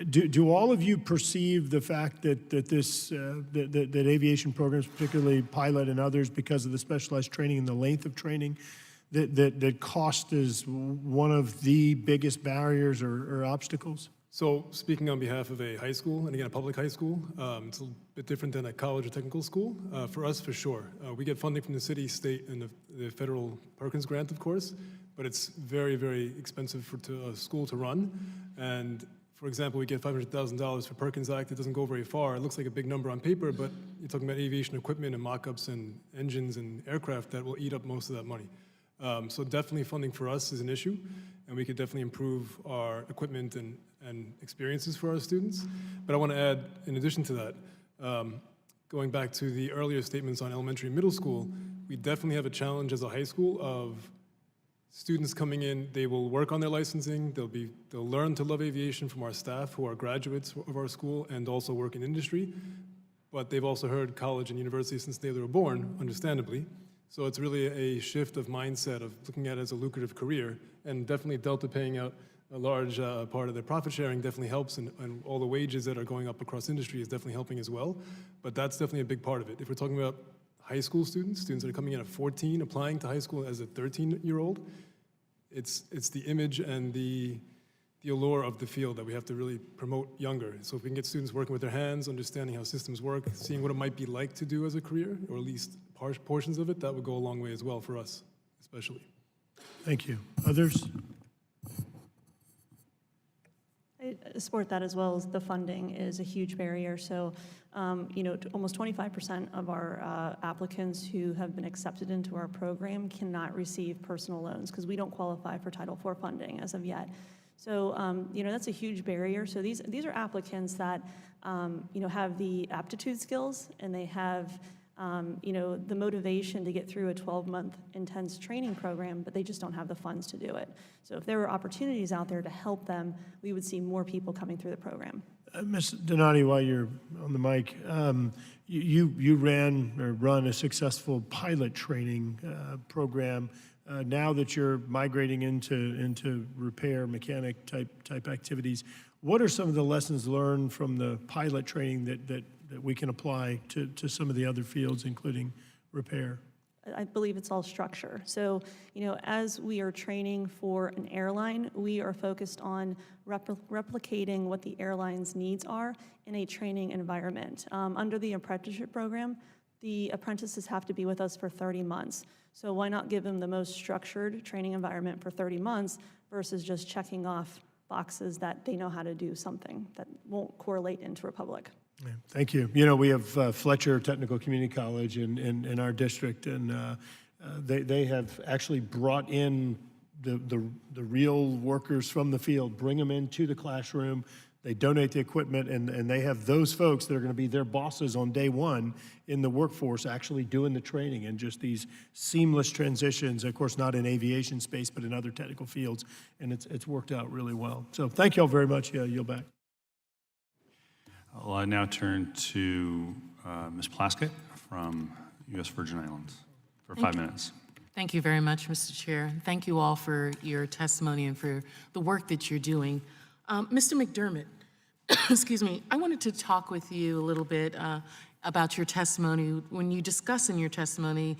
do all of you perceive the fact that aviation programs, particularly pilot and others, because of the specialized training and the length of training, that cost is one of the biggest barriers or obstacles? So speaking on behalf of a high school, and again, a public high school, it's a bit different than a college or technical school. For us, for sure. We get funding from the city, state, and the federal Perkins grant, of course, but it's very, very expensive for a school to run. And for example, we get $500,000 for Perkins Act. It doesn't go very far. It looks like a big number on paper, but you're talking about aviation equipment and mock-ups and engines and aircraft that will eat up most of that money. So definitely funding for us is an issue, and we could definitely improve our equipment and experiences for our students. But I want to add, in addition to that, going back to the earlier statements on elementary and middle school, we definitely have a challenge as a high school of students coming in. They will work on their licensing. They'll learn to love aviation from our staff who are graduates of our school and also work in industry. But they've also heard college and university since they were born, understandably. So it's really a shift of mindset of looking at it as a lucrative career, and definitely Delta paying out a large part of their profit sharing definitely helps, and all the wages that are going up across industry is definitely helping as well. But that's definitely a big part of it. If we're talking about high school students that are coming in at 14, applying to high school as a 13-year-old, it's the image and the allure of the field that we have to really promote younger. So if we can get students working with their hands, understanding how systems work, seeing what it might be like to do as a career, or at least portions of it, that would go a long way as well for us, especially. Thank you. Others? I support that, as well as the funding is a huge barrier. So, almost 25% of our applicants who have been accepted into our program cannot receive personal loans because we don't qualify for Title IV funding as of yet. So, that's a huge barrier. So these are applicants that, have the aptitude skills, and they have, the motivation to get through a 12-month intense training program, but they just don't have the funds to do it. So if there were opportunities out there to help them, we would see more people coming through the program. Ms. Donati, while you're on the mic, you run a successful pilot training program. now that you're migrating into repair, mechanic type activities, what are some of the lessons learned from the pilot training that we can apply to some of the other fields, including repair? I believe it's all structure. So, as we are training for an airline, we are focused on replicating what the airline's needs are in a training environment. Under the apprenticeship program, the apprentices have to be with us for 30 months. So why not give them the most structured training environment for 30 months versus just checking off boxes that they know how to do something that won't correlate into Republic? Yeah, thank you. We have Fletcher Technical Community College in our district, and they have actually brought in the real workers from the field, bring them into the classroom. They donate the equipment, and they have those folks that are going to be their bosses on day one in the workforce actually doing the training, and just these seamless transitions, of course, not in aviation space, but in other technical fields, and it's worked out really well. So thank you all very much. Yeah, yield back. I'll now turn to Ms. Plaskett from U.S. Virgin Islands for 5 minutes. Thank you very much, Mr. Chair. Thank you all for your testimony and for the work that you're doing. Mr. McDermott, excuse me, I wanted to talk with you a little bit about your testimony. When you discuss in your testimony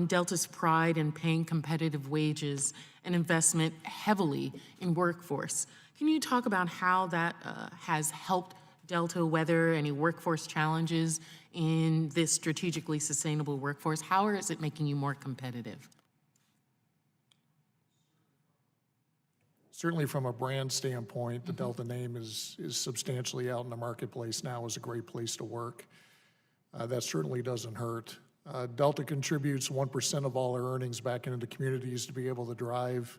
Delta's pride in paying competitive wages and investment heavily in workforce, can you talk about how that has helped Delta weather any workforce challenges in this strategically sustainable workforce? How is it making you more competitive? Certainly from a brand standpoint, the Delta name is substantially out in the marketplace now as a great place to work. That certainly doesn't hurt. Delta contributes 1% of all our earnings back into the communities to be able to drive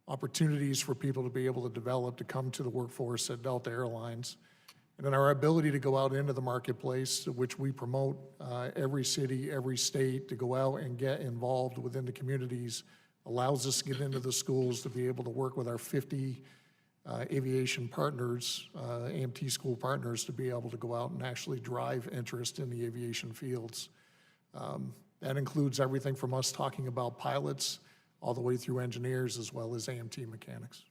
opportunities for people to be able to develop, to come to the workforce at Delta Airlines. And then our ability to go out into the marketplace, which we promote every city, every state, to go out and get involved within the communities, allows us to get into the schools to be able to work with our 50 aviation partners, AMT school partners, to be able to go out and actually drive interest in the aviation fields. That includes everything from us talking about pilots all the way through engineers as well as AMT mechanics.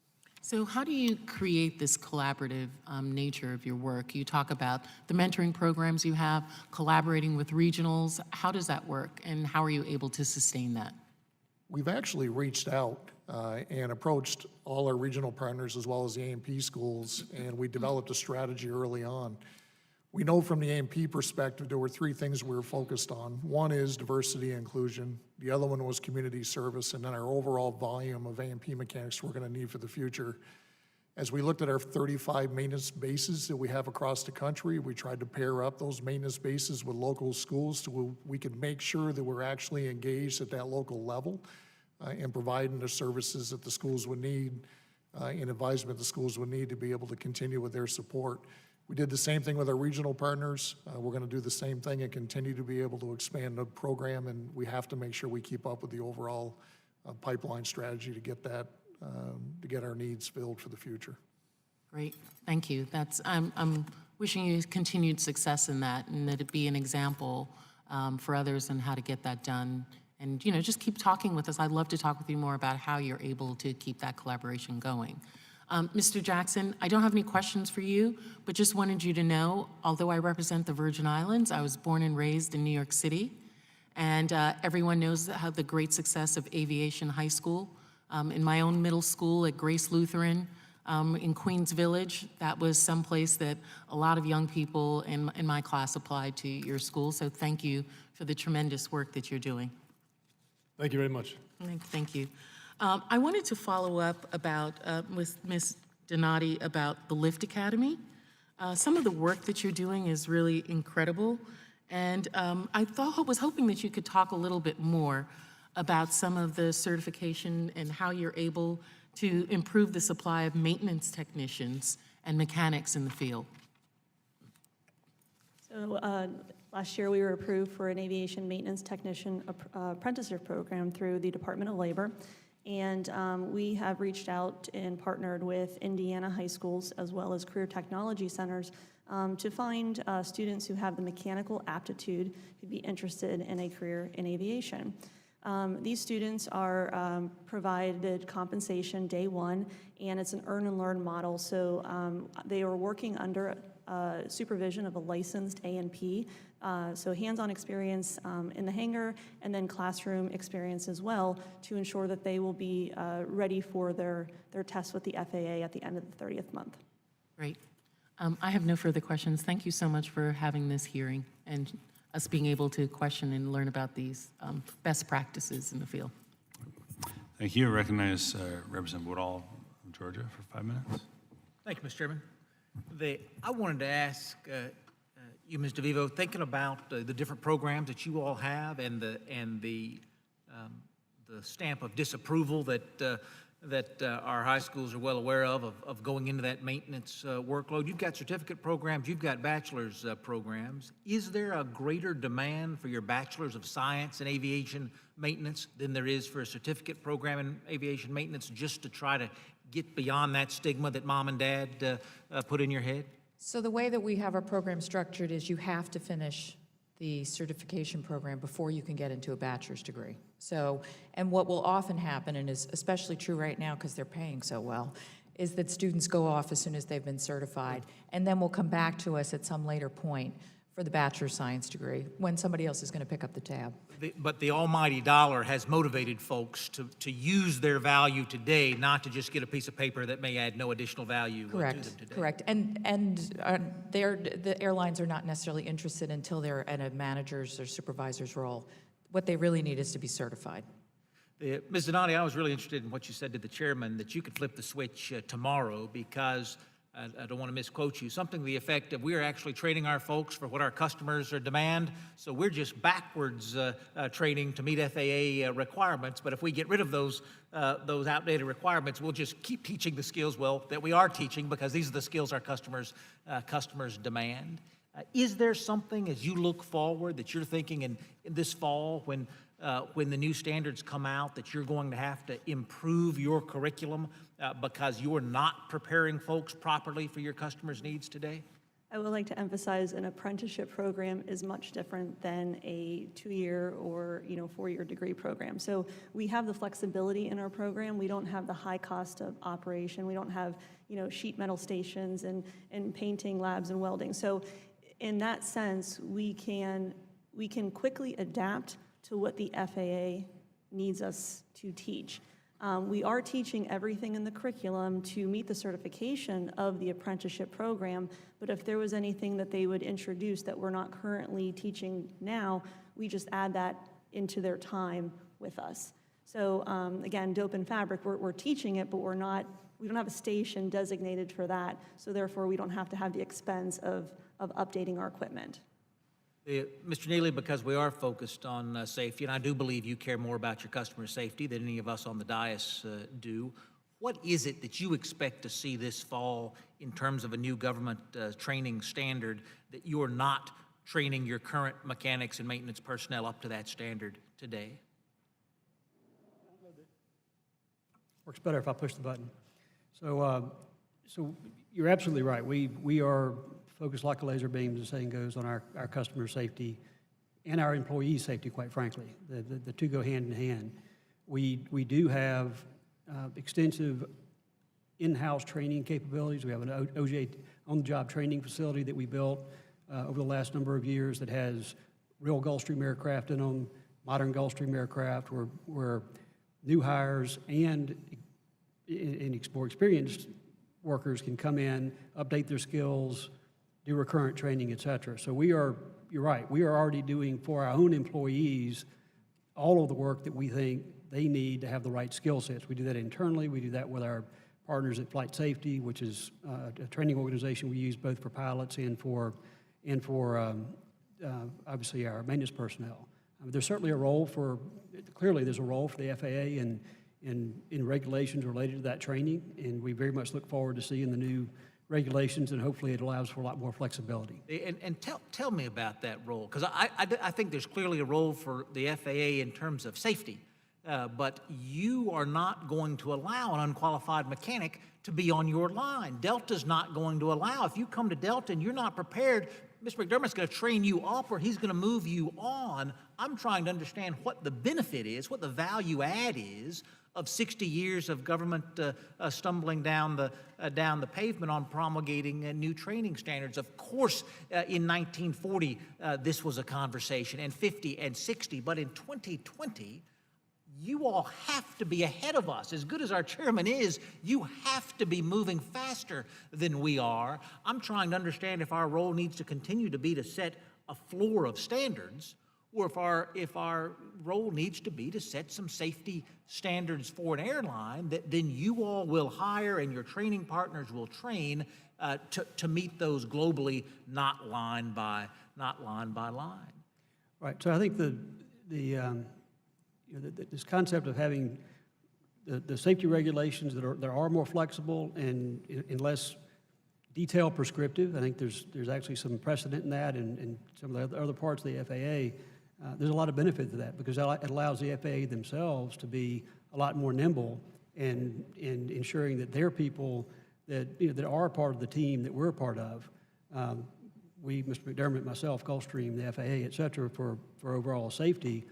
So how do you create this collaborative nature of your work? You talk about the mentoring programs you have, collaborating with regionals. How does that work, and how are you able to sustain that? We've actually reached out and approached all our regional partners as well as the AMP schools, and we developed a strategy early on. We know from the AMP perspective there were three things we were focused on. One is diversity and inclusion. The other one was community service, and then our overall volume of AMP mechanics we're going to need for the future. As we looked at our 35 maintenance bases that we have across the country, we tried to pair up those maintenance bases with local schools so we could make sure that we're actually engaged at that local level and providing the services that the schools would need and advisement the schools would need to be able to continue with their support. We did the same thing with our regional partners. We're going to do the same thing and continue to be able to expand the program, and we have to make sure we keep up with the overall pipeline strategy to get that, to get our needs filled for the future. Great, thank you. I'm wishing you continued success in that, and that it be an example for others on how to get that done. And just keep talking with us. I'd love to talk with you more about how you're able to keep that collaboration going. Mr. Jackson, I don't have any questions for you, but just wanted you to know, although I represent the Virgin Islands, I was born and raised in New York City, and everyone knows how the great success of Aviation High School. In my own middle school at Grace Lutheran in Queens Village, that was someplace that a lot of young people in my class applied to your school, so thank you for the tremendous work that you're doing. Thank you very much. Thank you. I wanted to follow up about with Ms. Donati about the Lift Academy. Some of the work that you're doing is really incredible, and I was hoping that you could talk a little bit more about some of the certification and how you're able to improve the supply of maintenance technicians and mechanics in the field. So last year we were approved for an aviation maintenance technician apprenticeship program through the Department of Labor. And we have reached out and partnered with Indiana high schools as well as career technology centers to find students who have the mechanical aptitude who'd be interested in a career in aviation. These students are provided compensation day one, and it's an earn and learn model. So they are working under supervision of a licensed A&P. So hands-on experience in the hangar, and then classroom experience as well, to ensure that they will be ready for their test with the FAA at the end of the 30th month. Great. I have no further questions. Thank you so much for having this hearing and us being able to question and learn about these best practices in the field. Thank you. I recognize Representative Woodall of Georgia for 5 minutes. Thank you, Mr. Chairman. I wanted to ask you, Ms. DeVivo, thinking about the different programs that you all have and the stamp of disapproval that our high schools are well aware of going into that maintenance workload. You've got certificate programs, you've got bachelor's programs. Is there a greater demand for your bachelor's of science in aviation maintenance than there is for a certificate program in aviation maintenance, just to try to get beyond that stigma that mom and dad put in your head? So the way that we have our program structured is you have to finish the certification program before you can get into a bachelor's degree. So, and what will often happen, and is especially true right now because they're paying so well, is that students go off as soon as they've been certified, and then will come back to us at some later point for the bachelor's science degree when somebody else is going to pick up the tab. But the almighty dollar has motivated folks to use their value today, not to just get a piece of paper that may add no additional value to them today. Correct. And the airlines are not necessarily interested until they're in a manager's or supervisor's role. What they really need is to be certified. Ms. Donati, I was really interested in what you said to the chairman, that you could flip the switch tomorrow, because I don't want to misquote you, something to the effect of, we're actually training our folks for what our customers demand, so we're just backwards training to meet FAA requirements, but if we get rid of those outdated requirements, we'll just keep teaching the skills, well, that we are teaching, because these are the skills our customers demand. Is there something, as you look forward, that you're thinking in this fall, when the new standards come out, that you're going to have to improve your curriculum because you're not preparing folks properly for your customers' needs today? I would like to emphasize an apprenticeship program is much different than a 2-year or 4-year degree program. So we have the flexibility in our program. We don't have the high cost of operation. We don't have sheet metal stations and painting labs and welding. So in that sense, we can quickly adapt to what the FAA needs us to teach. We are teaching everything in the curriculum to meet the certification of the apprenticeship program, but if there was anything that they would introduce that we're not currently teaching now, we just add that into their time with us. So again, dope and fabric, we're teaching it, but we don't have a station designated for that, so therefore we don't have to have the expense of updating our equipment. Mr. Neely, because we are focused on safety, and I do believe you care more about your customer safety than any of us on the dais do, what is it that you expect to see this fall in terms of a new government training standard that you're not training your current mechanics and maintenance personnel up to that standard today? Works better if I push the button. So you're absolutely right. We are focused like a laser beam, as the saying goes, on our customer safety and our employee safety, quite frankly. The two go hand in hand. We do have extensive in-house training capabilities. We have an OJ, on-the-job training facility that we built over the last number of years that has real Gulfstream aircraft in them, modern Gulfstream aircraft, where new hires and more experienced workers can come in, update their skills, do recurrent training, et cetera. So you're right, we are already doing for our own employees all of the work that we think they need to have the right skill sets. We do that internally, we do that with our partners at Flight Safety, which is a training organization we use both for pilots and for obviously our maintenance personnel. There's certainly a role clearly there's a role for the FAA in regulations related to that training, and we very much look forward to seeing the new regulations, and hopefully it allows for a lot more flexibility. And tell me about that role, because I think there's clearly a role for the FAA in terms of safety, but you are not going to allow an unqualified mechanic to be on your line. Delta's not going to allow. If you come to Delta and you're not prepared, Mr. McDermott's going to train you up or he's going to move you on. I'm trying to understand what the benefit is, what the value add is of 60 years of government stumbling down the pavement on promulgating new training standards. Of course, in 1940, this was a conversation, and 50 and 60, but in 2020, you all have to be ahead of us. As good as our chairman is, you have to be moving faster than we are. I'm trying to understand if our role needs to continue to be to set a floor of standards, or if our role needs to be to set some safety standards for an airline that then you all will hire and your training partners will train to meet those globally, not line by line. Right. So I think this concept of having the safety regulations that are more flexible and less detailed prescriptive. I think there's actually some precedent in that, and some of the other parts of the FAA. There's a lot of benefit to that because it allows the FAA themselves to be a lot more nimble in ensuring that their people that are part of the team that we're a part of. We, Mr. McDermott, myself, Gulfstream, the FAA, et cetera, for overall safety.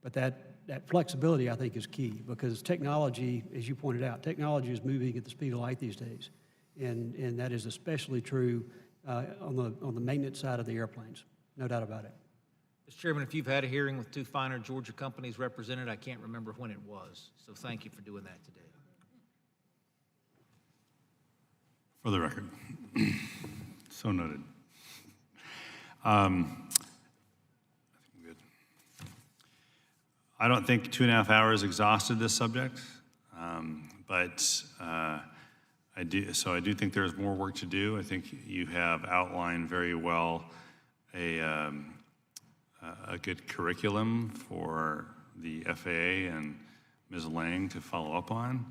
But that flexibility, I think, is key because technology, as you pointed out, technology is moving at the speed of light these days. And that is especially true on the maintenance side of the airplanes, no doubt about it. Mr. Chairman, if you've had a hearing with two finer Georgia companies represented, I can't remember when it was. So thank you for doing that today. For the record. So noted. I think I'm good. I don't think 2.5 hours exhausted this subject, but I do think there's more work to do. I think you have outlined very well a good curriculum for the FAA and Ms. Lang to follow up on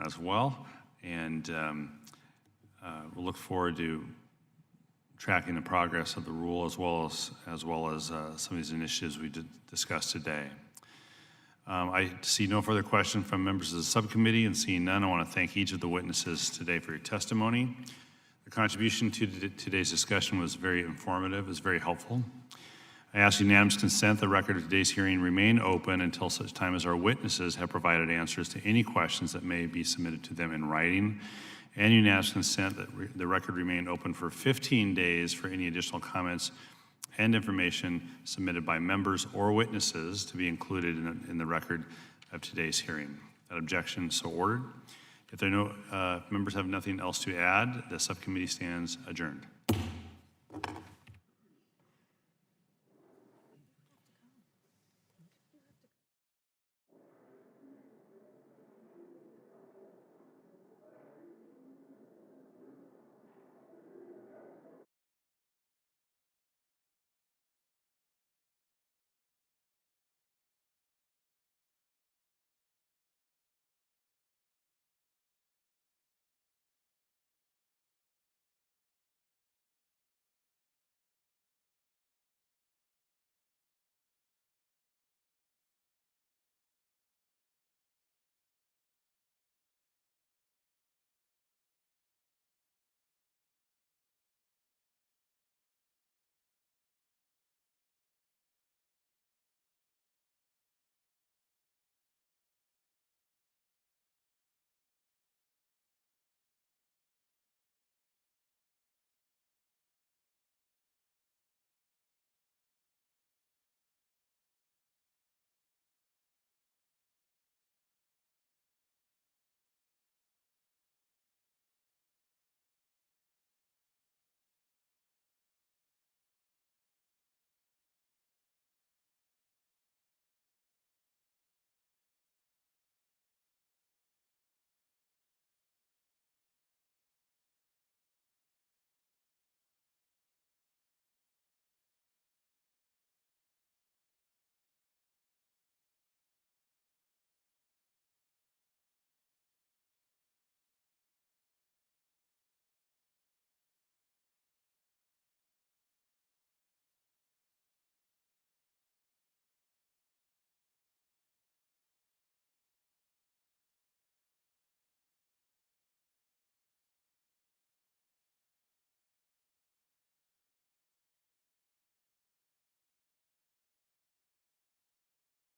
as well. And we'll look forward to tracking the progress of the rule as well as some of these initiatives we discussed today. I see no further questions from members of the subcommittee, and seeing none, I want to thank each of the witnesses today for your testimony. The contribution to today's discussion was very informative, was very helpful. I ask unanimous consent the record of today's hearing remain open until such time as our witnesses have provided answers to any questions that may be submitted to them in writing, and unanimous consent that the record remain open for 15 days for any additional comments and information submitted by members or witnesses to be included in the record of today's hearing. That objection is so ordered. If there are no members have nothing else to add, the subcommittee stands adjourned.